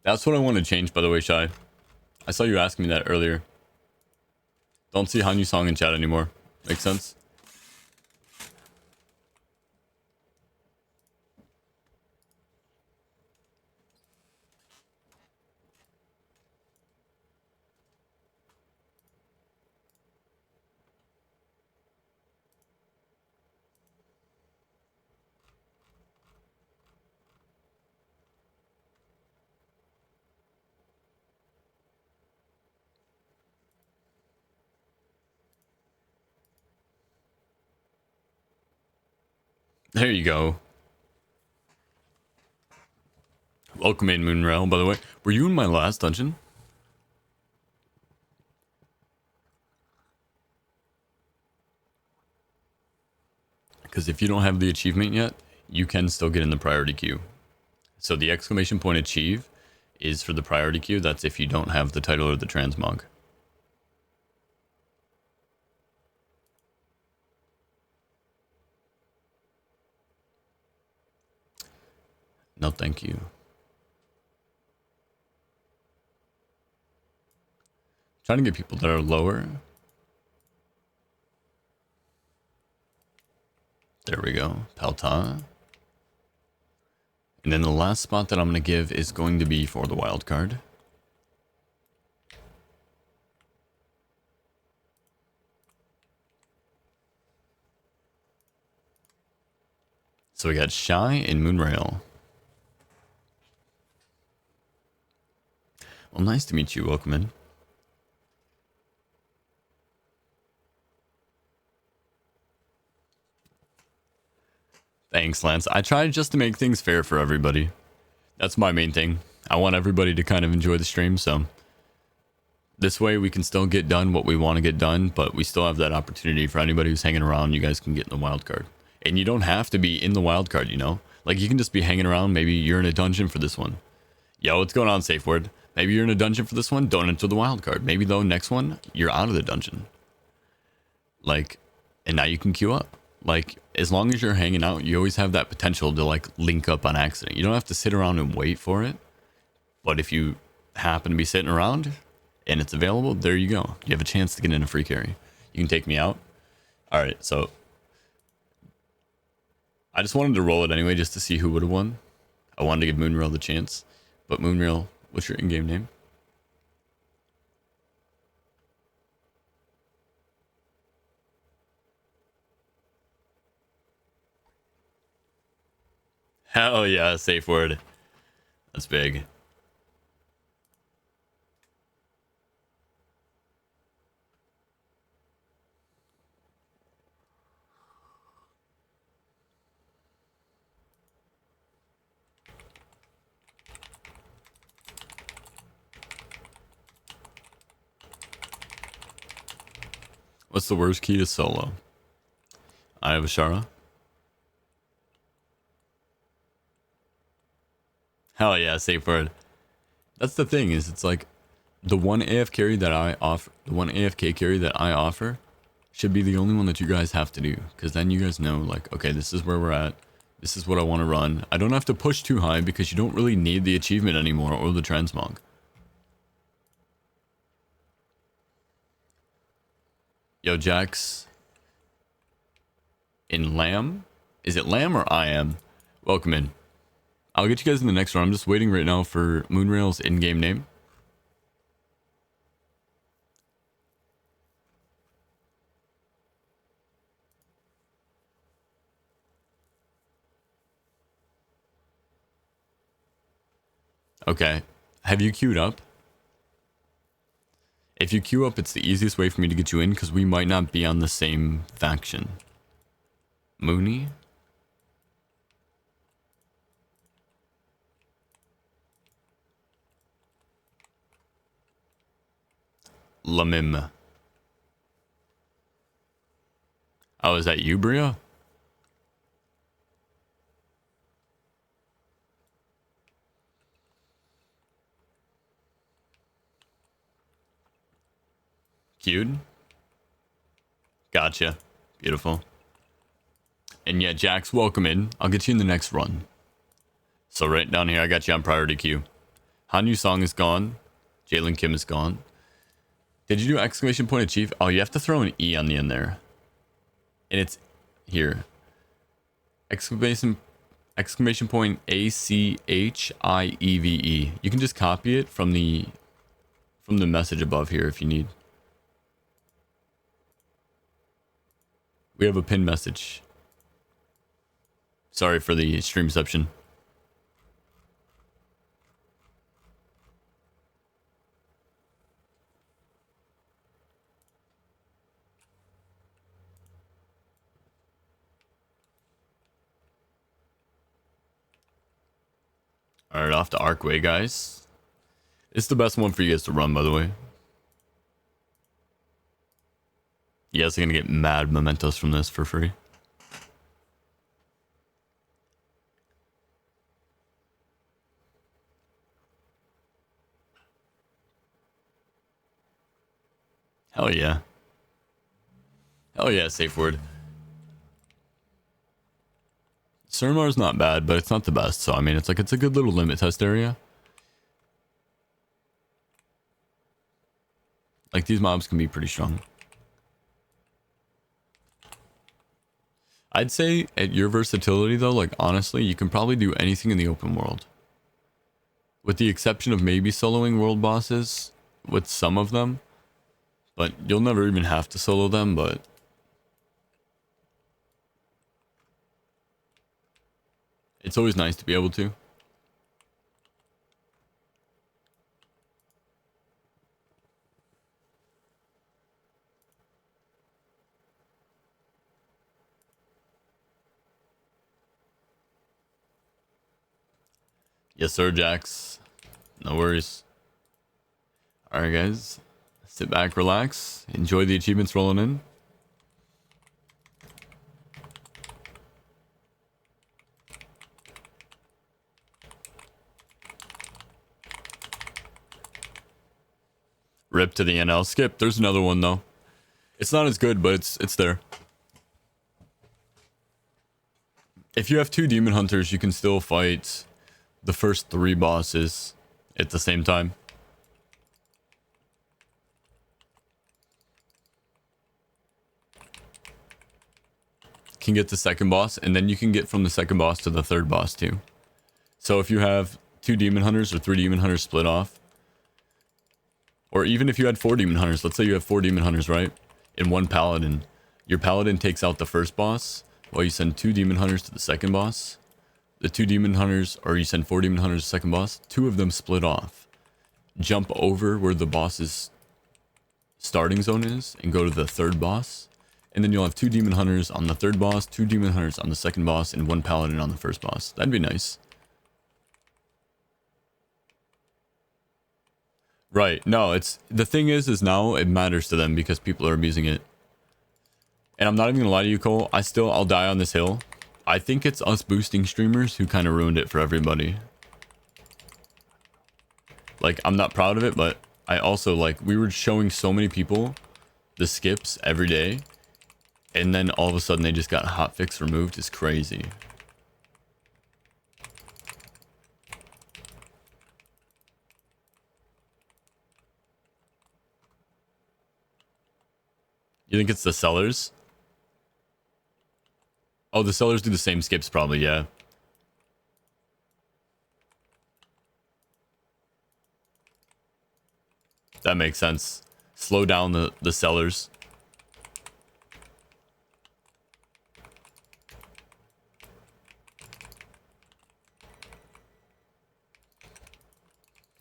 That's what I want to change, by the way, Shy. I saw you asking me that earlier. Don't see Han Yu-song in chat anymore. Makes sense? There you go. Welcome in, Moonrail, by the way. Were you in my last dungeon? Because if you don't have the achievement yet, you can still get in the priority queue. So the exclamation point achieve is for the priority queue. That's if you don't have the title or the transmog. No, thank you. Trying to get people that are lower. There we go. Palta. And then the last spot that I'm going to give is going to be for the wild card. So we got Shy and Moonrail. Well, nice to meet you. Welcome in. Thanks, Lance. I try just to make things fair for everybody. That's my main thing. I want everybody to kind of enjoy the stream, so this way we can still get done what we want to get done, but we still have that opportunity for anybody who's hanging around. You guys can get in the wild card. And you don't have to be in the wild card, you know? Like, you can just be hanging around. Maybe you're in a dungeon for this one. Yo, what's going on, Safe Word? Maybe you're in a dungeon for this one. Don't enter the wild card. Maybe, though, next one, you're out of the dungeon. Like, and now you can queue up. Like, as long as you're hanging out, you always have that potential to, like, link up on accident. You don't have to sit around and wait for it. But if you happen to be sitting around and it's available, there you go. You have a chance to get in a free carry. You can take me out. All right, so I just wanted to roll it anyway just to see who would have won. I wanted to give Moonrail the chance. But Moonrail, what's your in-game name? Hell yeah, safe word. That's big. What's the worst key to solo? I have a Shara. Hell yeah, safe word. That's the thing, is it's like the one AF carry that I offer, the one AFK carry that I offer should be the only one that you guys have to do, because then you guys know, like, okay, this is where we're at. This is what I want to run. I don't have to push too high because you don't really need the achievement anymore or the transmog. Yo, Jax. In Lamb? Is it Lamb or I am? Welcome in. I'll get you guys in the next round. I'm just waiting right now for Moonrail's in-game name. Okay. Have you queued up? If you queue up, it's the easiest way for me to get you in because we might not be on the same faction. Mooney? Lamim. Oh, is that you, Bria? Queued? Gotcha. Beautiful. And yeah, Jax, welcome in. I'll get you in the next run. So right down here, I got you on priority queue. Hanyu Song is gone. Jalen Kim is gone. Did you do exclamation point achieve? Oh, you have to throw an E on the end there. And it's here. Exclamation point ACHIEVE. You can just copy it from the message above here if you need. We have a pinned message. Sorry for the streamception. Alright, off to Arcway, guys. It's the best one for you guys to run, by the way. You guys are gonna get mad mementos from this for free. Hell yeah. Hell yeah, safe word. Surmar's not bad, but it's not the best. So, I mean, it's like, it's a good little limit test area. Like, these mobs can be pretty strong. I'd say at your versatility, though, like, honestly, you can probably do anything in the open world. With the exception of maybe soloing world bosses with some of them. But you'll never even have to solo them, but... it's always nice to be able to. Yes, sir, Jax. No worries. Alright, guys. Sit back, relax. Enjoy the achievements rolling in. Rip to the NL. Skip. There's another one, though. It's not as good, but it's there. If you have 2 Demon Hunters, you can still fight the first 3 bosses at the same time. Can get the second boss, and then you can get from the second boss to the third boss too. So if you have 2 Demon Hunters or 3 Demon Hunters split off, or even if you had 4 Demon Hunters, let's say you have 4 Demon Hunters, right? And 1 Paladin. Your Paladin takes out the first boss, while you send 2 Demon Hunters to the second boss. The 2 Demon Hunters, or you send 4 Demon Hunters to the second boss, 2 of them split off. Jump over where the boss's starting zone is, and go to the third boss. And then you'll have 2 Demon Hunters on the third boss, 2 Demon Hunters on the second boss, and 1 Paladin on the first boss. That'd be nice. Right. No, it's... the thing is now it matters to them because people are abusing it. And I'm not even gonna lie to you, Cole. I'll die on this hill. I think it's us boosting streamers who kind of ruined it for everybody. Like, I'm not proud of it, but I also, like, we were showing so many people the skips every day, and then all of a sudden they just got hotfix removed. Is crazy. You think it's the sellers? Oh, the sellers do the same skips probably, yeah. That makes sense. Slow down the sellers.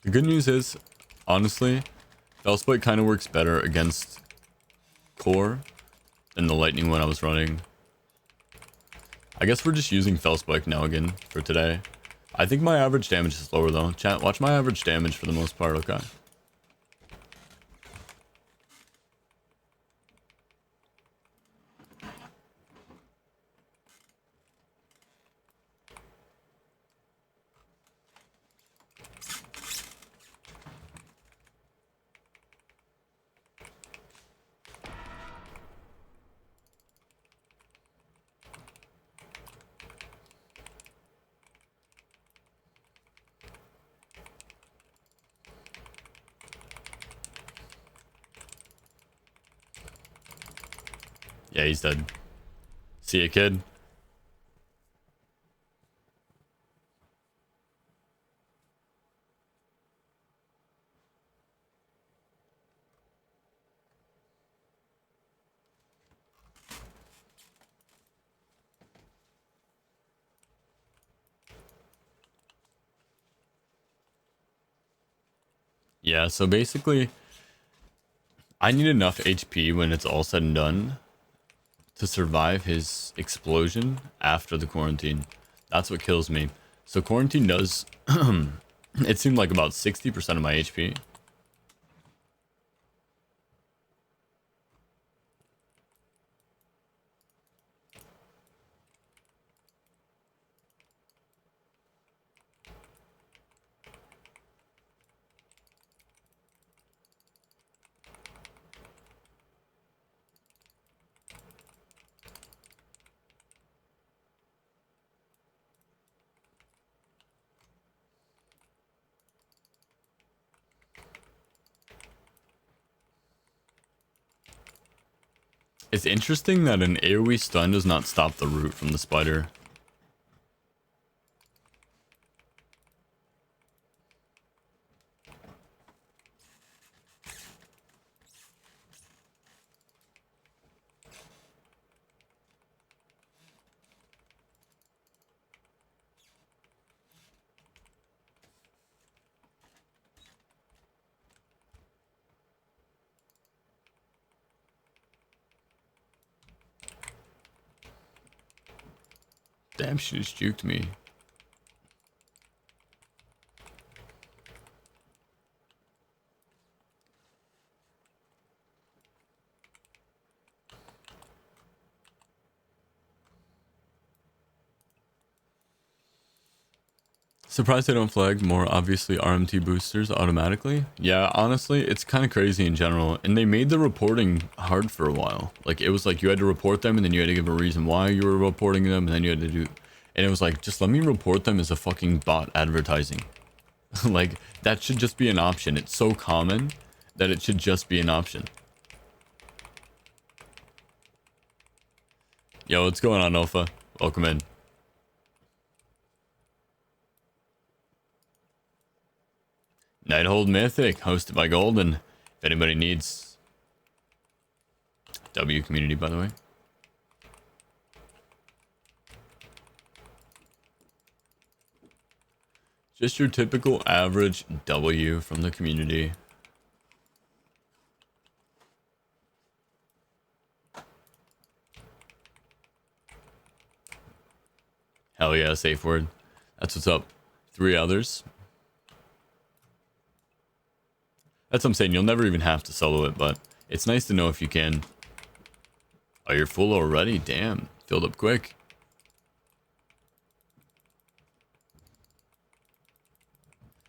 The good news is, honestly, Felspike kind of works better against core than the lightning one I was running. I guess we're just using Felspike now again for today. I think my average damage is lower though. Chat, watch my average damage for the most part, okay? Yeah, he's dead. See ya, kid. Yeah, so basically, I need enough HP when it's all said and done to survive his explosion after the quarantine. That's what kills me. So quarantine does, it seemed like about 60% of my HP. It's interesting that an AoE stun does not stop the root from the spider. Damn, she just juked me. Surprised they don't flag more obviously RMT boosters automatically. Yeah, honestly, it's kind of crazy in general. And they made the reporting hard for a while. Like, it was like you had to report them and then you had to give a reason why you were reporting them. And then you had to do... And it was like, just let me report them as a fucking bot advertising. Like, that should just be an option. It's so common that it should just be an option. Yo, what's going on, Alpha? Welcome in. Nighthold Mythic, hosted by Golden. If anybody needs... W community, by the way. Just your typical average W from the community. Hell yeah, safe word. That's what's up. 3 others. That's what I'm saying. You'll never even have to solo it, but it's nice to know if you can. Oh, you're full already? Damn. Filled up quick.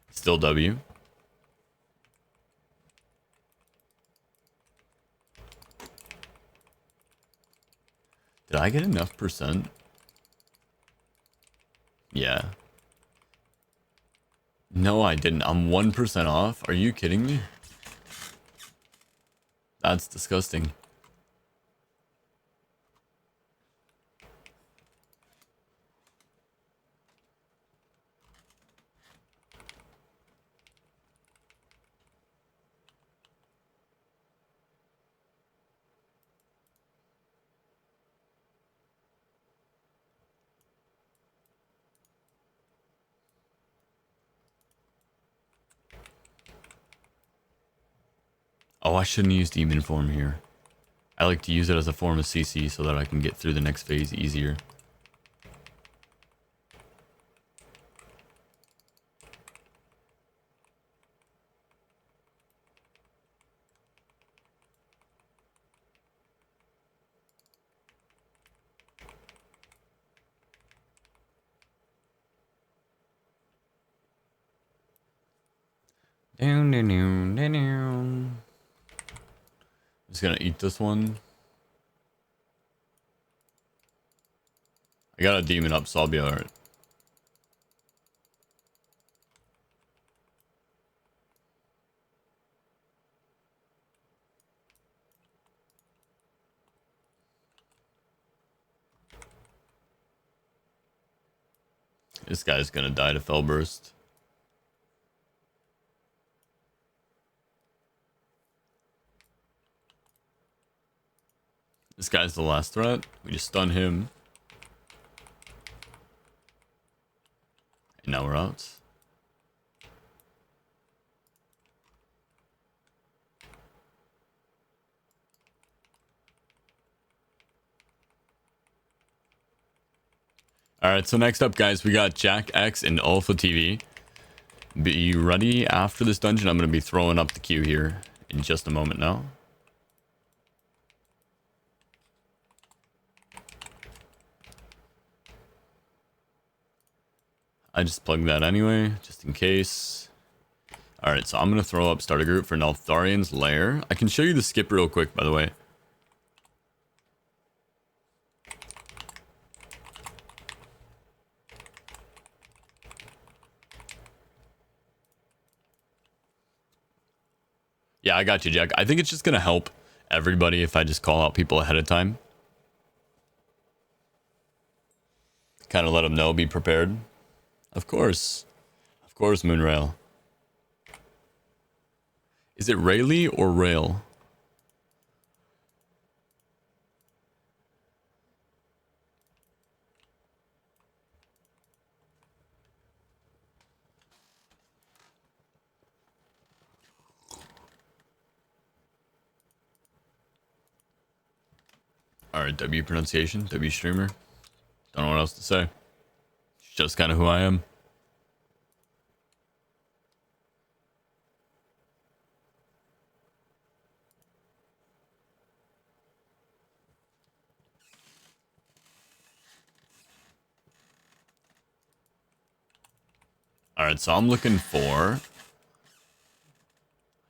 Still W. Did I get enough percent? Yeah. No, I didn't. I'm 1% off. Are you kidding me? That's disgusting. Oh, I shouldn't use Demon Form here. I like to use it as a form of CC so that I can get through the next phase easier. Down, down, down, down, down. Just gonna eat this one. I got a demon up, so I'll be alright. This guy's gonna die to Fell Burst. This guy's the last threat. We just stun him. And now we're out. Alright, so next up, guys, we got Jack X and Alpha TV. Be ready after this dungeon. I'm going to be throwing up the queue here in just a moment now. I just plugged that anyway, just in case. Alright, so I'm going to throw up starter group for Neltharian's Lair. I can show you the skip real quick, by the way. Yeah, I got you, Jack. I think it's just going to help everybody if I just call out people ahead of time. Kind of let them know, be prepared. Of course, Moonrail. Is it Rayleigh or Rail? Alright, W pronunciation, W streamer. Don't know what else to say. It's just kind of who I am. Alright, so I'm looking for...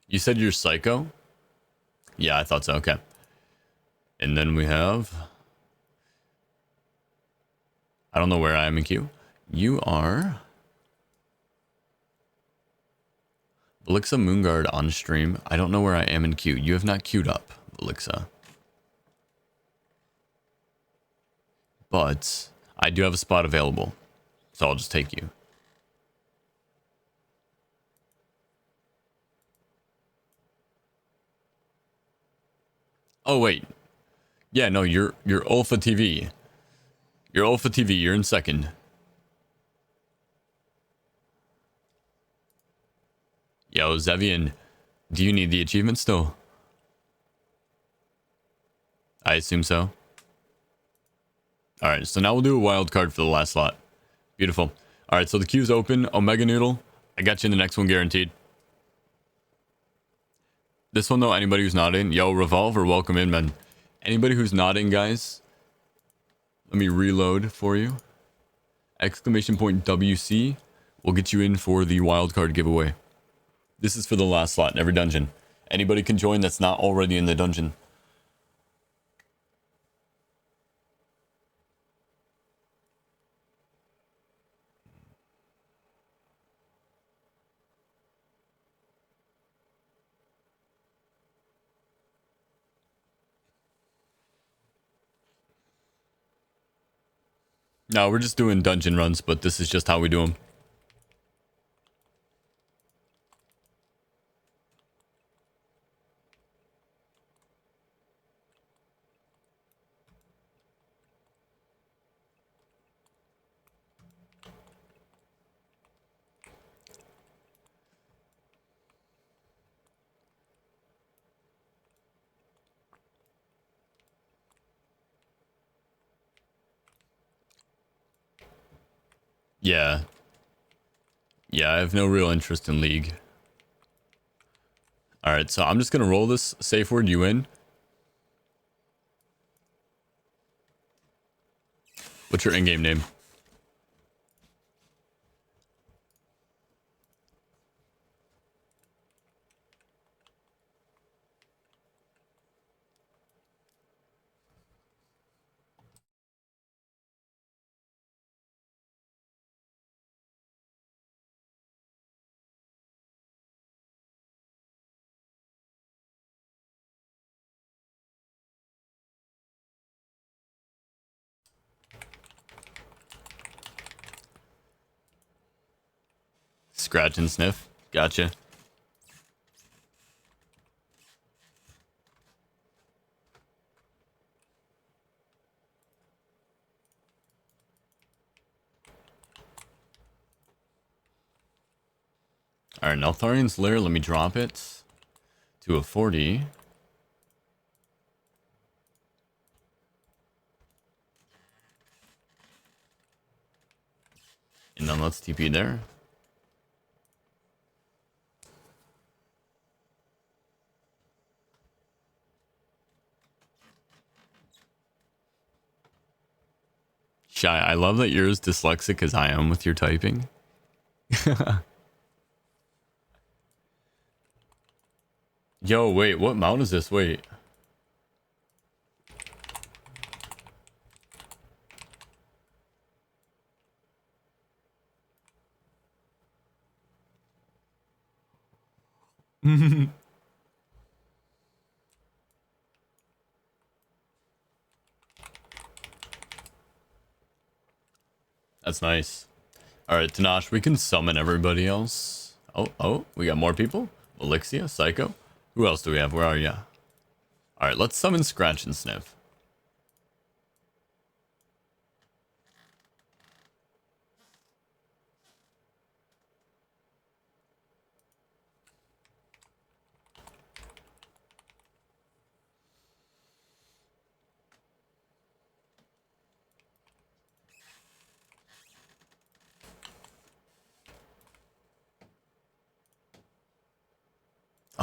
You said you're Psycho? Yeah, I thought so, okay. And then we have... I don't know where I am in queue. You are... Velixa Moonguard on stream. I don't know where I am in queue. You have not queued up, Velixa. But I do have a spot available. So I'll just take you. Oh, wait. Yeah, no, you're Alpha TV. You're Alpha TV. You're in second. Yo, Zevian, do you need the achievement still? I assume so. Alright, so now we'll do a wild card for the last slot. Beautiful. Alright, so the queue's open. Omega Noodle, I got you in the next one guaranteed. This one, though, anybody who's not in, yo, Revolver, welcome in, man. Anybody who's not in, guys, let me reload for you. Exclamation point WC will get you in for the wildcard giveaway. This is for the last slot in every dungeon. Anybody can join that's not already in the dungeon. No, we're just doing dungeon runs, but this is just how we do them. Yeah. Yeah, I have no real interest in League. Alright, so I'm just gonna roll this safe word you in. What's your in-game name? Scratch and sniff. Gotcha. Alright, Neltharian's Lair, let me drop it to a 40. And then let's TP there. Shy, I love that you're as dyslexic as I am with your typing. Yo, wait, what mount is this? Wait. That's nice. Alright, Tanash, we can summon everybody else. Oh, we got more people? Elixia, Psycho. Who else do we have? Where are ya? Alright, let's summon Scratch and Sniff.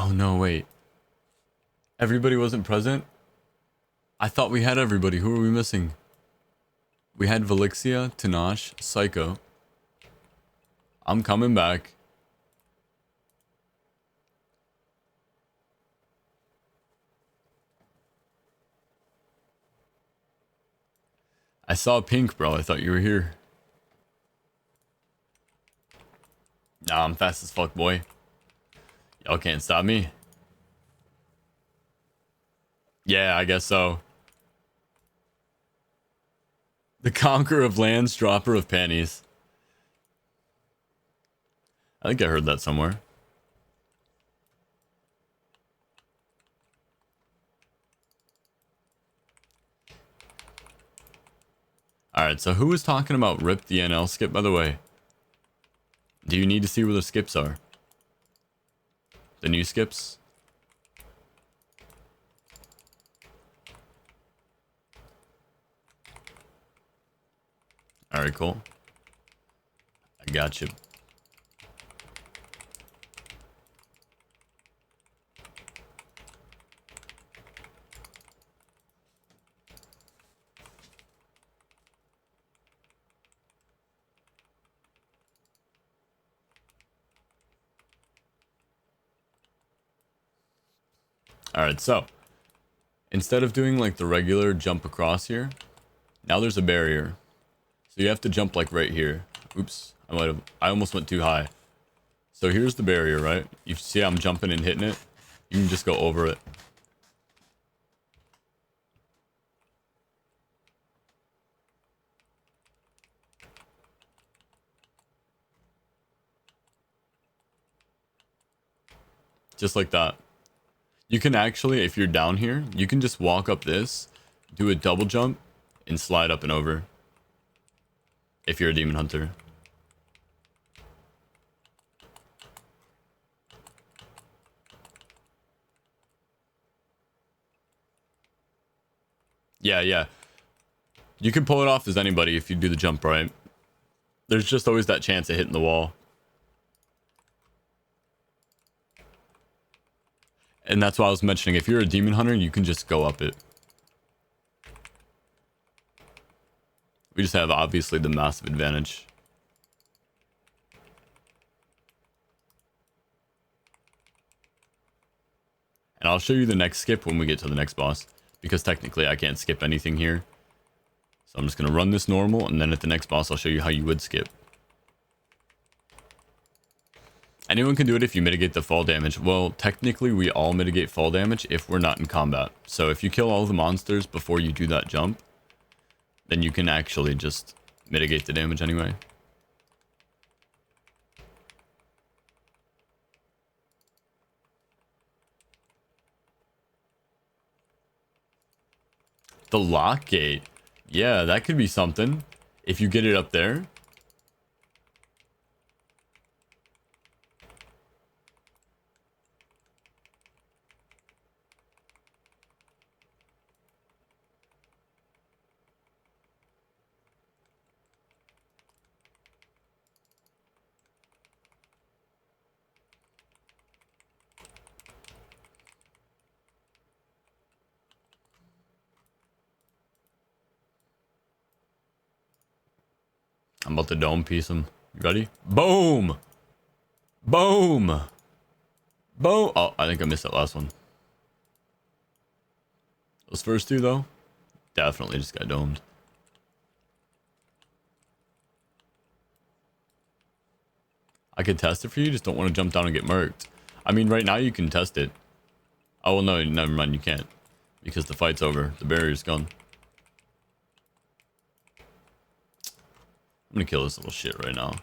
Oh no, wait. Everybody wasn't present? I thought we had everybody. Who are we missing? We had Velixia, Tanash, Psycho. I'm coming back. I saw pink, bro. I thought you were here. Nah, I'm fast as fuck, boy. Y'all can't stop me. Yeah, I guess so. The conqueror of lands, dropper of panties. I think I heard that somewhere. Alright, so who was talking about rip the NL skip, by the way? Do you need to see where the skips are? The new skips? Alright, cool. I got you. Alright, so instead of doing like the regular jump across here, now there's a barrier. So you have to jump like right here. Oops, I almost went too high. So here's the barrier, right? You see I'm jumping and hitting it? You can just go over it. Just like that. You can actually, if you're down here, you can just walk up this, do a double jump, and slide up and over. If you're a demon hunter. Yeah, yeah. You can pull it off as anybody if you do the jump right. There's just always that chance of hitting the wall. And that's why I was mentioning, if you're a demon hunter, you can just go up it. We just have, obviously, the massive advantage. And I'll show you the next skip when we get to the next boss. Because technically, I can't skip anything here. So I'm just going to run this normal, and then at the next boss, I'll show you how you would skip. Anyone can do it if you mitigate the fall damage. Well, technically, we all mitigate fall damage if we're not in combat. So if you kill all the monsters before you do that jump, then you can actually just mitigate the damage anyway. The lock gate. Yeah, that could be something. If you get it up there. I'm about to dome piece him. You ready? Boom! Boom! Boom! Oh, I think I missed that last one. Those first two, though, definitely just got domed. I could test it for you, just don't want to jump down and get murked. I mean, right now you can test it. Oh, well, no, never mind, you can't. Because the fight's over. The barrier's gone. I'm gonna kill this little shit right now.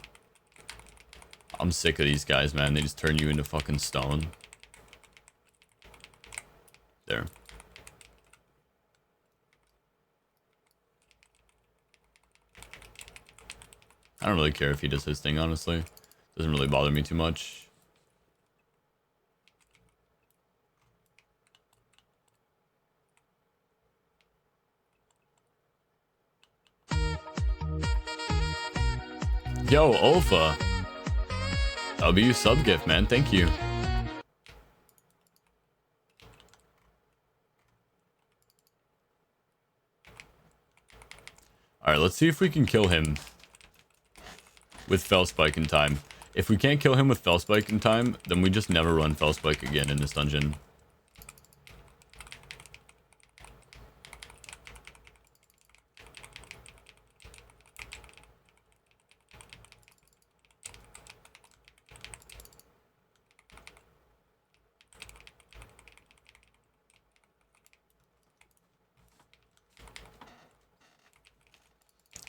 I'm sick of these guys, man. They just turn you into fucking stone. There. I don't really care if he does his thing, honestly. Doesn't really bother me too much. Yo, Ulfa. W sub gift, man. Thank you. Alright, let's see if we can kill him with Fellspike in time. If we can't kill him with Fellspike in time, then we just never run Fellspike again in this dungeon.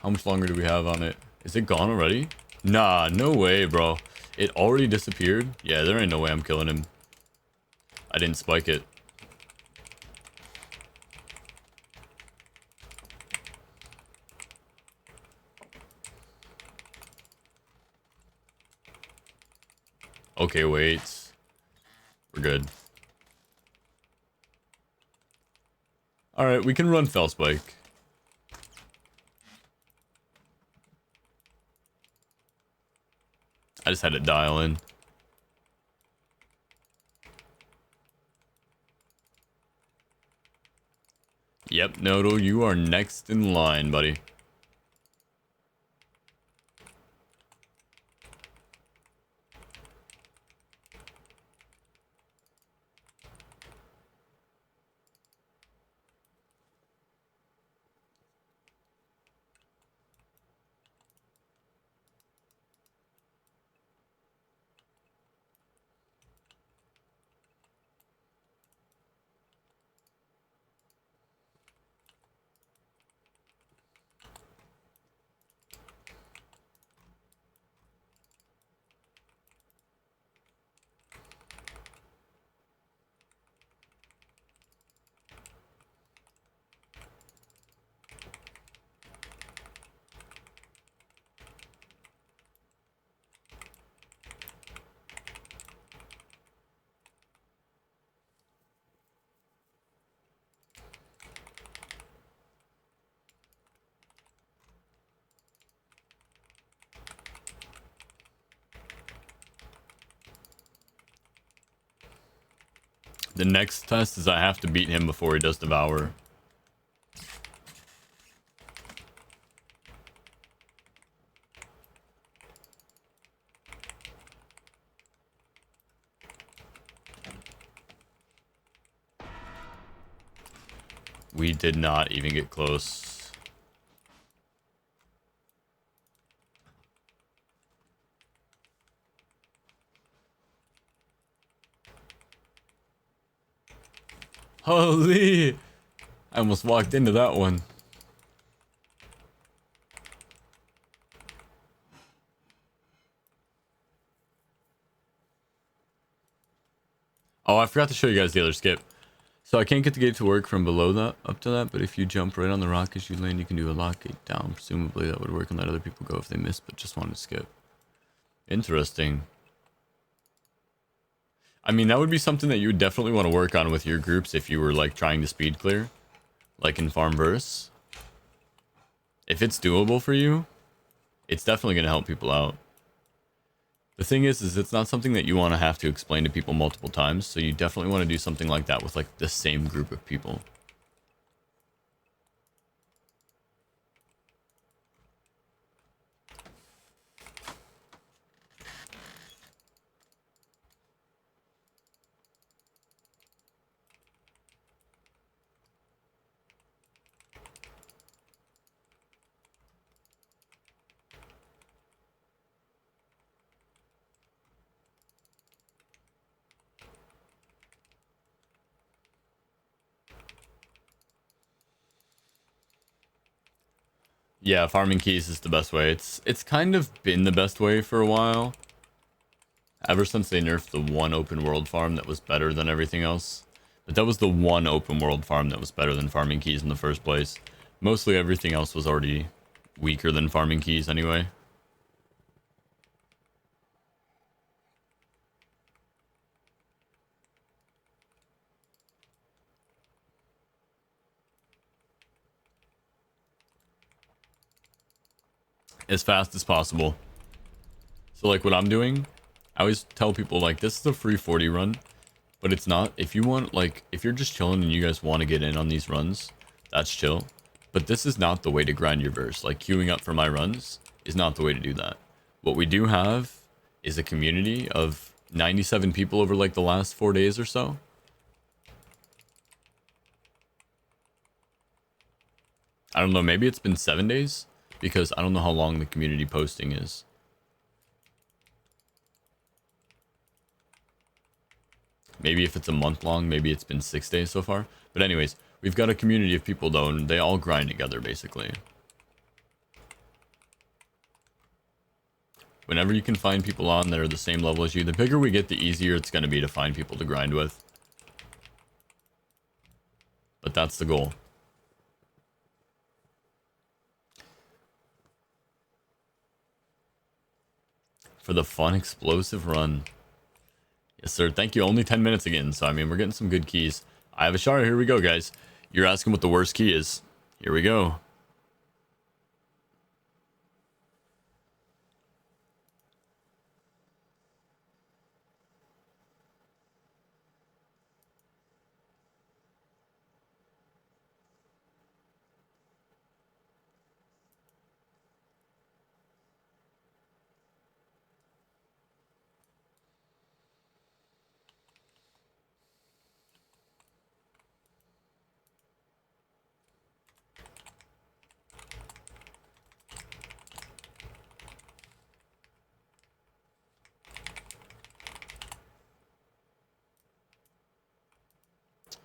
How much longer do we have on it? Is it gone already? Nah, no way, bro. It already disappeared? Yeah, there ain't no way I'm killing him. I didn't spike it. Okay, wait. We're good. Alright, we can run Fellspike. I just had to dial in. Yep, Noodle, you are next in line, buddy. The next test is I have to beat him before he does Devour. We did not even get close. Holy! I almost walked into that one. Oh, I forgot to show you guys the other skip. So I can't get the gate to work from below that up to that, but if you jump right on the rock as you land, you can do a lock gate down. Presumably that would work and let other people go if they missed, but just wanted to skip. Interesting. I mean, that would be something that you would definitely want to work on with your groups if you were like trying to speed clear, like in Farmverse. If it's doable for you, it's definitely going to help people out. The thing is it's not something that you want to have to explain to people multiple times, so you definitely want to do something like that with like the same group of people. Yeah, farming keys is the best way. It's kind of been the best way for a while. Ever since they nerfed the one open world farm that was better than everything else. But that was the one open world farm that was better than farming keys in the first place. Mostly everything else was already weaker than farming keys anyway. As fast as possible. So like what I'm doing, I always tell people like this is a free 40 run, but it's not. If you want, like, if you're just chilling and you guys want to get in on these runs, that's chill. But this is not the way to grind your verse. Like queuing up for my runs is not the way to do that. What we do have is a community of 97 people over like the last 4 days or so. I don't know, maybe it's been 7 days because I don't know how long the community posting is. Maybe if it's a month long, maybe it's been 6 days so far. But anyways, we've got a community of people though, and they all grind together basically. Whenever you can find people on that are the same level as you, the bigger we get, the easier it's going to be to find people to grind with. But that's the goal. For the fun, explosive run. Yes, sir. Thank you. Only 10 minutes again. So, I mean, we're getting some good keys. I have a Shara. Here we go, guys. You're asking what the worst key is. Here we go.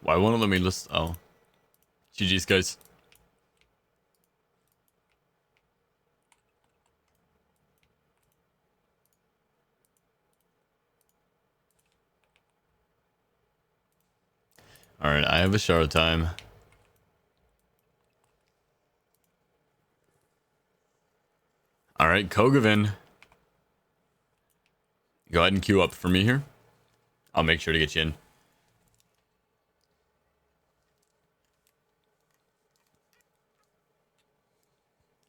Why won't it let me list? Oh. GG's, guys. Alright, I have a Shara time. Alright, Kogavin. Go ahead and queue up for me here. I'll make sure to get you in.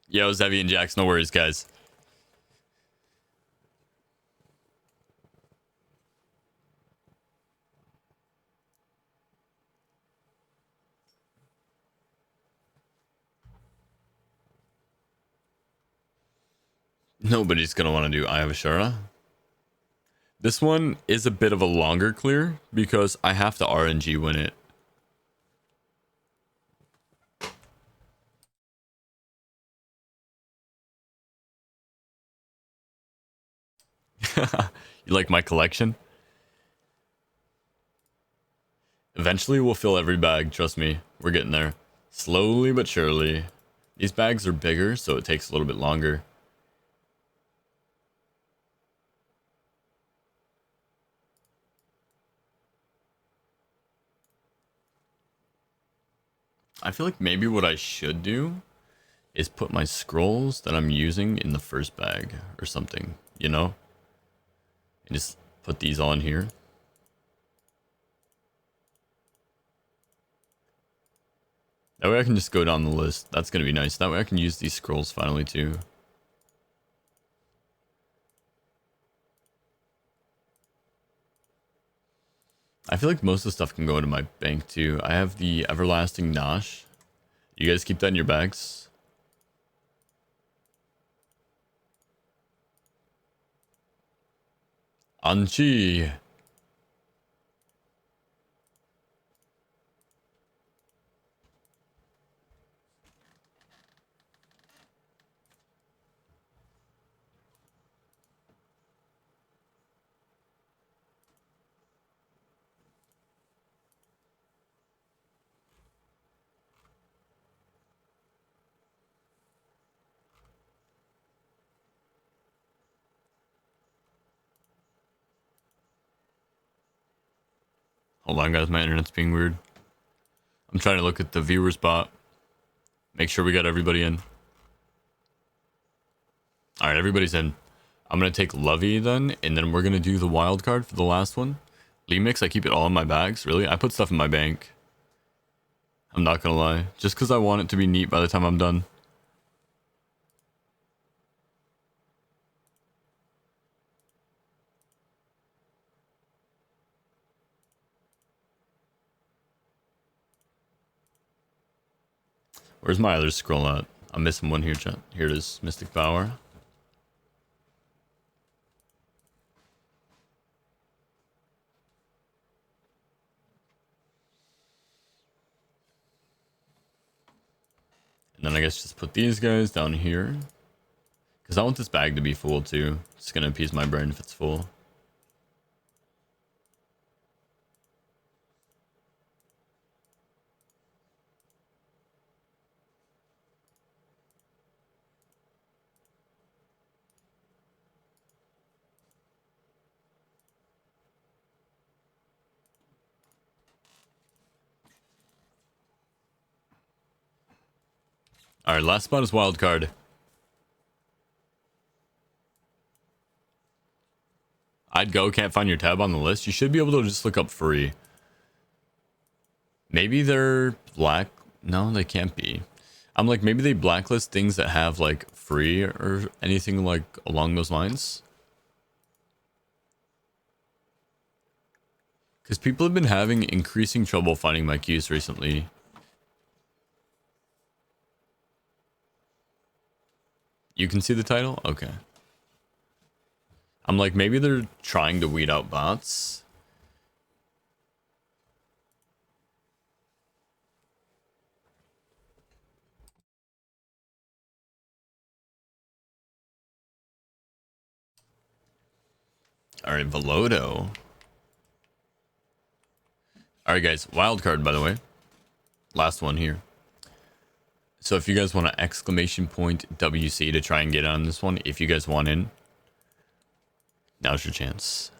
Yo, Zevi and Jax, no worries, guys. Nobody's gonna want to do Eye of Ashara. This one is a bit of a longer clear because I have to RNG win it. You like my collection? Eventually we'll fill every bag, trust me. We're getting there. Slowly but surely. These bags are bigger, so it takes a little bit longer. I feel like maybe what I should do is put my scrolls that I'm using in the first bag or something, you know? And just put these all in here. That way I can just go down the list. That's going to be nice. That way I can use these scrolls finally too. I feel like most of the stuff can go into my bank too. I have the Everlasting Nosh. You guys keep that in your bags. Anchi. Hold on, guys. My internet's being weird. I'm trying to look at the viewer spot. Make sure we got everybody in. All right, everybody's in. I'm going to take Lovey then, and then we're going to do the wild card for the last one. Lemix, I keep it all in my bags. Really? I put stuff in my bank. I'm not going to lie. Just because I want it to be neat by the time I'm done. Where's my other scroll at? I'm missing one here, chat. Here it is. Mystic Power. And then I guess just put these guys down here. Because I want this bag to be full too. It's going to appease my brain if it's full. Alright, last spot is wild card. I'd go, can't find your tab on the list. You should be able to just look up free. Maybe they're black. No, they can't be. I'm like, maybe they blacklist things that have like free or anything like along those lines. Because people have been having increasing trouble finding my keys recently. You can see the title? Okay. I'm like, maybe they're trying to weed out bots. Alright, Velodo. Alright, guys. Wild card, by the way. Last one here. So if you guys want to exclamation point WC to try and get on this one, if you guys want in, now's your chance.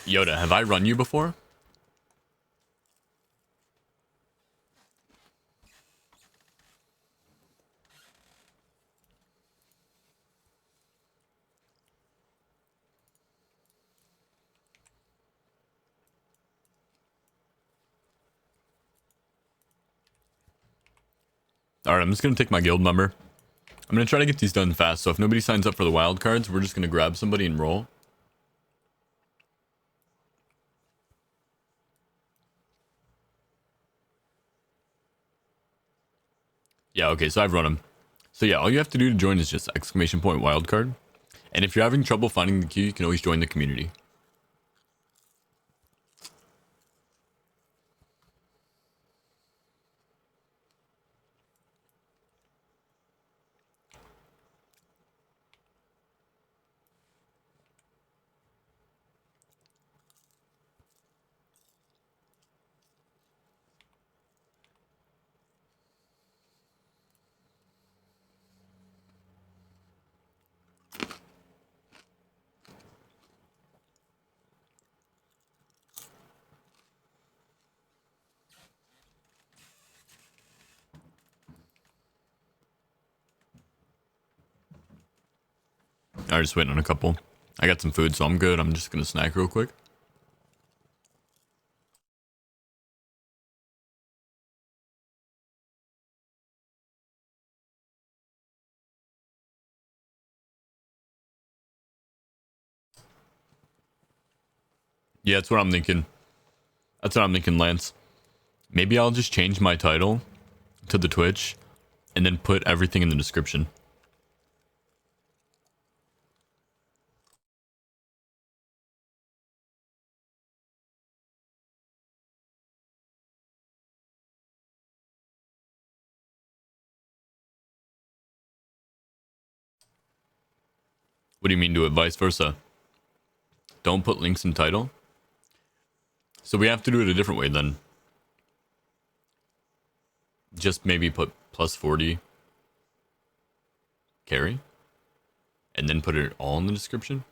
Yoda, have I run you before? Alright, I'm just gonna take my guild member. I'm gonna try to get these done fast, so if nobody signs up for the wild cards, we're just gonna grab somebody and roll. Yeah, okay, so I've run them. So yeah, all you have to do to join is just exclamation point wildcard. And if you're having trouble finding the queue, you can always join the community. I'm just waiting on a couple. I got some food, so I'm good. I'm just gonna snack real quick. Yeah, that's what I'm thinking. That's what I'm thinking, Lance. Maybe I'll just change my title to the Twitch and then put everything in the description. What do you mean do it vice versa? Don't put links in title? So we have to do it a different way then. Just maybe put plus 40 carry and then put it all in the description.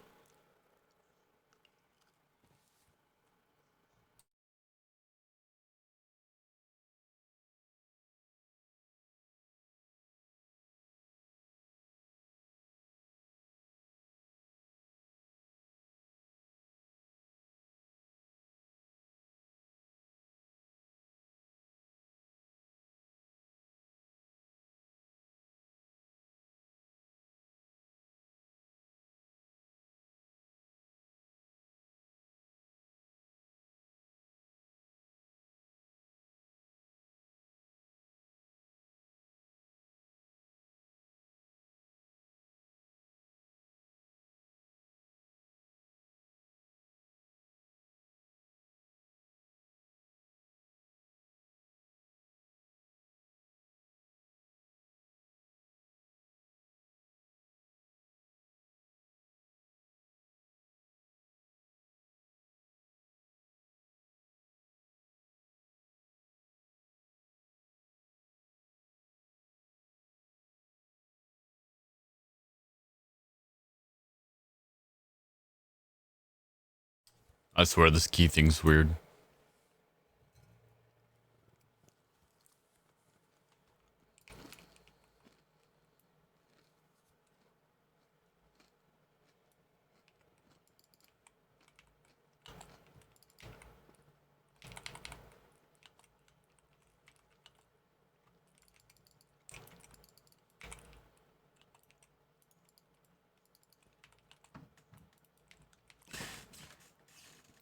I swear this key thing's weird.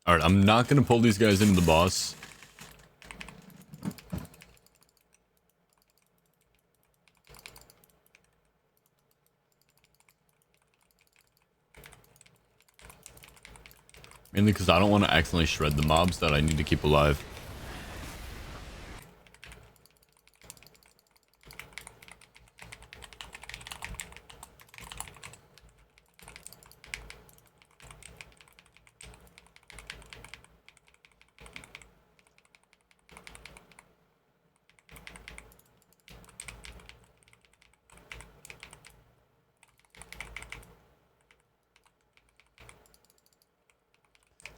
Alright, I'm not gonna pull these guys into the boss. Mainly because I don't want to accidentally shred the mobs that I need to keep alive.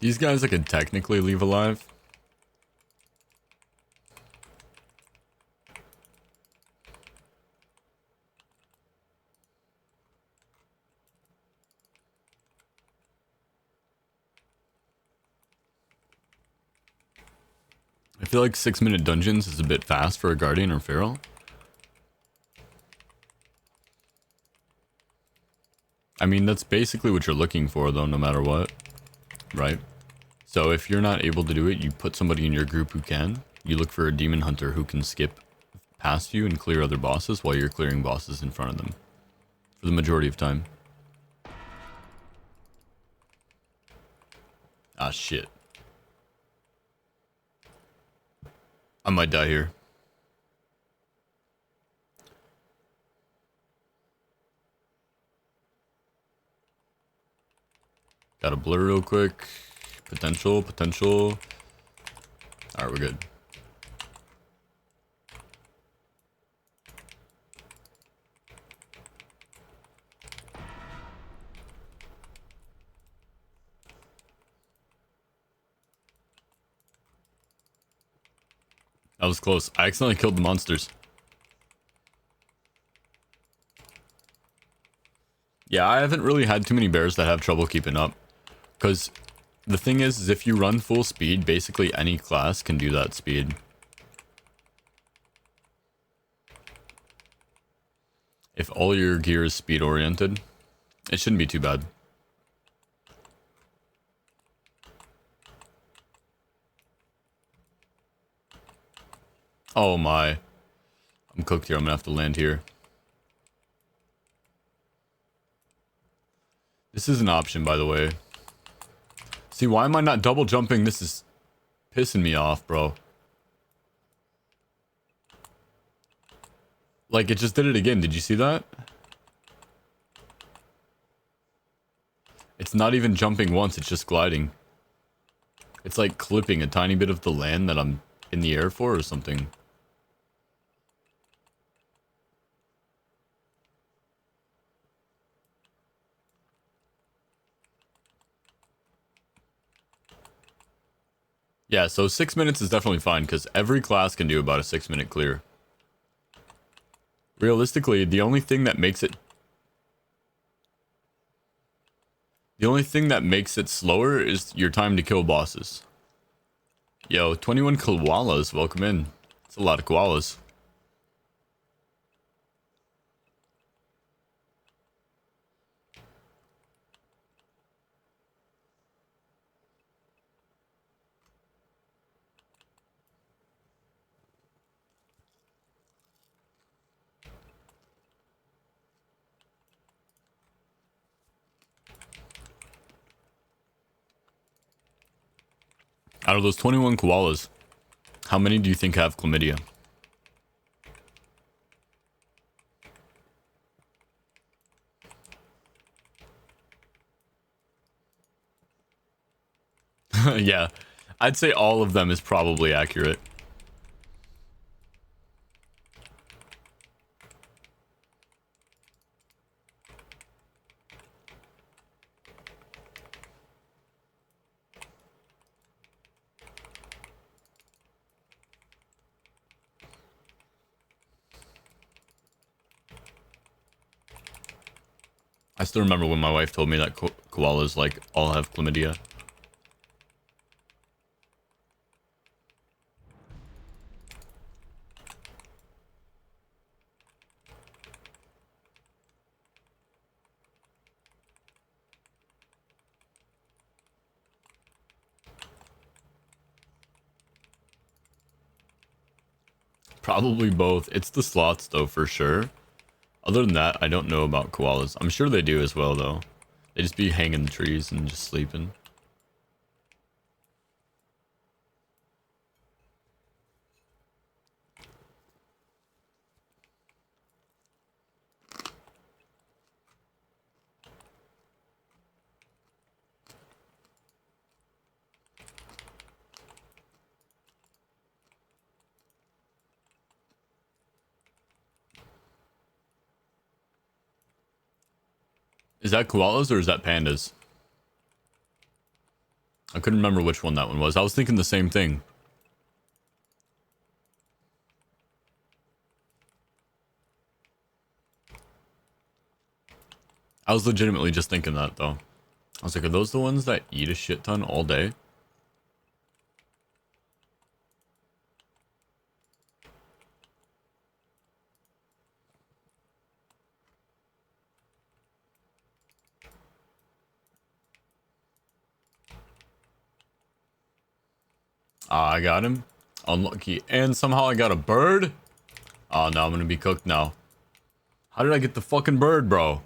These guys I could technically leave alive. I feel like 6-minute dungeons is a bit fast for a guardian or feral. I mean, that's basically what you're looking for, though, no matter what, right? So if you're not able to do it, you put somebody in your group who can. You look for a demon hunter who can skip past you and clear other bosses while you're clearing bosses in front of them for the majority of time. Ah, shit. I might die here. Got a blur real quick. Potential. Alright, we're good. That was close. I accidentally killed the monsters. Yeah, I haven't really had too many bears that have trouble keeping up. Because the thing is if you run full speed, basically any class can do that speed. If all your gear is speed oriented, it shouldn't be too bad. Oh my. I'm cooked here. I'm gonna have to land here. This is an option, by the way. See, why am I not double jumping? This is pissing me off, bro. Like, it just did it again. Did you see that? It's not even jumping once. It's just gliding. It's like clipping a tiny bit of the land that I'm in the air for or something. Yeah, so 6 minutes is definitely fine because every class can do about a 6-minute clear. Realistically, the only thing that makes it slower is your time to kill bosses. Yo, 21 koalas, welcome in. It's a lot of koalas. Out of those 21 koalas, how many do you think have chlamydia? Yeah, I'd say all of them is probably accurate. I still remember when my wife told me that koalas like all have chlamydia. Probably both. It's the sloths though, for sure. Other than that, I don't know about koalas. I'm sure they do as well though. They just be hanging in the trees and just sleeping. Is that koalas or is that pandas? I couldn't remember which one that one was. I was thinking the same thing. I was legitimately just thinking that though. I was like, are those the ones that eat a shit ton all day? Ah, I got him. Unlucky. And somehow I got a bird? Oh, no, I'm gonna be cooked now. How did I get the fucking bird, bro?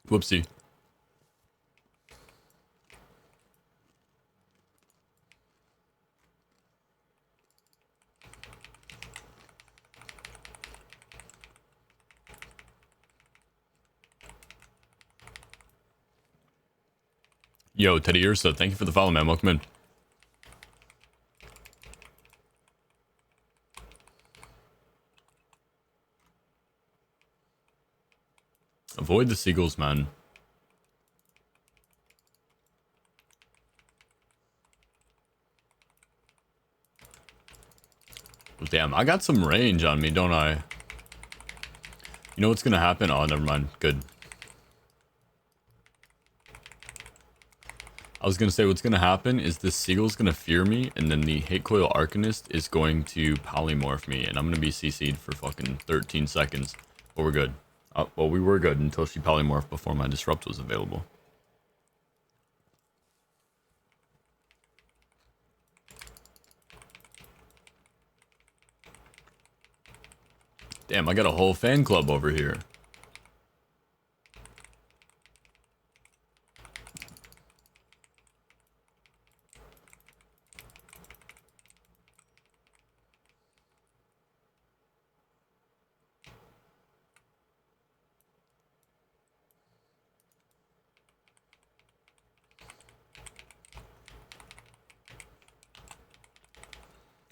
Whoopsie. Yo, Teddy Ursa, thank you for the follow, man. Welcome in. Avoid the seagulls, man. Damn, I got some range on me, don't I? You know what's gonna happen? Oh, never mind. Good. I was gonna say what's gonna happen is this seagull's gonna fear me, and then the hate coil arcanist is going to polymorph me, and I'm gonna be CC'd for fucking 13 seconds. But we're good. Well, we were good until she polymorphed before my disrupt was available. Damn, I got a whole fan club over here.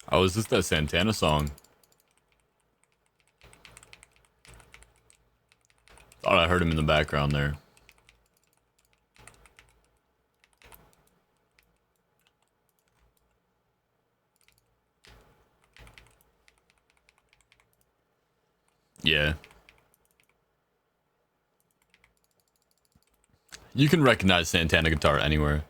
Oh, is this that Santana song? Thought I heard him in the background there. Yeah. You can recognize Santana guitar anywhere.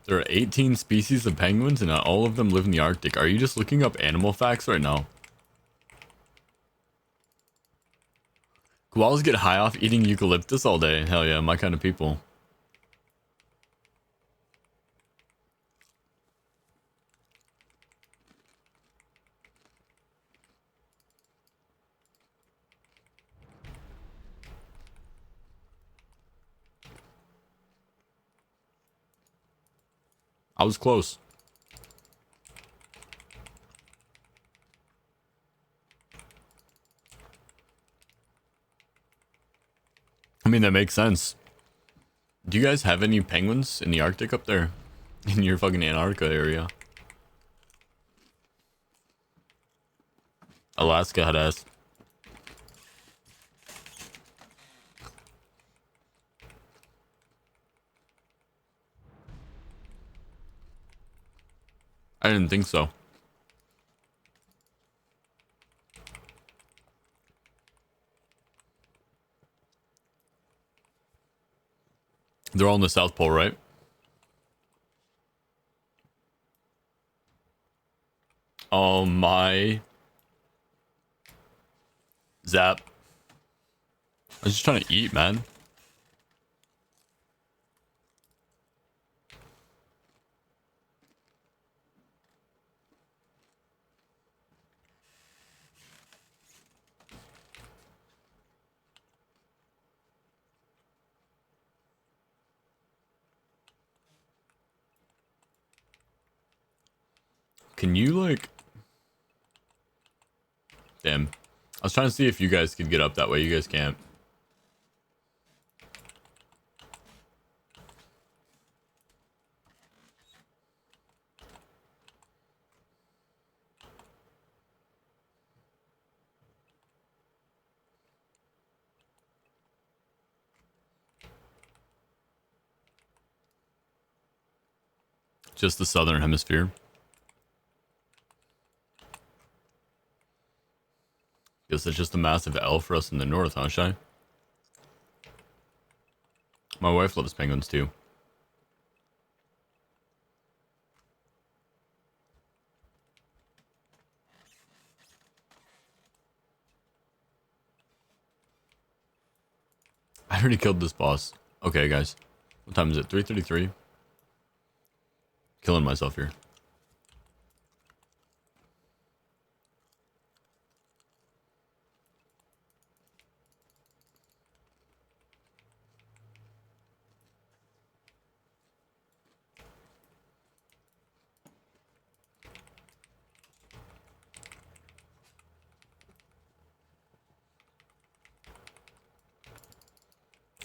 There are 18 species of penguins and not all of them live in the Arctic. Are you just looking up animal facts right now? Koalas get high off eating eucalyptus all day. Hell yeah, my kind of people. I was close. I mean, that makes sense. Do you guys have any penguins in the Arctic up there? In your fucking Antarctica area? Alaska had asked. I didn't think so. They're all in the South Pole, right? Oh my. Zap. I was just trying to eat, man. Can you, like... Damn. I was trying to see if you guys could get up that way. You guys can't. Just the southern hemisphere. Guess it's just a massive L for us in the north, huh, Shy? My wife loves penguins too. I already killed this boss. Okay, guys. What time is it? 3:33. Killing myself here.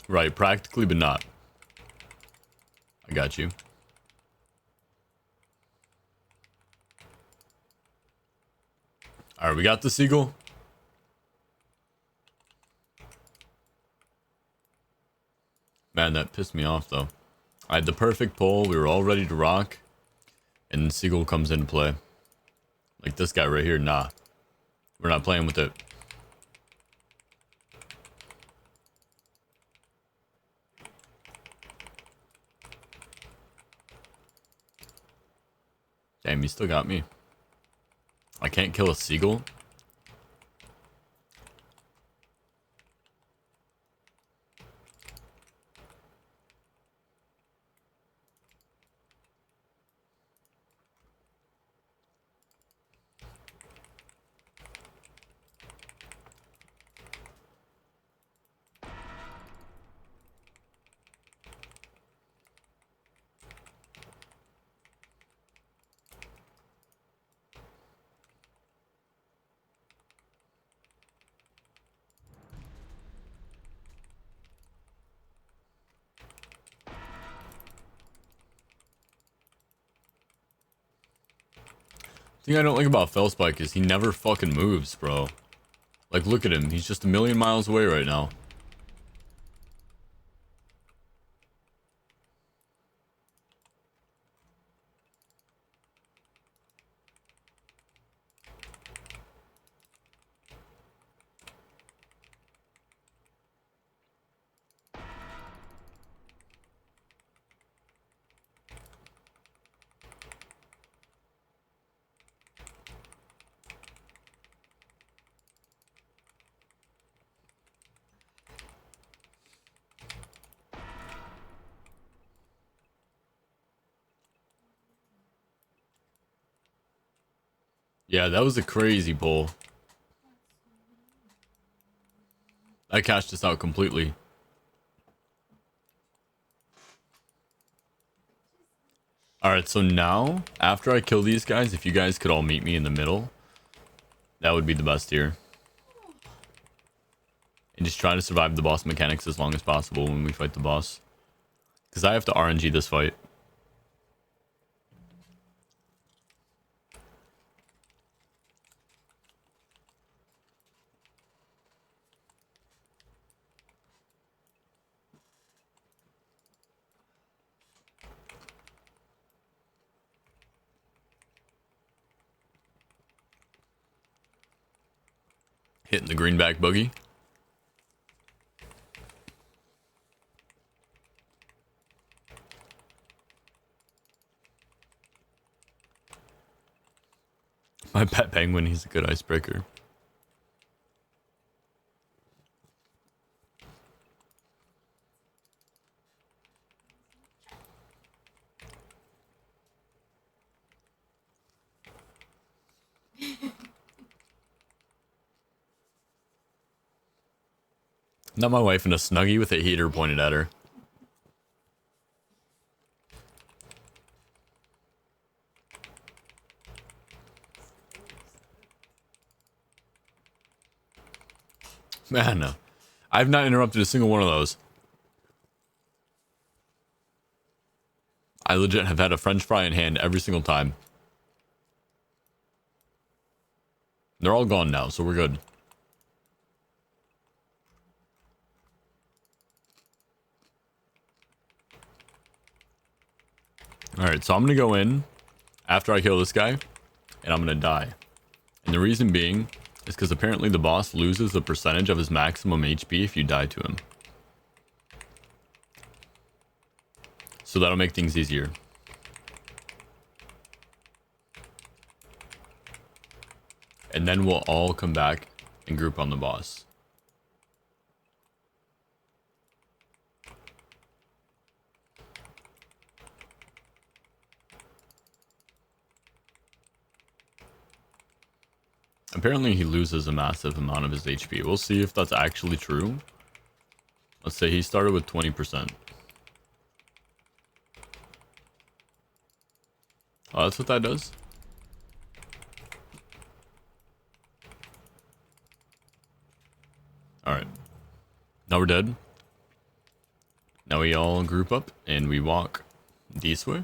Right, practically, but not. I got you. Alright, we got the seagull. Man, that pissed me off, though. I had the perfect pole, we were all ready to rock, and then seagull comes into play. Like this guy right here, nah. We're not playing with it. Damn, he still got me. I can't kill a seagull? The thing I don't like about Felspike is he never fucking moves, bro. Like, look at him. He's just a million miles away right now. Yeah, that was a crazy pull. I cashed this out completely. Alright, so now, after I kill these guys, if you guys could all meet me in the middle, that would be the best here. And just try to survive the boss mechanics as long as possible when we fight the boss. Because I have to RNG this fight. Hitting the greenback buggy. My pet penguin, he's a good icebreaker. Not my wife in a Snuggie with a heater pointed at her. Man, I've not interrupted a single one of those. I legit have had a french fry in hand every single time. They're all gone now, so we're good. Alright, so I'm gonna go in after I kill this guy, and I'm gonna die. And the reason being It's because apparently the boss loses a percentage of his maximum HP if you die to him. So that'll make things easier. And then we'll all come back and group on the boss. Apparently he loses a massive amount of his HP. We'll see if that's actually true. Let's say he started with 20%. Oh, that's what that does? Alright. Now we're dead. Now we all group up and we walk this way.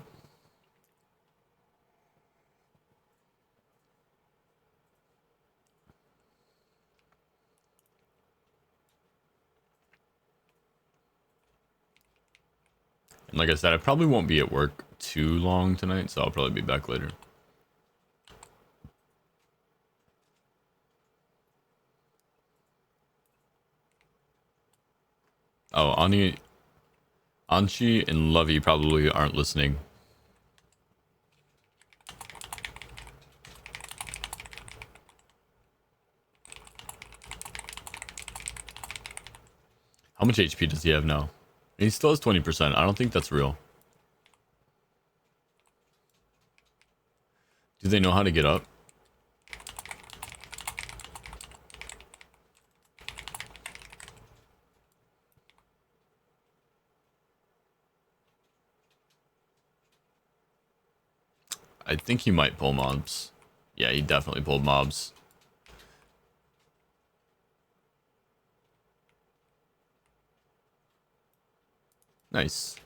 And like I said, I probably won't be at work too long tonight, so I'll probably be back later. Oh, Anchi and Lovey probably aren't listening. How much HP does he have now? He still has 20%. I don't think that's real. Do they know how to get up? I think he might pull mobs. Yeah, he definitely pulled mobs. Nice.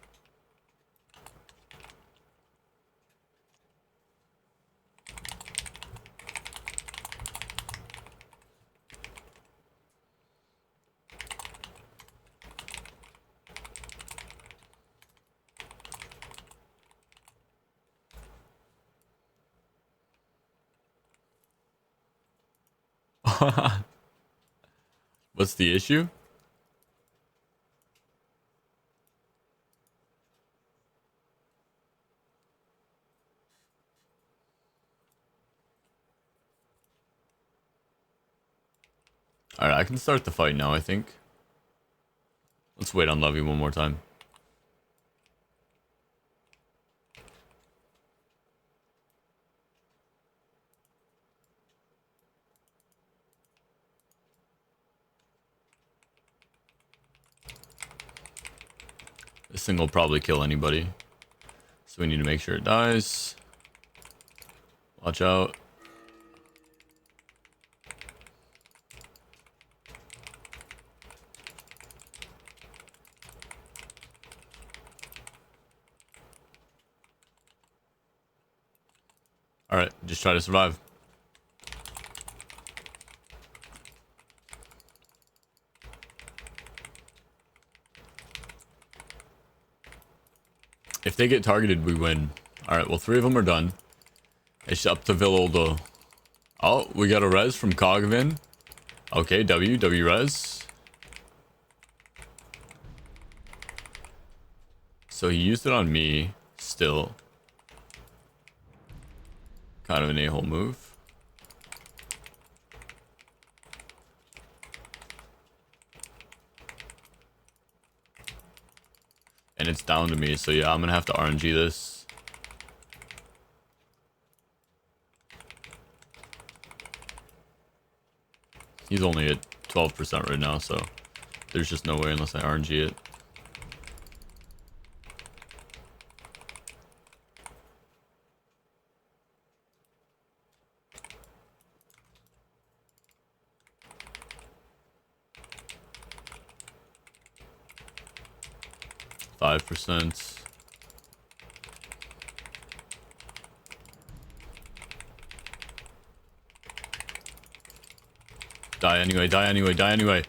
What's the issue? Alright, I can start the fight now, I think. Let's wait on Lovey one more time. This thing will probably kill anybody. So we need to make sure it dies. Watch out. Alright, just try to survive. If they get targeted, we win. Alright, well, 3 of them are done. It's up to Viloldo. Oh, we got a res from Cogvin. Okay, W res. So he used it on me, still. Kind of an a-hole move. And it's down to me, so yeah, I'm gonna have to RNG this. He's only at 12% right now, so there's just no way unless I RNG it. %. Die anyway, die anyway, die anyway.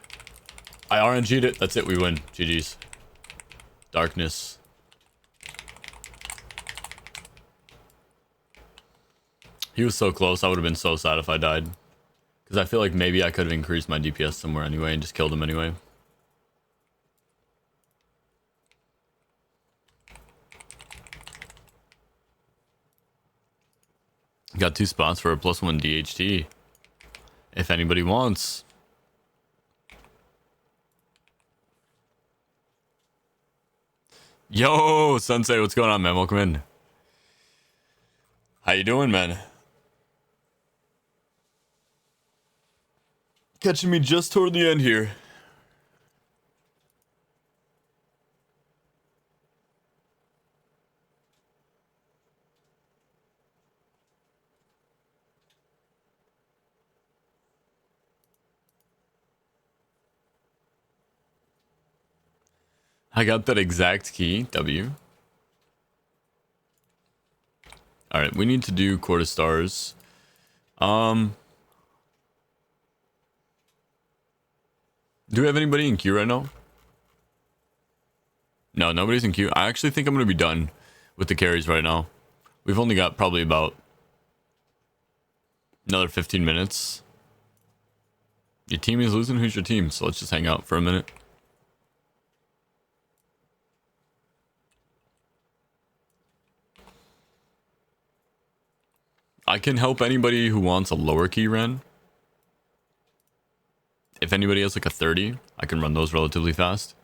I RNG'd it. That's it, we win. GG's. Darkness. He was so close. I would have been so sad if I died. Because I feel like maybe I could have increased my DPS somewhere anyway and just killed him anyway. Got 2 spots for a +1 DHT. If anybody wants. Yo, Sensei, what's going on, man? Welcome in. How you doing, man? Catching me just toward the end here. I got that exact key, W. Alright, we need to do quarter stars. Do we have anybody in queue right now? No, nobody's in queue. I actually think I'm going to be done with the carries right now. We've only got probably about another 15 minutes. Your team is losing? Who's your team? So let's just hang out for a minute. I can help anybody who wants a lower key run. If anybody has like a 30, I can run those relatively fast.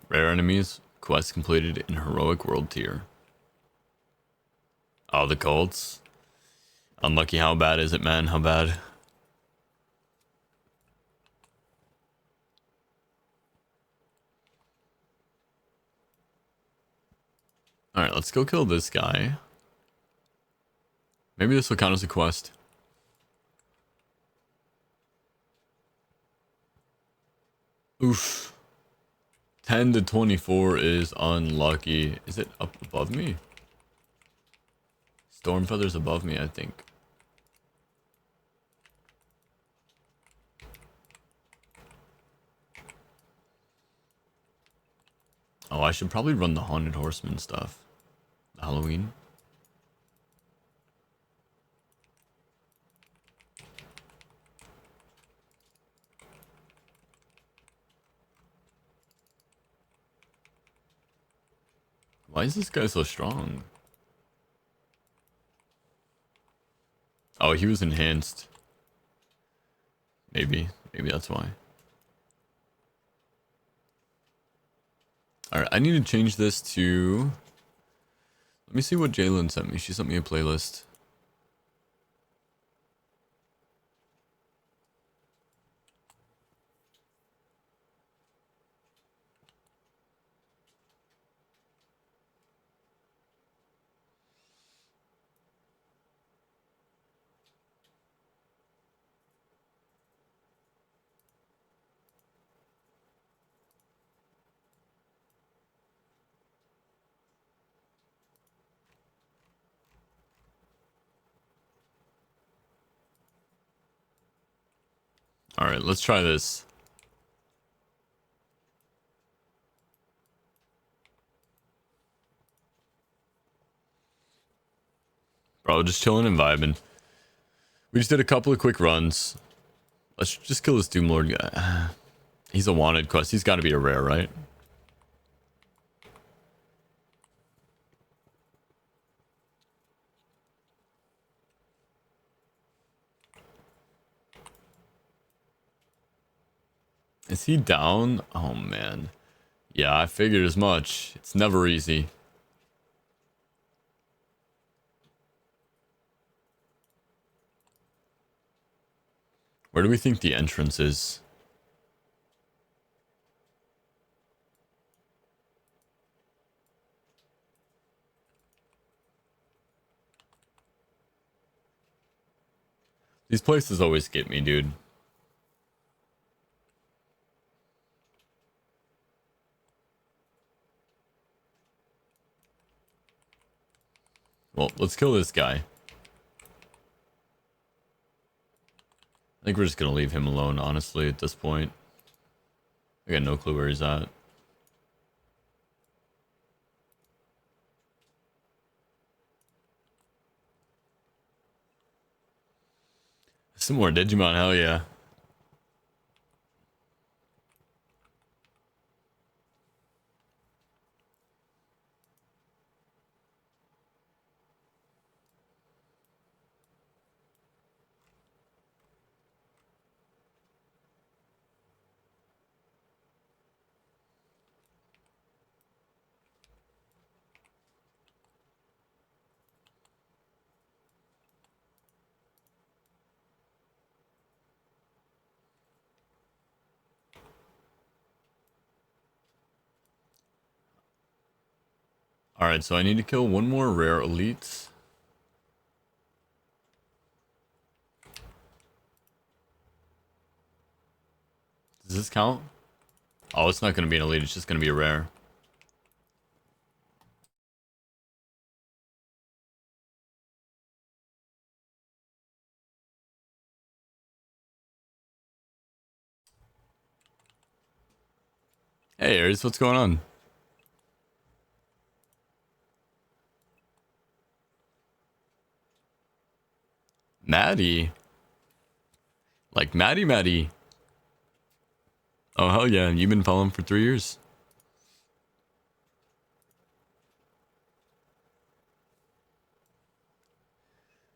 Rare enemies, quest completed in heroic world tier. Oh, the Colts. Unlucky. How bad is it, man? How bad? Alright, let's go kill this guy. Maybe this will count as a quest. Oof. 10 to 24 is unlucky. Is it up above me? Stormfeather's above me, I think. Oh, I should probably run the Haunted Horseman stuff. Halloween. Why is this guy so strong? Oh, he was enhanced. Maybe that's why. Alright, I need to change this to... Let me see what Jalen sent me. She sent me a playlist. Alright, let's try this. Bro, just chilling and vibing. We just did a couple of quick runs. Let's just kill this Doom Lord guy. He's a wanted quest. He's got to be a rare, right? Is he down? Oh, man. Yeah, I figured as much. It's never easy. Where do we think the entrance is? These places always get me, dude. Well, let's kill this guy. I think we're just gonna leave him alone, honestly, at this point. I got no clue where he's at. Some more Digimon, hell yeah. Alright, so I need to kill one more rare elite. Does this count? Oh, it's not going to be an elite, it's just going to be a rare. Hey Aries, what's going on? Maddie? Like Maddie? Oh hell yeah, you've been following for 3 years.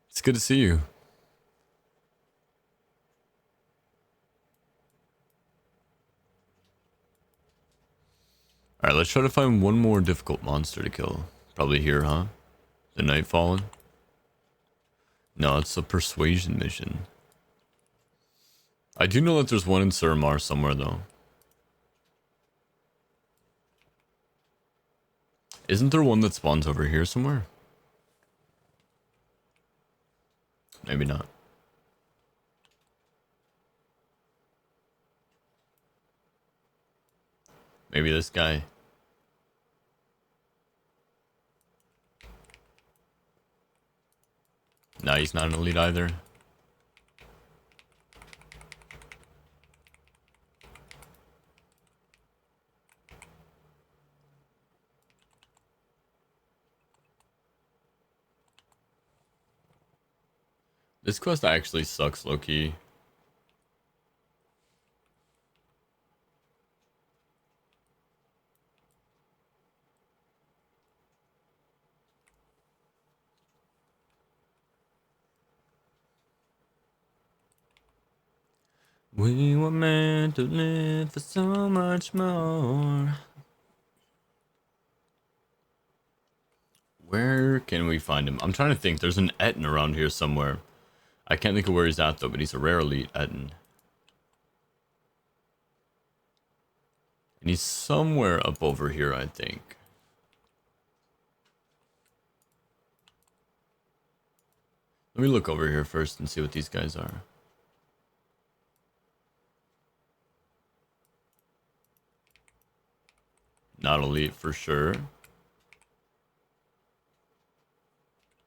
It's good to see you. Alright, let's try to find one more difficult monster to kill. Probably here, huh? The Nightfallen? No, it's a persuasion mission. I do know that there's one in Suramar somewhere, though. Isn't there one that spawns over here somewhere? Maybe not. Maybe this guy. Nah, he's not an elite either. This quest actually sucks, low-key. We were meant to live for so much more. Where can we find him? I'm trying to think. There's an Etten around here somewhere. I can't think of where he's at though, but he's a rare elite Etten. And he's somewhere up over here, I think. Let me look over here first and see what these guys are. Not elite for sure.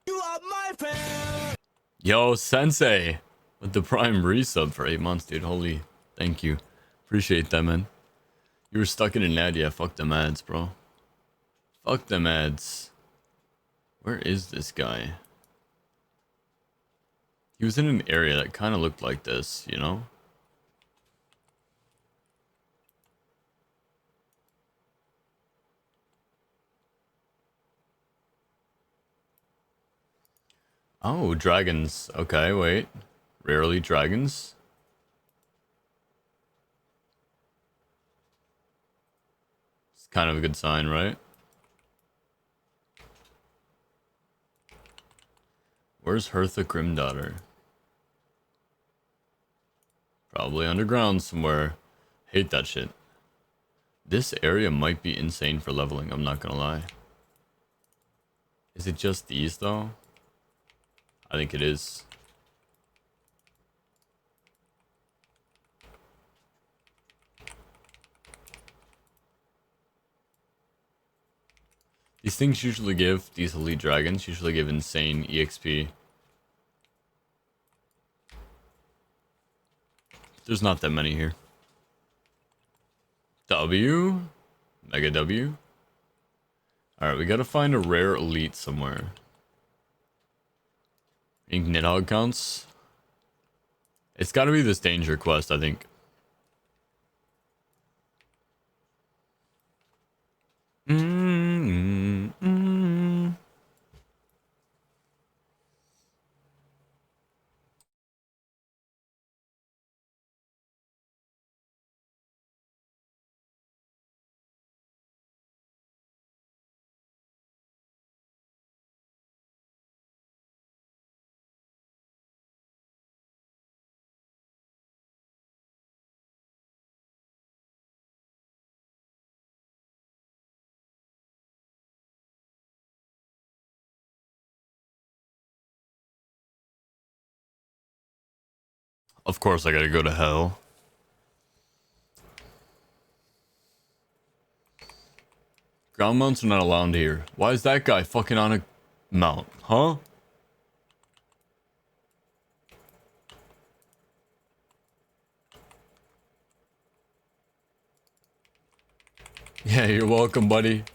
You are my friend. Yo, Sensei, with the Prime resub for 8 months, dude. Holy, thank you. Appreciate that, man. You were stuck in an ad, yeah. Fuck them ads, bro. Fuck them ads. Where is this guy? He was in an area that kind of looked like this, you know? Oh, dragons. Okay, wait. Rarely dragons. It's kind of a good sign, right? Where's Hertha Grimdaughter? Probably underground somewhere. Hate that shit. This area might be insane for leveling, I'm not gonna lie. Is it just these though? I think it is. These things usually give, these elite dragons usually give insane EXP. There's not that many here. W? Mega W? Alright, we gotta find a rare elite somewhere. Think Nidhogg counts? It's got to be this danger quest, I think. Of course, I gotta go to hell. Ground mounts are not allowed here. Why is that guy fucking on a mount? Huh? Yeah, you're welcome, buddy.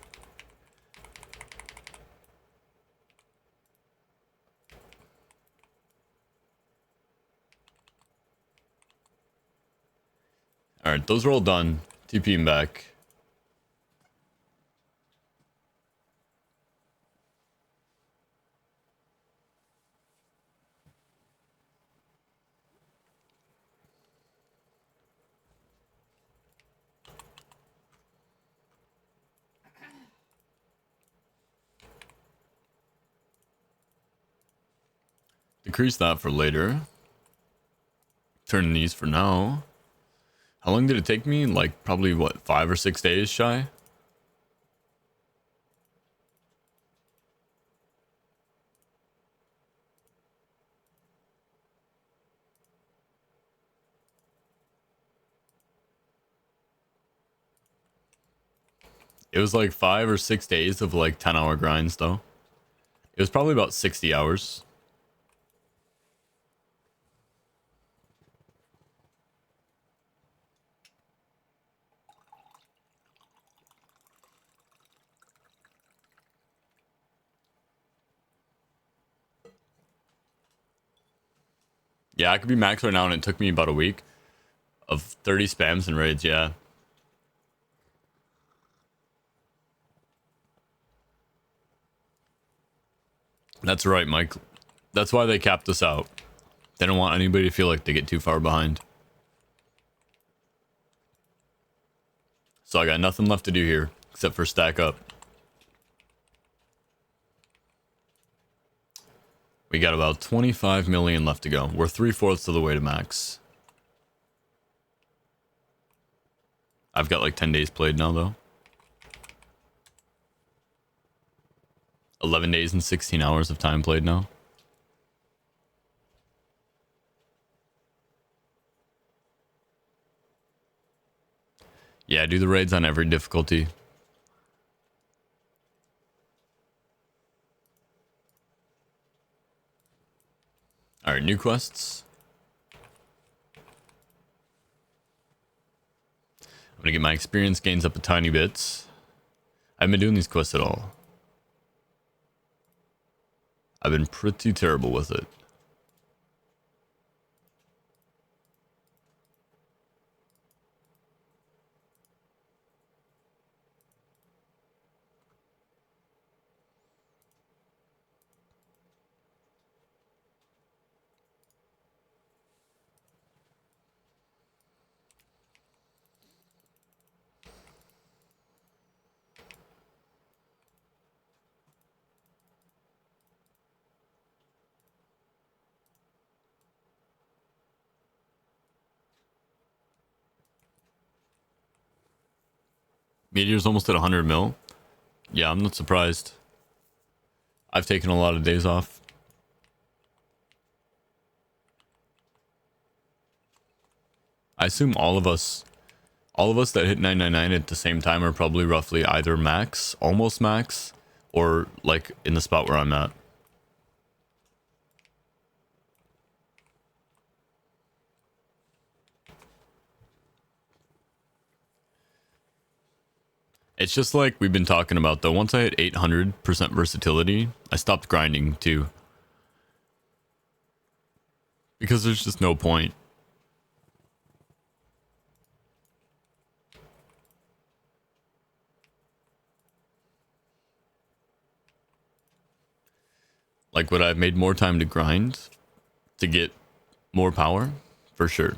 Alright, those are all done. TPing back. Decrease that for later. Turn these for now. How long did it take me? Like, probably, what, 5 or 6 days shy? It was like 5 or 6 days of like 10-hour grinds, though. It was probably about 60 hours. Yeah, I could be max right now, and it took me about a week of 30 spams and raids, yeah. That's right, Mike. That's why they capped us out. They don't want anybody to feel like they get too far behind. So I got nothing left to do here, except for stack up. We got about 25 million left to go. We're 3/4 of the way to max. I've got like 10 days played now, though. 11 days and 16 hours of time played now. Yeah, do the raids on every difficulty. Alright, new quests. I'm gonna get my experience gains up a tiny bit. I haven't been doing these quests at all. I've been pretty terrible with it. Meteor's almost at 100 mil. Yeah, I'm not surprised. I've taken a lot of days off. I assume all of us that hit 999 at the same time are probably roughly either max, almost max, or like in the spot where I'm at. It's just like we've been talking about though. Once I hit 800% versatility, I stopped grinding too. Because there's just no point. Like, would I have made more time to grind to get more power? For sure.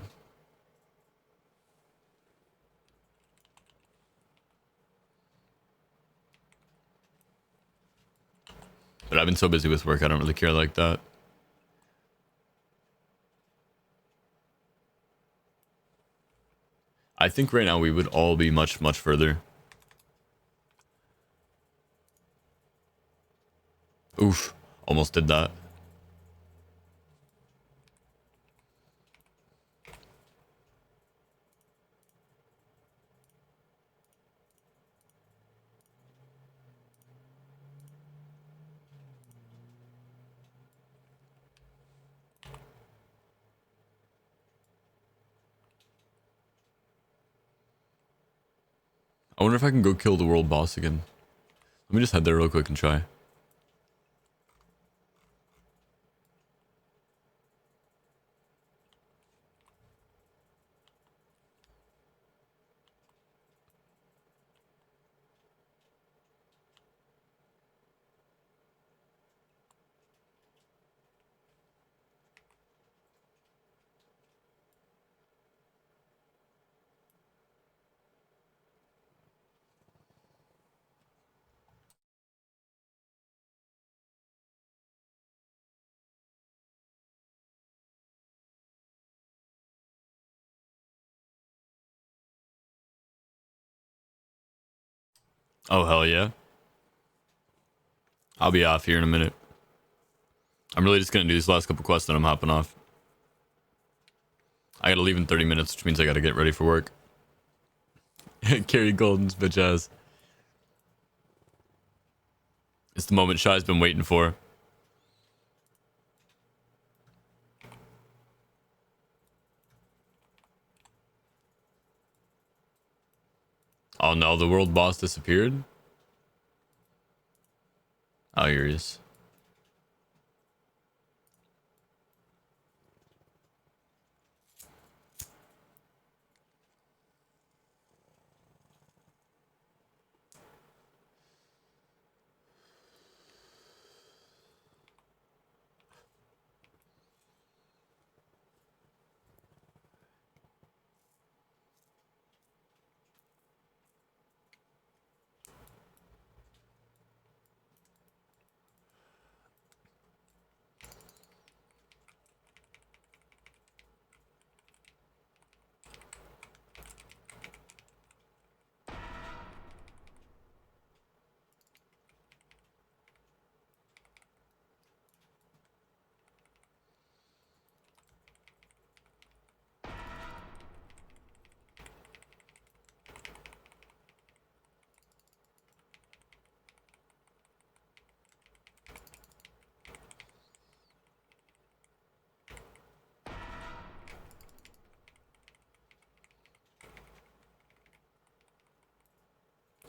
But I've been so busy with work, I don't really care like that. I think right now we would all be much, much further. Oof. Almost did that. I wonder if I can go kill the world boss again. Let me just head there real quick and try. Oh, hell yeah. I'll be off here in a minute. I'm really just gonna do these last couple quests and I'm hopping off. I gotta leave in 30 minutes, which means I gotta get ready for work. Carrie Golden's bitch ass. It's the moment Shy's been waiting for. Oh no, the world boss disappeared? Oh, here he is.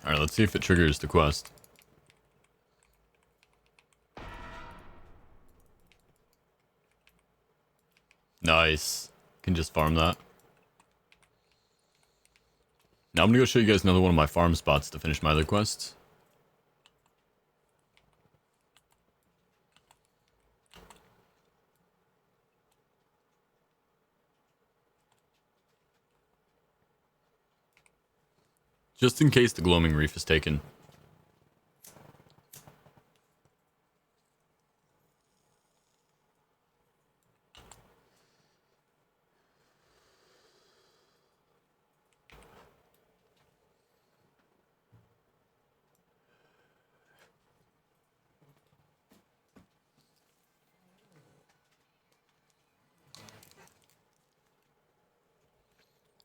Alright, let's see if it triggers the quest. Nice. Can just farm that. Now I'm gonna go show you guys another one of my farm spots to finish my other quests. Just in case the gloaming reef is taken.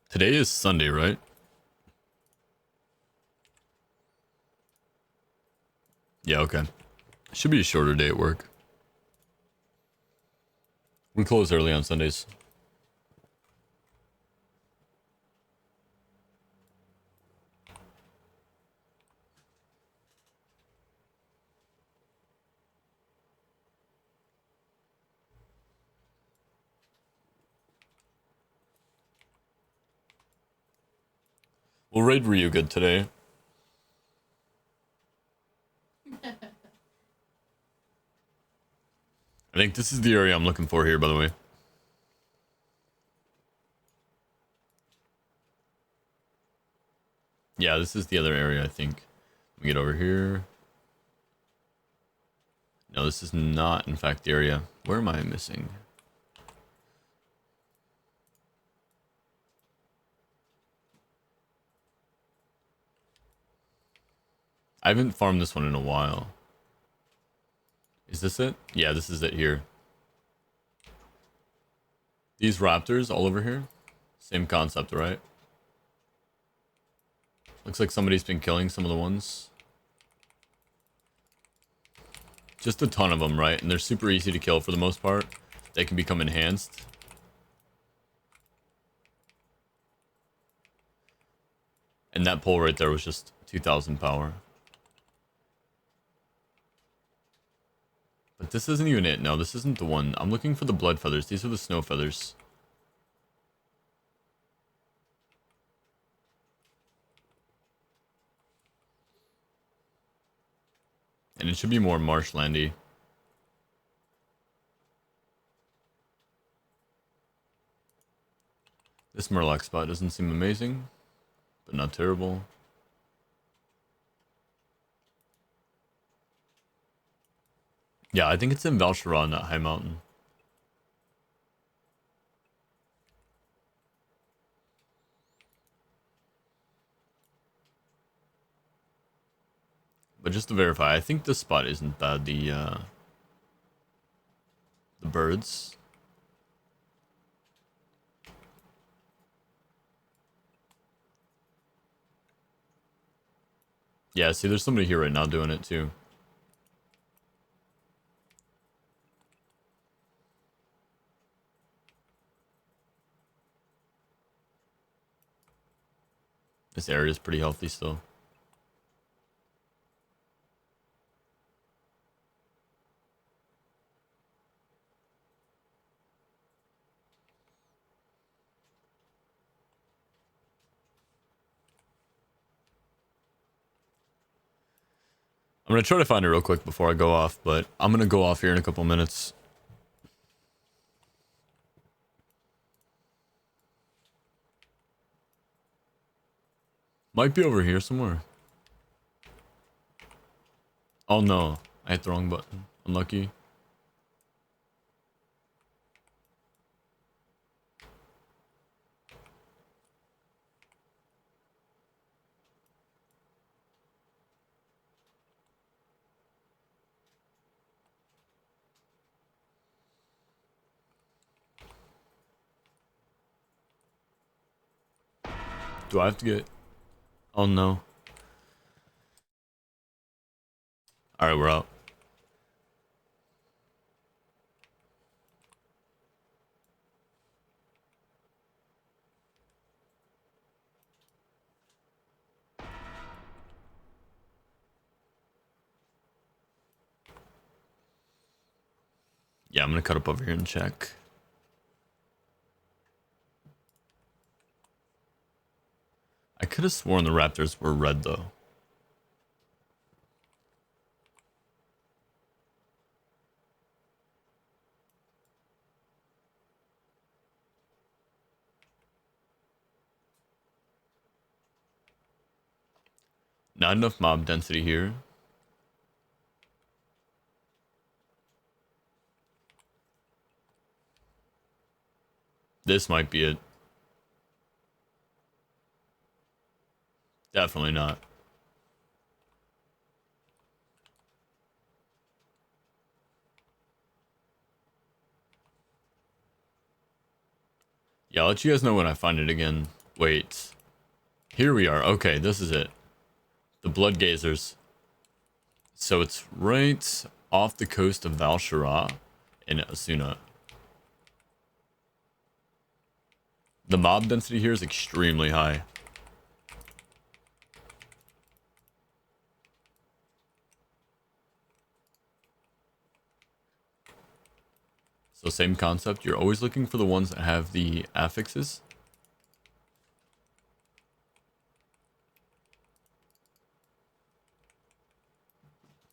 Today is Sunday, right? Yeah, okay. Should be a shorter day at work. We close early on Sundays. We'll raid Ryu good today. I think this is the area I'm looking for here, by the way. Yeah, this is the other area, I think. Let me get over here. No, this is not, in fact, the area. Where am I missing? I haven't farmed this one in a while. Is this it? Yeah, this is it here. These raptors all over here. Same concept, right? Looks like somebody's been killing some of the ones. Just a ton of them, right? And they're super easy to kill for the most part. They can become enhanced. And that pole right there was just 2,000 power. But this isn't even it. No, this isn't the one. I'm looking for the blood feathers. These are the snow feathers. And it should be more marshlandy. This Murloc spot doesn't seem amazing, but not terrible. Yeah, I think it's in Val'sharah, not High Mountain. But just to verify, I think this spot isn't bad. The birds. Yeah, see, there's somebody here right now doing it too. This area is pretty healthy still. I'm gonna try to find it real quick before I go off, but I'm gonna go off here in a couple minutes. Might be over here somewhere. Oh no, I hit the wrong button. Unlucky. Do I have to get... Oh no. Alright, we're out. Yeah, I'm gonna cut up over here and check. I could have sworn the raptors were red though. Not enough mob density here. This might be it. Definitely not. Yeah, I'll let you guys know when I find it again. Wait. Here we are. Okay, this is it. The Blood Gazers. So it's right off the coast of Val'sharah in Asuna. The mob density here is extremely high. So same concept, you're always looking for the ones that have the affixes.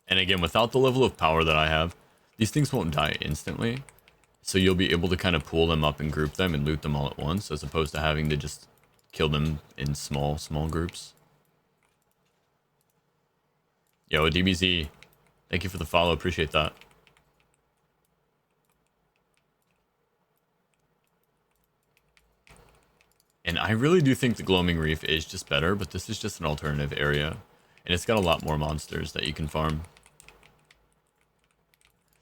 And again, without the level of power that I have, These things won't die instantly, so you'll be able to kind of pool them up and group them and loot them all at once, as opposed to having to just kill them in small groups. Yo, DBZ, thank you for the follow. Appreciate that. And I really do think the Gloaming Reef is just better, but this is just an alternative area. And it's got a lot more monsters that you can farm.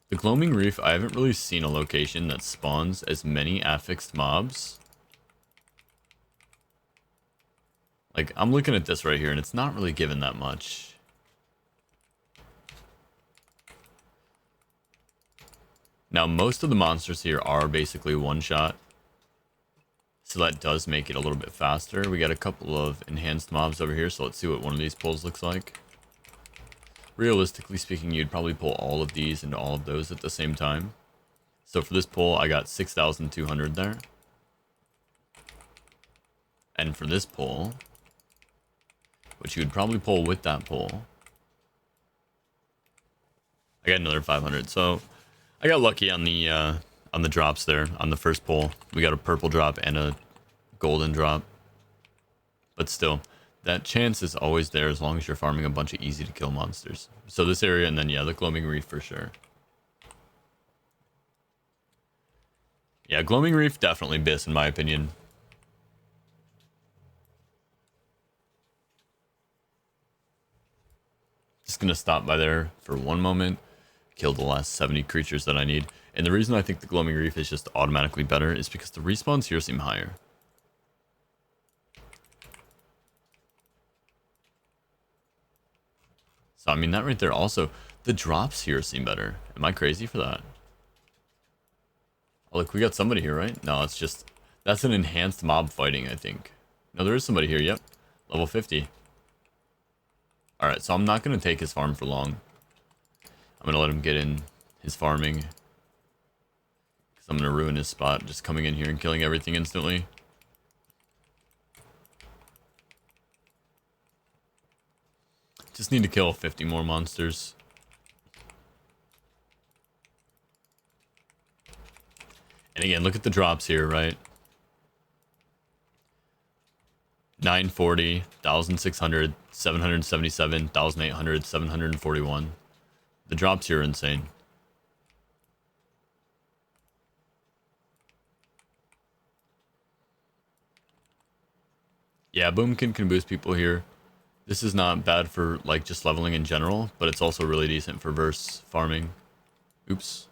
The Gloaming Reef, I haven't really seen a location that spawns as many affixed mobs. Like, I'm looking at this right here, and it's not really given that much. Now, most of the monsters here are basically one-shot. So that does make it a little bit faster. We got a couple of enhanced mobs over here, so let's see what one of these pulls looks like. Realistically speaking, you'd probably pull all of these and all of those at the same time. So for this pull, I got 6,200 there. And for this pull, which you would probably pull with that pull, I got another 500. So I got lucky on the drops there. On the first pull, we got a purple drop and a golden drop. But still, that chance is always there as long as you're farming a bunch of easy to kill monsters. So this area, and then yeah, the Gloaming Reef for sure. Yeah, Gloaming Reef definitely BIS in my opinion. Just gonna stop by there for one moment, kill the last 70 creatures that I need. And the reason I think the Gloaming Reef is just automatically better is because the respawns here seem higher. So I mean, that right there also, the drops here seem better. Am I crazy for that? Oh, look, we got somebody here, right? No, it's just, that's an enhanced mob fighting, I think. No, there is somebody here, yep. Level 50. Alright, so I'm not going to take his farm for long. I'm going to let him get in his farming. Because I'm going to ruin his spot, just coming in here and killing everything instantly. Just need to kill 50 more monsters. And again, look at the drops here, right? 940, 1,600, 777, 1,800, 741. The drops here are insane. Yeah, Boomkin can boost people here. This is not bad for like just leveling in general, but it's also really decent for verse farming. Oops.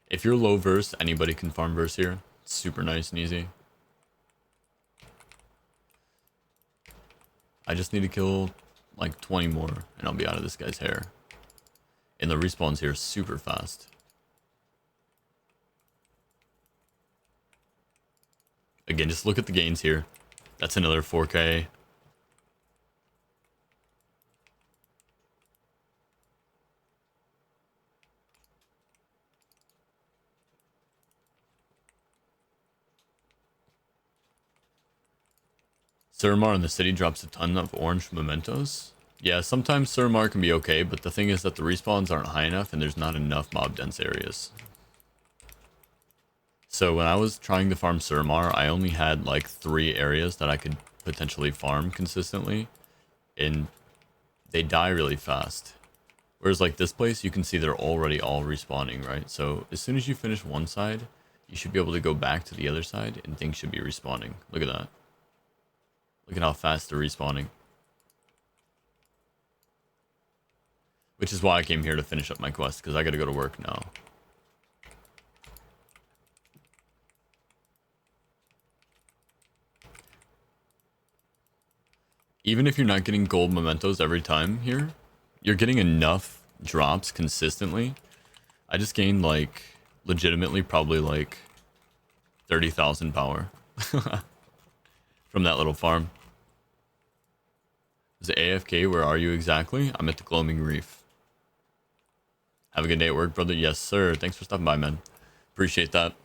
If you're low verse, anybody can farm verse here. It's super nice and easy. I just need to kill like 20 more and I'll be out of this guy's hair. And the respawns here are super fast. Again, just look at the gains here. That's another 4K. Suramar in the city drops a ton of orange mementos. Yeah, sometimes Suramar can be okay, but the thing is that the respawns aren't high enough and there's not enough mob dense areas. So when I was trying to farm Suramar, I only had like 3 areas that I could potentially farm consistently, and they die really fast. Whereas like this place, you can see they're already all respawning, right? So as soon as you finish one side, you should be able to go back to the other side and things should be respawning. Look at that. Look at how fast they're respawning. Which is why I came here to finish up my quest, because I gotta go to work now. Even if you're not getting gold mementos every time here, you're getting enough drops consistently. I just gained like, legitimately probably like 30,000 power from that little farm. Is it AFK? Where are you exactly? I'm at the Gloaming Reef. Have a good day at work, brother. Yes, sir. Thanks for stopping by, man. Appreciate that.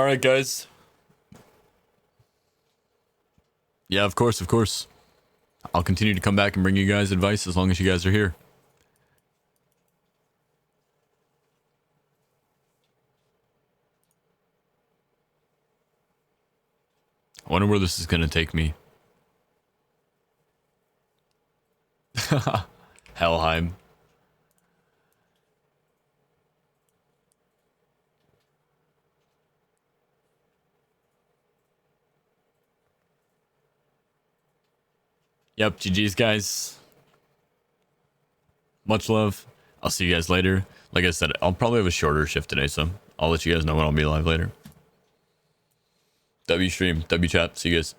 All right, guys. Yeah, of course, of course. I'll continue to come back and bring you guys advice as long as you guys are here. I wonder where this is going to take me. Helheim. Yep, GG's, guys. Much love. I'll see you guys later. Like I said, I'll probably have a shorter shift today, so I'll let you guys know when I'll be live later. W stream, W chat. See you guys.